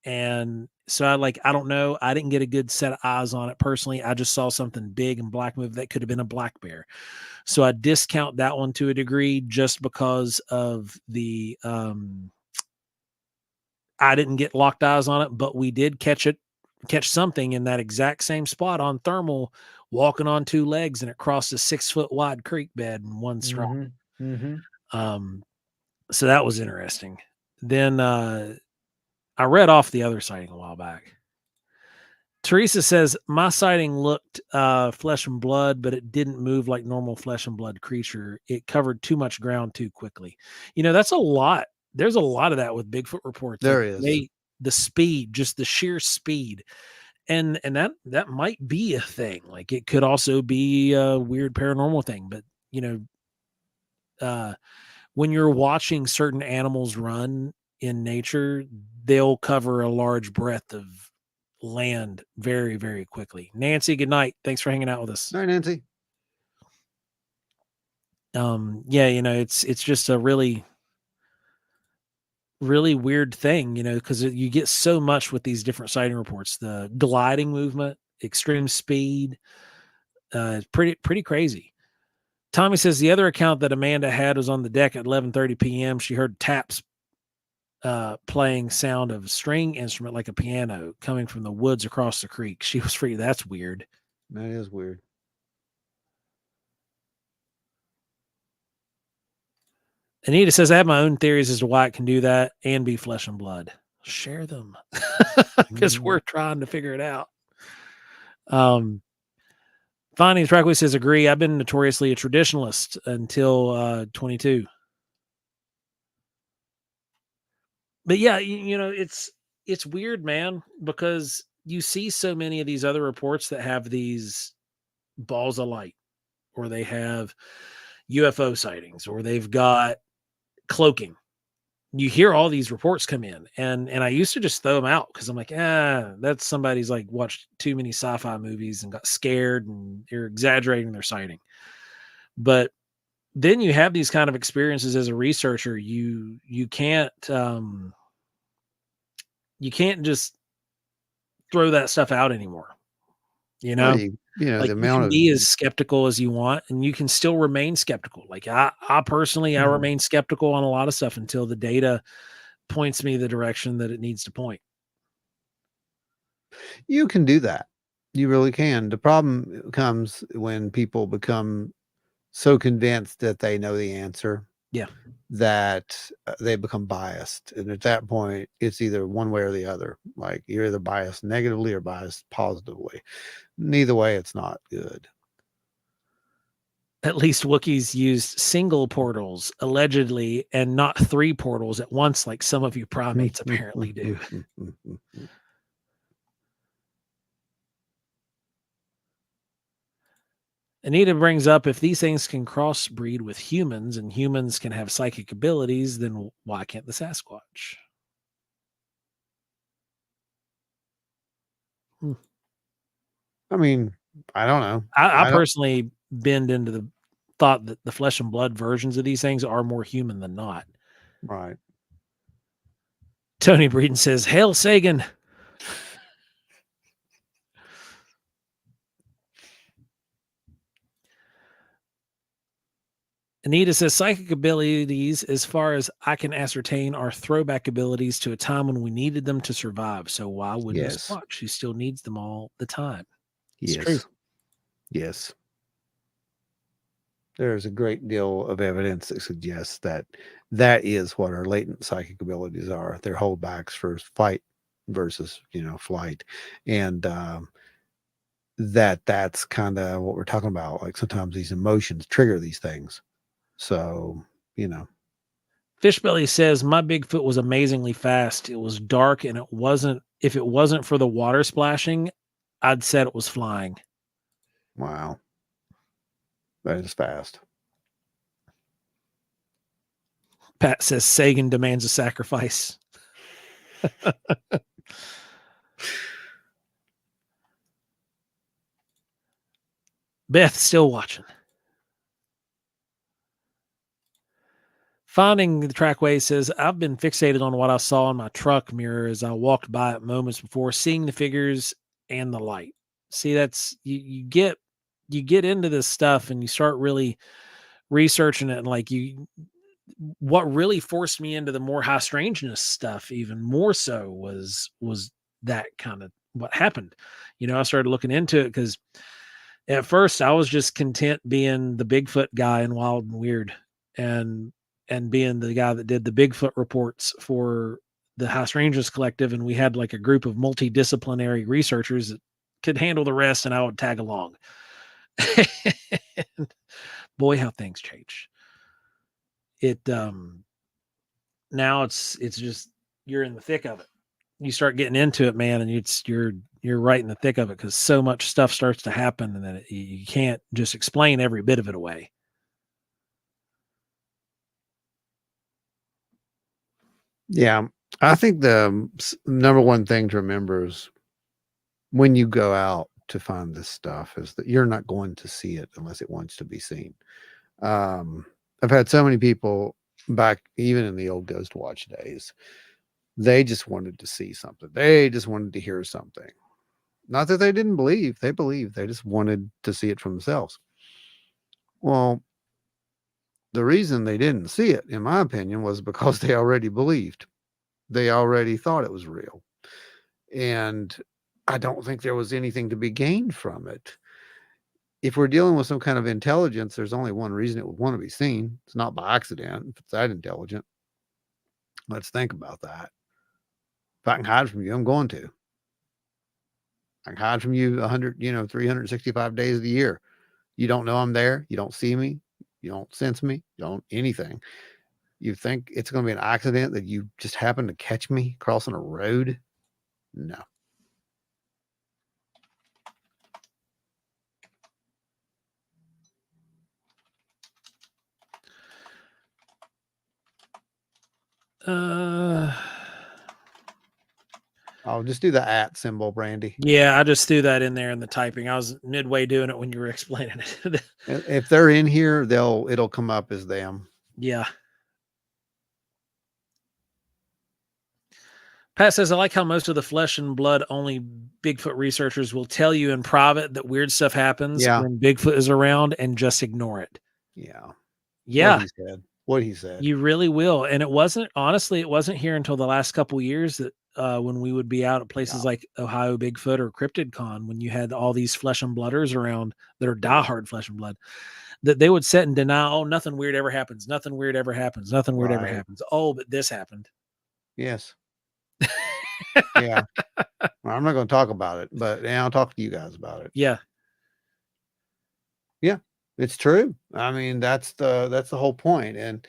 And so I don't know. I didn't get a good set of eyes on it personally. I just saw something big and black move that could have been a black bear. So I discount that one to a degree just because of the, I didn't get locked eyes on it, but we did catch something in that exact same spot on thermal, walking on two legs, and it crossed a 6 foot wide creek bed in one stride. So that was interesting. Then, I read off the other sighting a while back. Teresa says, my sighting looked flesh and blood, but it didn't move like normal flesh and blood creature. It covered too much ground too quickly. That's a lot. There's a lot of that with Bigfoot reports. There is. The speed, just the sheer speed. And that might be a thing. Like, it could also be a weird paranormal thing. But, when you're watching certain animals run in nature, they'll cover a large breadth of land very, very quickly. Nancy, good night. Thanks for hanging out with us. Night, Nancy. Yeah, it's just a really, really weird thing, because you get so much with these different sighting reports. The gliding movement, extreme speed, it's pretty crazy. Tommy says the other account that Amanda had was on the deck at 11:30 p.m. She heard taps playing sound of a string instrument like a piano coming from the woods across the creek. She was free. That's weird. That is weird. Anita says, I have my own theories as to why it can do that and be flesh and blood. Share them, because we're trying to figure it out. Findings Trackway says, agree. I've been notoriously a traditionalist until 22. But yeah, it's weird, man, because you see so many of these other reports that have these balls of light, or they have UFO sightings, or they've got cloaking. You hear all these reports come in, and I used to just throw them out because I'm like, that's somebody's like watched too many sci-fi movies and got scared and they're exaggerating their sighting. But then you have these kind of experiences as a researcher. You can't just throw that stuff out anymore. Well, like the you amount can of be as skeptical as you want, and you can still remain skeptical. Like I personally, I remain skeptical on a lot of stuff until the data points me the direction that it needs to point. You can do that. You really can. The problem comes when people become so convinced that they know the answer. Yeah. That they become biased. And at that point, it's either one way or the other. Like, you're either biased negatively or biased positively. Neither way, it's not good. At least Wookiees used single portals, allegedly, and not 3 portals at once, like some of you primates apparently do. Anita brings up, if these things can crossbreed with humans and humans can have psychic abilities, then why can't the Sasquatch? I mean, I don't know. I personally bend into the thought that the flesh and blood versions of these things are more human than not. Right. Tony Breeden says, Hail Sagan. Anita says, psychic abilities, as far as I can ascertain, are throwback abilities to a time when we needed them to survive. So why wouldn't a Squatch? She still needs them all the time. It's true. Yes. There's a great deal of evidence that suggests that is what our latent psychic abilities are. They're holdbacks for fight versus, flight. And that's kind of what we're talking about. Like, sometimes these emotions trigger these things. So, Fishbelly says, my Bigfoot was amazingly fast. It was dark and it if it wasn't for the water splashing, I'd said it was flying. Wow. That is fast. Pat says Sagan demands a sacrifice. Beth still watching. Finding the Trackway says, I've been fixated on what I saw in my truck mirror as I walked by it moments before, seeing the figures and the light. See, that's you get into this stuff and you start really researching it, and like what really forced me into the more high strangeness stuff even more so was that kind of what happened. I started looking into it because at first I was just content being the Bigfoot guy in Wild and Weird, and being the guy that did the Bigfoot reports for the High Strangeness Collective. And we had like a group of multidisciplinary researchers that could handle the rest, and I would tag along. Boy, how things change. It now it's just you're in the thick of it. You start getting into it, man, and you're right in the thick of it because so much stuff starts to happen, and then you can't just explain every bit of it away. Yeah. I think the number one thing to remember is when you go out to find this stuff is that you're not going to see it unless it wants to be seen. I've had so many people back, even in the old Ghost Watch days, they just wanted to see something. They just wanted to hear something. Not that they didn't believe, they believed. They just wanted to see it for themselves. Well, the reason they didn't see it, in my opinion, was because they already believed. They already thought it was real. And I don't think there was anything to be gained from it. If we're dealing with some kind of intelligence, there's only one reason it would want to be seen. It's not by accident. If it's that intelligent, let's think about that. If I can hide from you, I'm going to. I can hide from you 365 days of the year. You don't know I'm there. You don't see me. You don't sense me. You don't anything. You think it's going to be an accident that you just happen to catch me crossing a road? No. I'll just do the @ symbol, Brandy. Yeah, I just threw that in there in the typing. I was midway doing it when you were explaining it. If they're in here, it'll come up as them. Yeah. Pat says, I like how most of the flesh and blood only Bigfoot researchers will tell you in private that weird stuff happens when Bigfoot is around and just ignore it. Yeah. Yeah. What he said. You really will. And it wasn't here until the last couple of years that when we would be out at places like Ohio Bigfoot or Cryptid Con, when you had all these flesh and blooders around that are diehard flesh and blood, that they would sit and deny, oh, nothing weird ever happens. Nothing weird ever happens. Nothing weird ever happens. Oh, but this happened. Yes. Yeah. Well, I'm not going to talk about it, but I'll talk to you guys about it. Yeah. Yeah, it's true. I mean, that's the whole point. And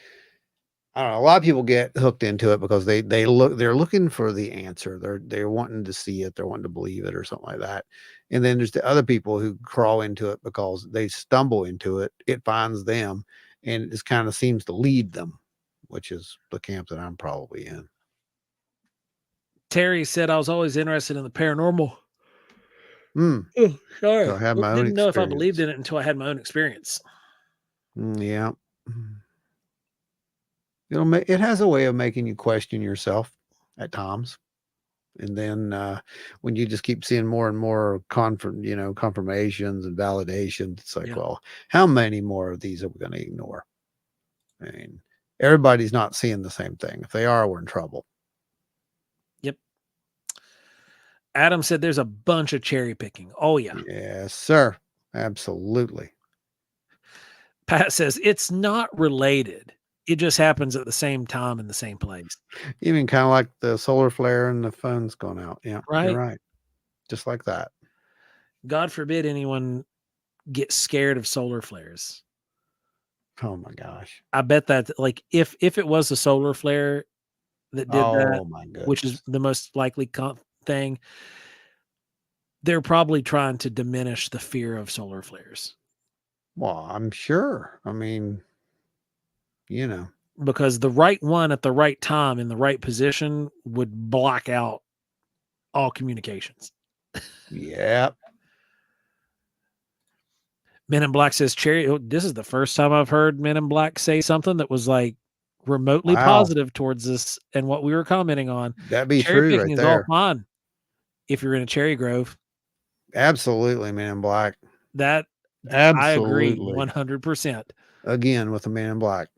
I don't know, a lot of people get hooked into it because they're looking for the answer. They're wanting to see it. They're wanting to believe it or something like that. And then there's the other people who crawl into it because they stumble into it. It finds them and it just kind of seems to lead them, which is the camp that I'm probably in. Terry said, I was always interested in the paranormal. Oh, sorry. So I had my didn't own know if I believed in it until I had my own experience. Yeah. It has a way of making you question yourself at times. And then when you just keep seeing more and more confirmations and validations, it's like, well, how many more of these are we going to ignore? I mean, everybody's not seeing the same thing. If they are, we're in trouble. Yep. Adam said there's a bunch of cherry picking. Oh, yeah. Yes, sir. Absolutely. Pat says it's not related. It just happens at the same time in the same place. Even kind of like the solar flare and the phone's going out. Yeah, right. You're right. Just like that. God forbid anyone get scared of solar flares. Oh my gosh. I bet that like if it was a solar flare that did my goodness. which is the most likely thing, they're probably trying to diminish the fear of solar flares. Well, I'm sure. I mean, you know, because the right one at the right time in the right position would block out all communications. yeah. Men in Black says, Cherry, this is the first time I've heard Men in Black say something that was like remotely Wow. positive towards this and what we were commenting on. That'd be Cherry true picking right is all there. fine if you're in a cherry grove. Absolutely, Man in Black. That I agree Absolutely. 100%. Again with the Man in Black.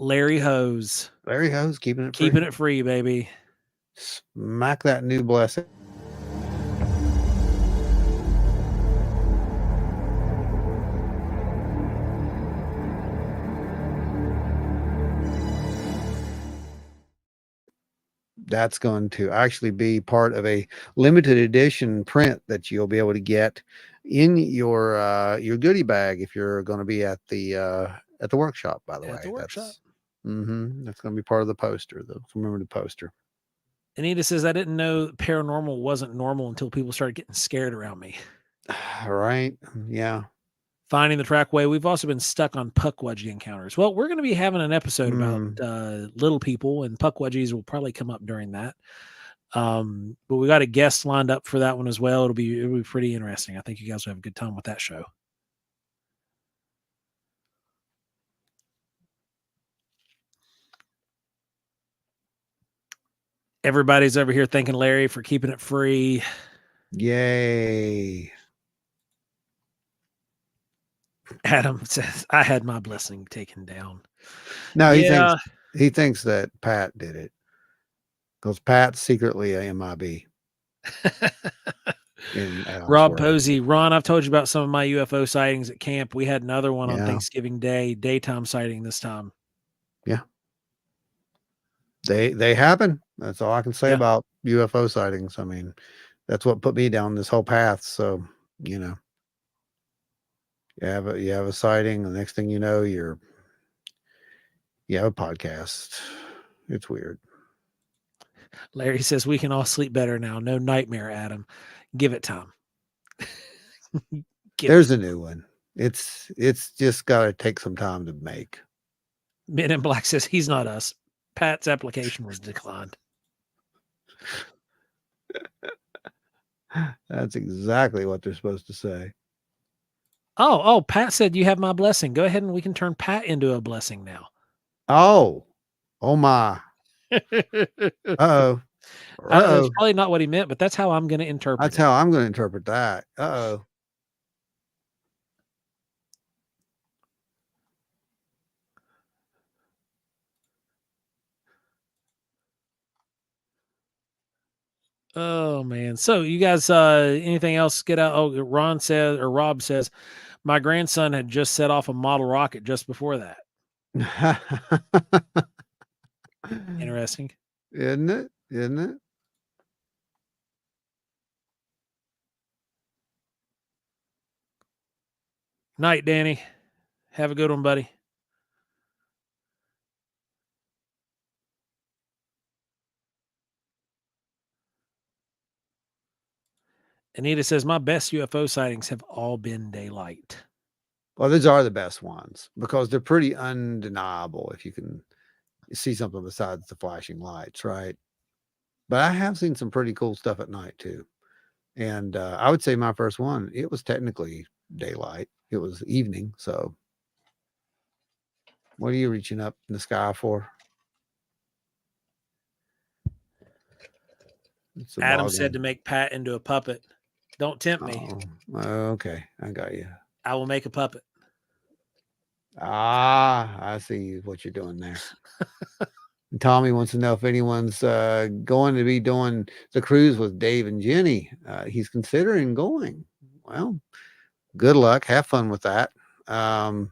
Larry Hose. Larry Hose keeping it free. Keeping it free, baby. Smack that new blessing. That's going to actually be part of a limited edition print that you'll be able to get in your goodie bag if you're going to be at the workshop. By the way, the workshop. That's going to be part of the poster, the commemorative poster. Anita says, I didn't know paranormal wasn't normal until people started getting scared around me. All right, yeah. Finding the trackway. We've also been stuck on Pukwudgie encounters. Well, we're going to be having an episode about little people, and Pukwudgies will probably come up during that. But we got a guest lined up for that one as well. It'll be pretty interesting. I think you guys will have a good time with that show. Everybody's over here thanking Larry for keeping it free. Yay. Adam says, I had my blessing taken down. No, he thinks that Pat did it because Pat's secretly a MIB. Rob Posey, Ron, I've told you about some of my UFO sightings at camp. We had another one on Thanksgiving Day, daytime sighting this time. Yeah. They happen. That's all I can say about UFO sightings. I mean, that's what put me down this whole path. So, you know, you have a sighting. The next thing you know, you have a podcast. It's weird. Larry says we can all sleep better now. No nightmare, Adam. Give it time. There's a new one. It's just got to take some time to make. Men in Black says he's not us. Pat's application was declined. That's exactly what they're supposed to say. Oh, Pat said you have my blessing. Go ahead and we can turn Pat into a blessing now. Oh my. Uh-oh. That's probably not what he meant, but that's how I'm going to interpret That's how I'm going to interpret that. Uh-oh. Oh man. So you guys anything else get out? Oh, Rob says my grandson had just set off a model rocket just before that. Interesting. Isn't it? Isn't it? Night, Danny. Have a good one, buddy. Anita says, my best UFO sightings have all been daylight. Well, these are the best ones because they're pretty undeniable if you can see something besides the flashing lights, right? But I have seen some pretty cool stuff at night too. And I would say my first one, it was technically daylight. It was evening. So what are you reaching up in the sky for? Adam said to make Pat into a puppet. Don't tempt me. Okay. I got you. I will make a puppet. I see what you're doing there. Tommy wants to know if anyone's going to be doing the cruise with Dave and Jenny. He's considering going. Well, good luck. Have fun with that. I'm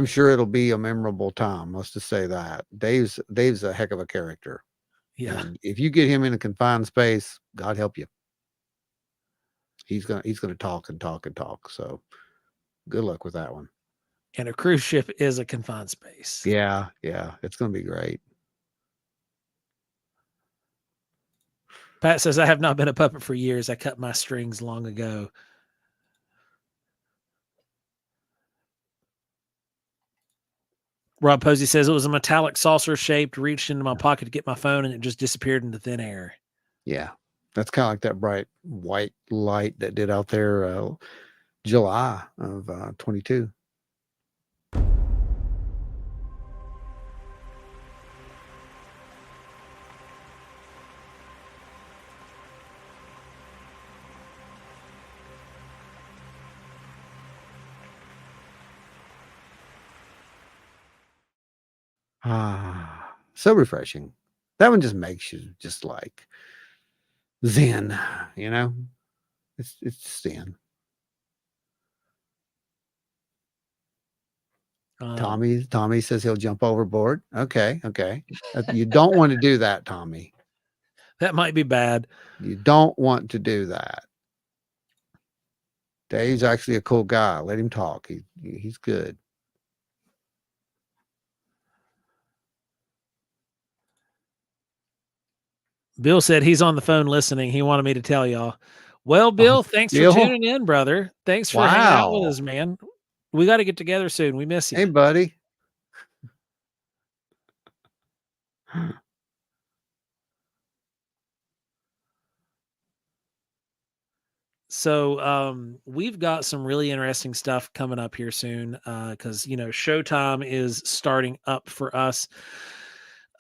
sure it'll be a memorable time. Let's just say that. Dave's a heck of a character. Yeah. And if you get him in a confined space, God help you. He's gonna talk and talk and talk. So good luck with that one. And a cruise ship is a confined space. Yeah. It's gonna be great. Pat says, I have not been a puppet for years. I cut my strings long ago. Rob Posey says it was a metallic saucer shaped, reached into my pocket to get my phone, and it just disappeared into thin air. Yeah. That's kind of like that bright white light that did out there July of 22. Ah, so refreshing. That one just makes you just like zen, you know? It's zen. Tommy says he'll jump overboard. Okay. You don't want to do that, Tommy. That might be bad. You don't want to do that. Dave's actually a cool guy. Let him talk. He's good. Bill said he's on the phone listening. He wanted me to tell y'all. Well, Bill, thanks for tuning in, brother. Thanks for hanging out with us, man. We got to get together soon. We miss you. Hey, buddy. So we've got some really interesting stuff coming up here soon because Showtime is starting up for us.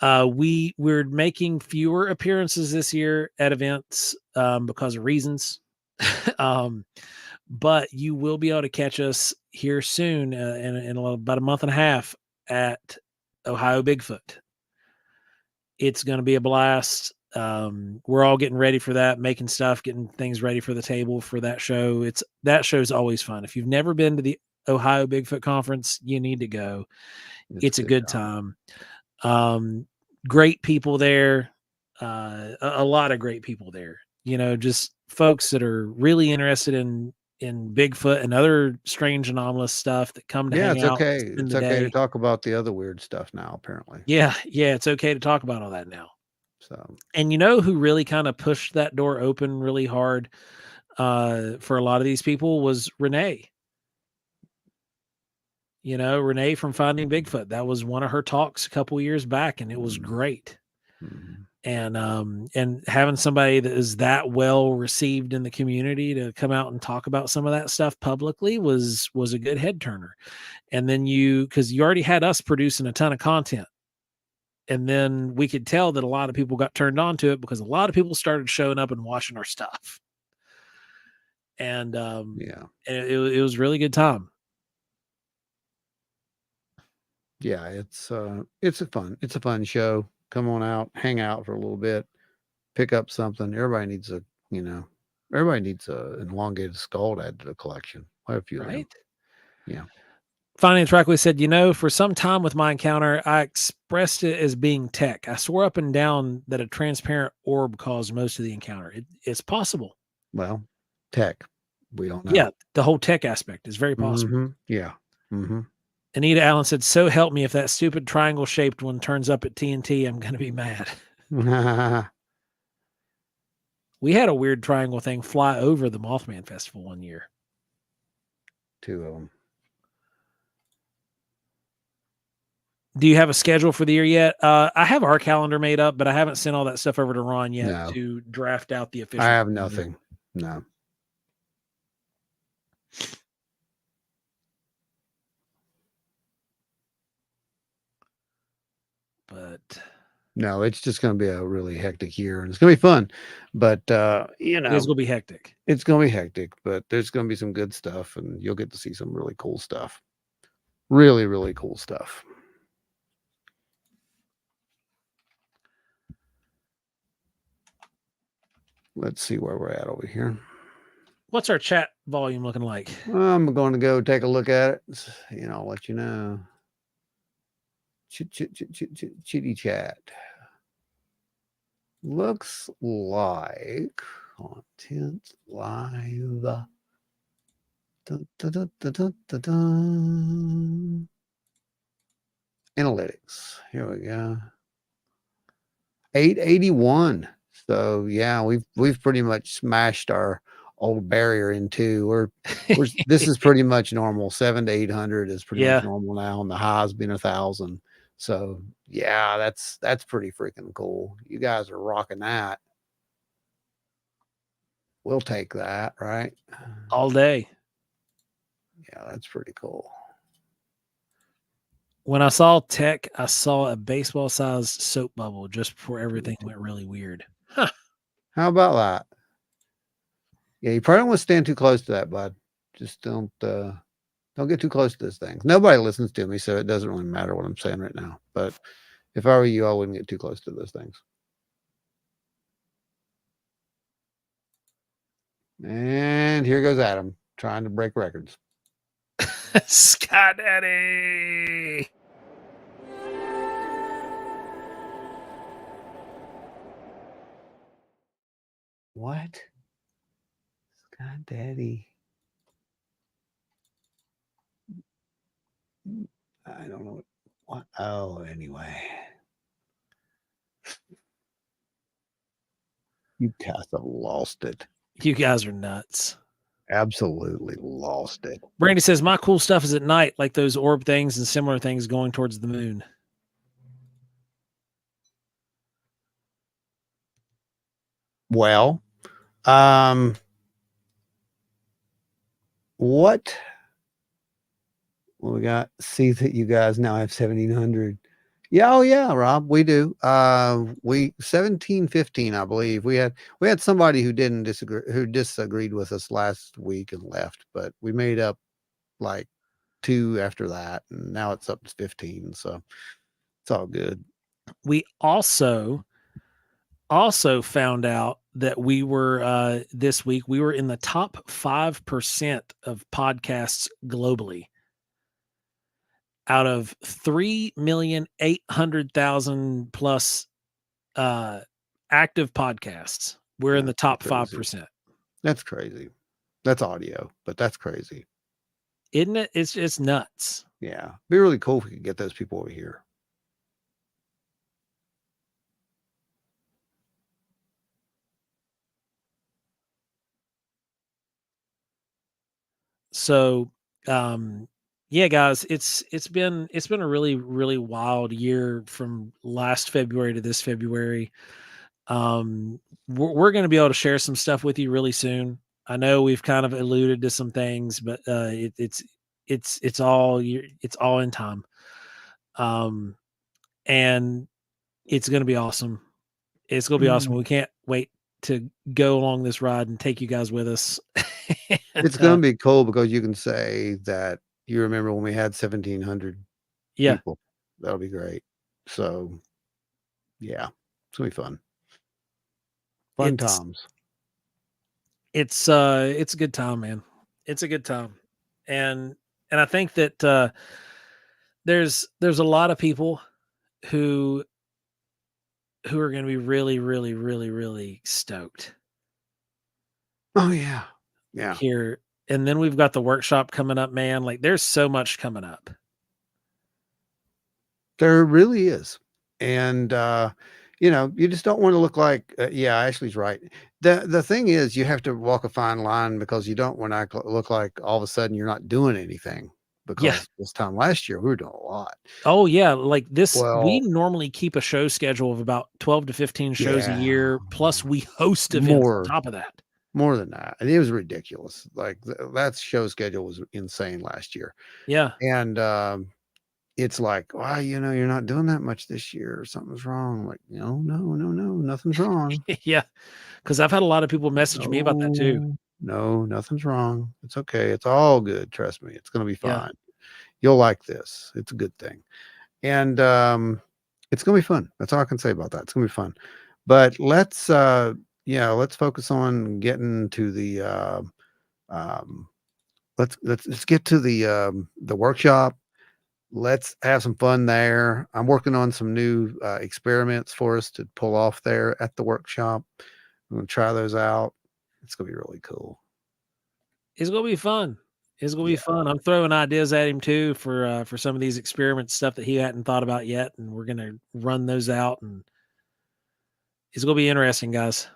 We're making fewer appearances this year at events because of reasons. But you will be able to catch us here soon in about a month and a half at Ohio Bigfoot. It's going to be a blast. We're all getting ready for that, making stuff, getting things ready for the table for that show. That show's always fun. If you've never been to the Ohio Bigfoot conference, you need to go. It's a good time. Great people there. A lot of great people there. Just folks that are really interested in Bigfoot and other strange anomalous stuff that come to hang out. Yeah, it's okay to talk about the other weird stuff now, apparently. Yeah, it's okay to talk about all that now. So, and who really kind of pushed that door open really hard for a lot of these people was Renee. Renee from Finding Bigfoot. That was one of her talks a couple years back, and it was great. Mm-hmm. And having somebody that is that well received in the community to come out and talk about some of that stuff publicly was a good head turner. And then because you already had us producing a ton of content. And then we could tell that a lot of people got turned on to it because a lot of people started showing up and watching our stuff. And it was a really good time. Yeah, it's a fun show. Come on out, hang out for a little bit, pick up something. Everybody needs an elongated skull to add to the collection. Quite a few of them. Yeah. Finance Rockway said, for some time with my encounter, I expressed it as being tech. I swore up and down that a transparent orb caused most of the encounter. It's possible. Well, tech. We don't know. Yeah, the whole tech aspect is very possible. Mm-hmm. Yeah. Mm-hmm. Anita Allen said, so help me if that stupid triangle-shaped one turns up at TNT, I'm going to be mad. We had a weird triangle thing fly over the Mothman Festival one year. 2 of them. Do you have a schedule for the year yet? I have our calendar made up, but I haven't sent all that stuff over to Ron yet to draft out the official. I have nothing. No. But no, it's just going to be a really hectic year, and it's going to be fun. But it's going to be hectic. It's going to be hectic, but there's going to be some good stuff, and you'll get to see some really cool stuff. Really, really cool stuff. Let's see where we're at over here. What's our chat volume looking like? I'm going to go take a look at it. I'll let you know. Chitty chat. Looks like content live. Analytics. Here we go. 881. So yeah, we've pretty much smashed our old barrier in two. This is pretty much normal. 700 to 800 is pretty much Yeah. normal now, and the high's been 1,000. So yeah, that's pretty freaking cool. You guys are rocking that. We'll take that, right? All day. Yeah, that's pretty cool. When I saw tech, I saw a baseball sized soap bubble just before everything went really weird. Huh. How about that? Yeah, you probably don't want to stand too close to that, bud. Just don't get too close to this thing. Nobody listens to me, so it doesn't really matter what I'm saying right now. But if I were you, I wouldn't get too close to those things. And here goes Adam trying to break records. Sky Daddy. What? Sky Daddy. I don't know what. Oh, anyway. You guys have lost it. You guys are nuts. Absolutely lost it. Brandy says, my cool stuff is at night, like those orb things and similar things going towards the moon. Well, what we got? See that you guys now have 1,700. Yeah, oh yeah, Rob, we do. We 1715, I believe. We had somebody who disagreed with us last week and left, but we made up like 2 after that, and now it's up to 15. So it's all good. We also found out that we were this week we were in the top 5% of podcasts globally out of 3,800,000 plus active podcasts. We're in the top 5%. That's crazy. That's audio, but that's crazy, isn't it? It's nuts. Yeah, it'd be really cool if we could get those people over here. So yeah, guys, it's been a really, really wild year from last February to this February. We're going to be able to share some stuff with you really soon. I know we've kind of alluded to some things, but it's all in time. And it's going to be awesome. It's going to be awesome. We can't wait to go along this ride and take you guys with us. It's going to be cool because you can say that you remember when we had 1,700 people. That'll be great. So, yeah, it's going to be fun. Fun times. It's a good time, man. It's a good time. And I think that there's a lot of people who are going to be really, really, really, really stoked. Oh yeah. Yeah. Here. And then we've got the workshop coming up, man. Like there's so much coming up. There really is. And you just don't want to look like yeah, Ashley's right. The thing is you have to walk a fine line because you don't want to look like all of a sudden you're not doing anything. Because this time last year we were doing a lot. Oh yeah, like this. We normally keep a show schedule of about 12 to 15 shows a year. Plus, we host events on top of that. More than that, and it was ridiculous. Like that show schedule was insane last year. Yeah, and it's like, wow, you're not doing that much this year. Something's wrong. I'm like, no, nothing's wrong. Yeah, because I've had a lot of people message me about that too. No, nothing's wrong. It's okay. It's all good. Trust me. It's going to be fine. Yeah. You'll like this. It's a good thing. And it's going to be fun. That's all I can say about that. It's going to be fun. But let's focus on getting to the let's get to the workshop. Let's have some fun there. I'm working on some new experiments for us to pull off there at the workshop. I'm going to try those out. It's going to be really cool. It's going to be fun. It's going to be fun. I'm throwing ideas at him too for some of these experiment stuff that he hadn't thought about yet. And we're going to run those out. And It's gonna be interesting, guys.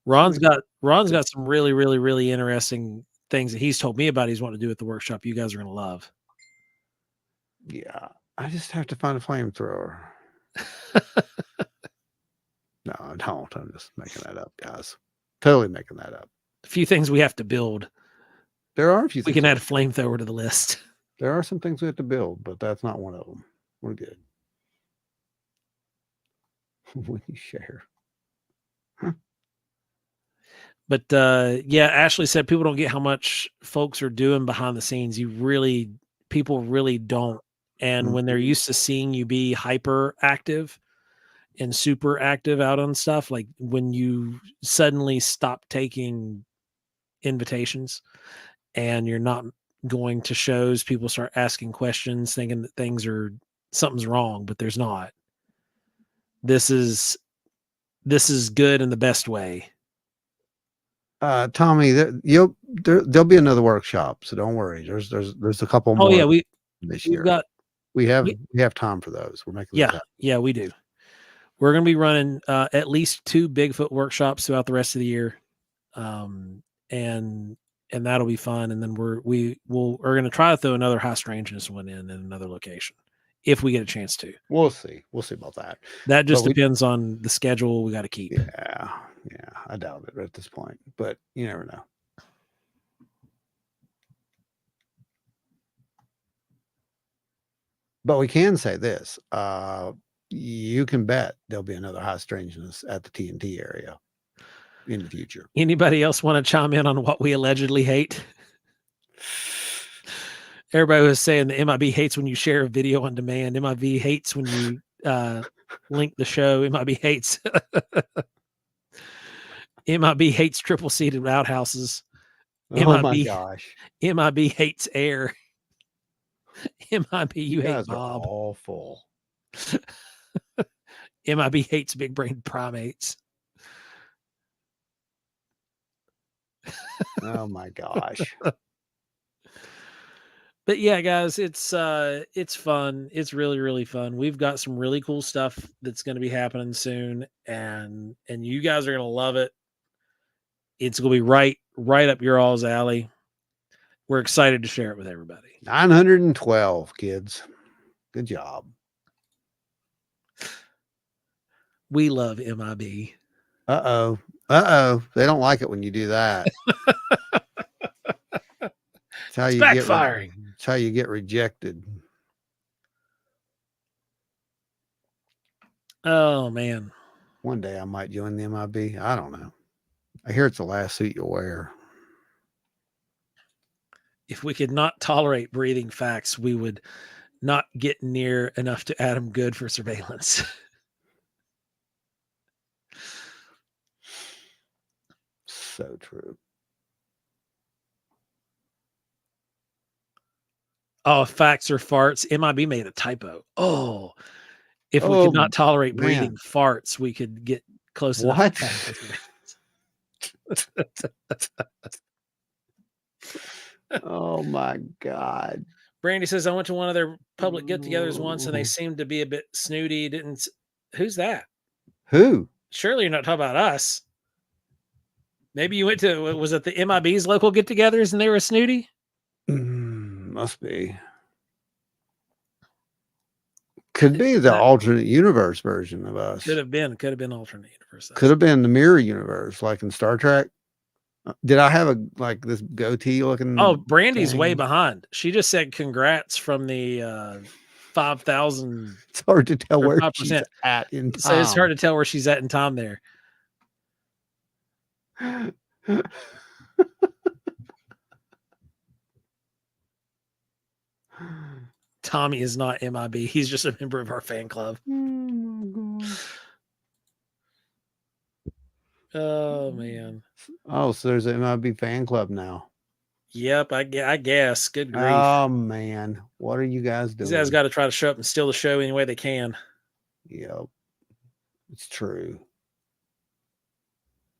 Ron's got some really, really, really interesting things that he's told me about. He's wanting to do at the workshop. You guys are gonna love. Yeah, I just have to find a flamethrower. No, I don't. I'm just making that up, guys. Totally making that up. A few things we have to build. There are a few We things. can add a flamethrower to the list. There are some things we have to build, but that's not one of them. We're good. When you share. But yeah, Ashley said people don't get how much folks are doing behind the scenes. People really don't. And when they're used to seeing you be hyper active and super active out on stuff, like when you suddenly stop taking invitations and you're not going to shows, people start asking questions, thinking that something's wrong, but there's not. This is good in the best way. Tommy, there'll be another workshop, so don't worry. There's a couple more. Oh yeah, this year. We have time for those. We're making yeah, we do. We're going to be running at least 2 Bigfoot workshops throughout the rest of the year, and that'll be fun. And then we're going to try to throw another high strangeness one in another location if we get a chance to. We'll see about that. That just depends on the schedule we got to keep. Yeah, I doubt it at this point, but you never know. But we can say this: you can bet there'll be another high strangeness at the TNT area in the future. Anybody else want to chime in on what we allegedly hate? Everybody was saying the MIB hates when you share a video on demand. MIB hates when you link the show. MIB hates triple seated outhouses. Oh my gosh. MIB hates air. MIB, you hate guys Bob. Are awful. MIB hates big brain primates. Oh my gosh. But yeah, guys, it's fun. It's really, really fun. We've got some really cool stuff that's going to be happening soon, and you guys are going to love it. It's going to be right up your all's alley. We're excited to share it with everybody. 912 kids. Good job. We love MIB. Uh-oh. They don't like it when you do that. It's how it's you backfiring. It's how you get rejected. Oh man. One day I might join the MIB. I don't know. I hear it's the last suit you'll wear. If we could not tolerate breathing facts, we would not get near enough to Adam Good for surveillance. So true. Oh, facts or farts. MIB made a typo. Oh, if we could not tolerate breathing farts, we could get close enough. What? Oh my God. Brandy says, I went to one of their public get-togethers once and they seemed to be a bit snooty. Who's that? Who? Surely you're not talking about us. Maybe you went to, was it the MIB's local get-togethers and they were snooty? Must be. Could be the alternate universe version of us. Could have been alternate universe. Could have been the mirror universe, like in Star Trek. Did I have this goatee looking? Oh, Brandy's way behind. She just said congrats from the 5,000. It's hard to tell where 5%. she's at in time. So it's hard to tell where she's at in time there. Tommy is not MIB. He's just a member of our fan club. Oh man. Oh, so there's an MIB fan club now. Yep, I guess. Good grief. Oh man, what are you guys doing? These guys got to try to show up and steal the show any way they can. Yep, it's true.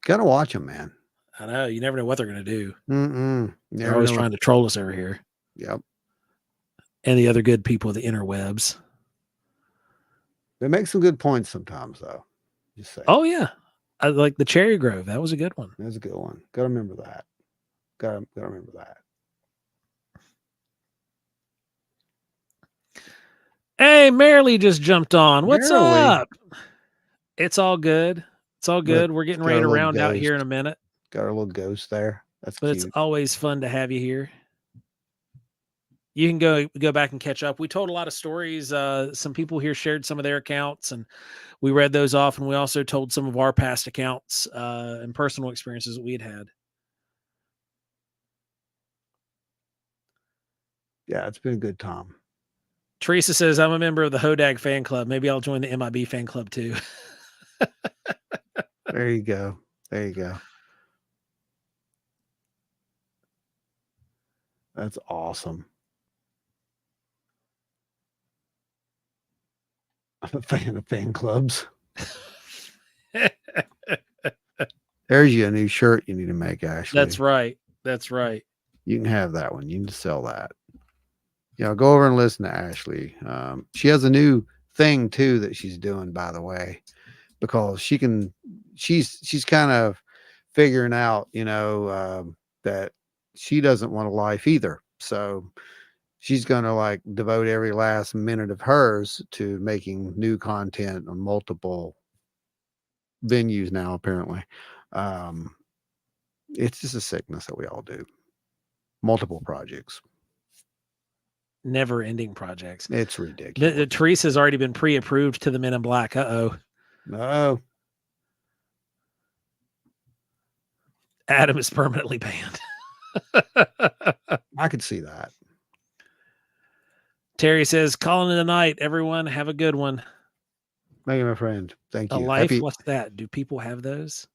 Gotta watch them, man. I know. You never know what they're going to do. They're always trying to troll us over here. Yep. And the other good people of the interwebs. They make some good points sometimes, though. Just say Oh yeah, I like the Cherry Grove. That was a good one. that's a good one. Got to remember that. Got to remember that. Hey, Marilee just jumped on. What's Marilee. up? It's all good. It's all good. We're getting Got ready a to little round out here in ghost. a minute, Got our little ghost there. That's but it's cute. always fun to have you here. You can go back and catch up. We told a lot of stories. Some people here shared some of their accounts, and we read those off. And we also told some of our past accounts and personal experiences that we had. Yeah, it's been a good time. Teresa says, I'm a member of the Hodag fan club. Maybe I'll join the MIB fan club too. There you go. There you go. That's awesome. I'm a fan of fan clubs. There's you a new shirt you need to make, Ashley. That's right. That's right. You can have that one. You can sell that. Yeah, go over and listen to Ashley. She has a new thing too that she's doing, by the way, because she's kind of figuring out, that she doesn't want a life either. So she's going to like devote every last minute of hers to making new content on multiple venues now, apparently. It's just a sickness that we all do. Multiple projects. Never ending projects. It's ridiculous. Teresa's already been pre-approved to the Men in Black. Uh-oh. No. Adam is permanently banned. I could see that. Terry says, calling it a night. Everyone have a good one. Thank you, my friend. Thank A you. life? What's that? Do people have those?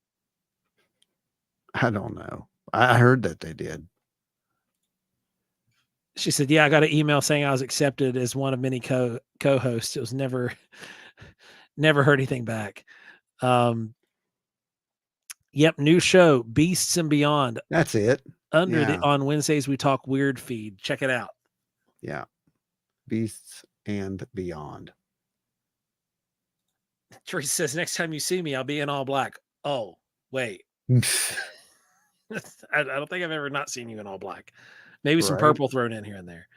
I don't know. I heard that they did. She said, yeah, I got an email saying I was accepted as one of many co-hosts. It was never heard anything back. Yep. New show, Beasts and Beyond. That's it. On Wednesdays, we talk weird feed. Check it out. Yeah. Beasts and Beyond. Teresa says, next time you see me, I'll be in all black. Oh, wait. I don't think I've ever not seen you in all black. Maybe some purple thrown in here and there.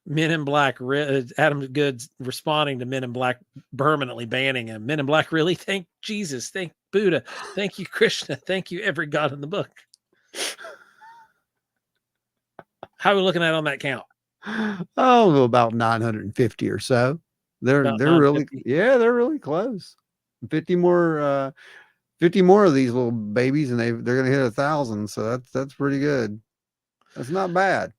Men in Black. Adam Goods responding to Men in Black permanently banning him. Men in Black, really? Thank Jesus. Thank Buddha. Thank you, Krishna. Thank you, every god in the book. How are we looking at on that count? Oh, about 950 or so. They're really, they're really close. 50 more of these little babies, and they're gonna hit 1,000. So that's pretty good. That's not bad.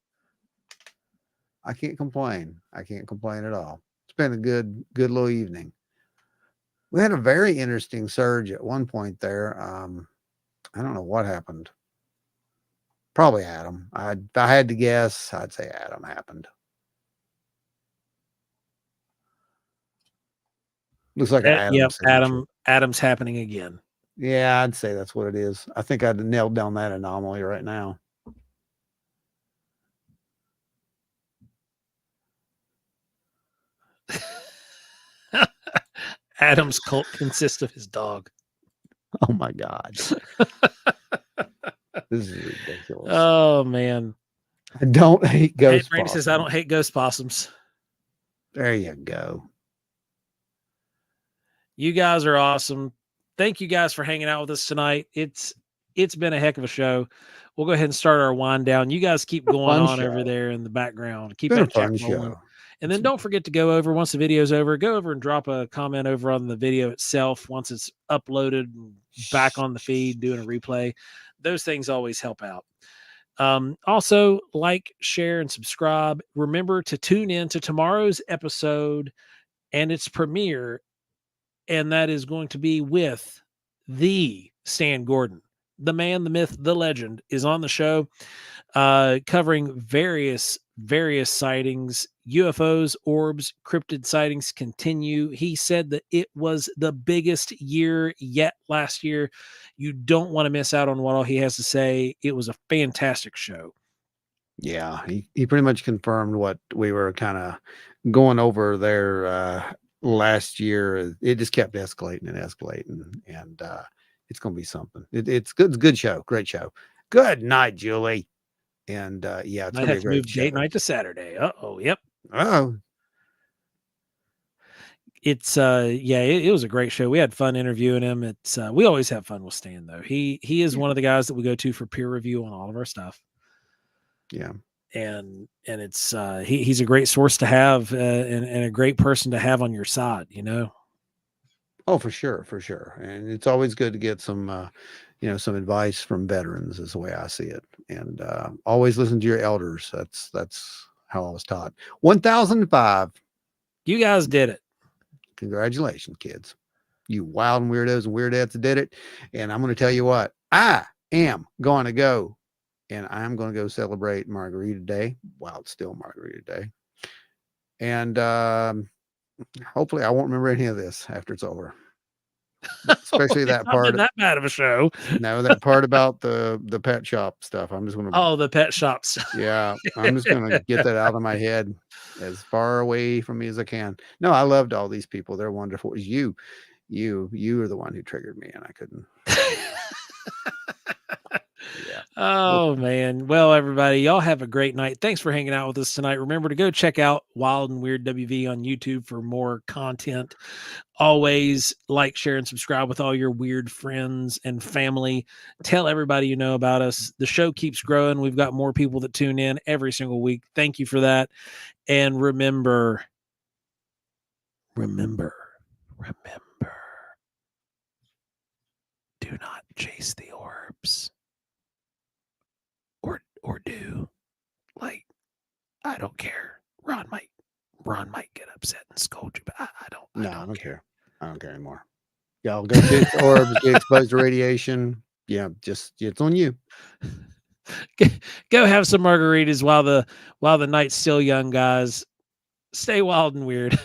I can't complain. I can't complain at all. It's been a good little evening. We had a very interesting surge at one point there. I don't know what happened. Probably Adam. If I had to guess, I'd say Adam happened. Looks like Adam's happening again. Yeah, I'd say that's what it is. I think I'd nailed down that anomaly right now. Adam's cult consists of his dog. Oh my God. This is ridiculous. Oh man. I don't hate ghost Brandy says, I don't hate ghost possums. There you go. You guys are awesome. Thank you guys for hanging out with us tonight. It's been a heck of a show. We'll go ahead and start our wind down. You guys keep going on over there in the background. Keep that chat rolling. And then don't forget to go over, once the video's over, go over and drop a comment over on the video itself once it's uploaded and back on the feed, doing a replay. Those things always help out. Also, like, share, and subscribe. Remember to tune in to tomorrow's episode and its premiere, and that is going to be with the Stan Gordon. The man, the myth, the legend is on the show, covering various sightings, UFOs, orbs, cryptid sightings continue. He said that it was the biggest year yet last year. You don't want to miss out on what all he has to say. It was a fantastic show. Yeah, he pretty much confirmed what we were kind of going over there last year. It just kept escalating and escalating, and it's going to be something. It's good. It's a good show. Great show. Good night, Julie. And yeah, it's Might going to be have a to great move show. date night to Saturday. Oh, yep. Oh, It's yeah, it was a great show. We had fun interviewing him. It's we always have fun with Stan though. He is one of the guys that we go to for peer review on all of our stuff. yeah. And it's he's a great source to have and a great person to have on your side, you know. Oh, for sure, for sure. And it's always good to get some, some advice from veterans, is the way I see it. And always listen to your elders. That's how I was taught. 1005. You guys did it. Congratulations, kids. You wild and weirdos and weirdettes did it. And I'm going to tell you what, I am going to go, and I'm going to go celebrate Margarita Day while it's still Margarita Day. And hopefully I won't remember any of this after it's over. Especially that Not been part. that bad of a show. No, that part about the pet shop stuff. I'm just going to, Oh, the pet shops. yeah, I'm just going to get that out of my head as far away from me as I can. No, I loved all these people. They're wonderful. It was you are the one who triggered me, and I couldn't. Yeah. Oh man. Well, everybody, y'all have a great night. Thanks for hanging out with us tonight. Remember to go check out Wild and Weird WV on YouTube for more content. Always like, share, and subscribe with all your weird friends and family. Tell everybody you know about us. The show keeps growing. We've got more people that tune in every single week. Thank you for that. And remember, do not chase the orbs. Or do. Like, I don't care. Ron might get upset and scold you, but I don't. I don't care. I don't care anymore. Y'all go chase the orbs, get exposed to radiation. Yeah, just it's on you. Go have some margaritas while the night's still young, guys. Stay wild and weird.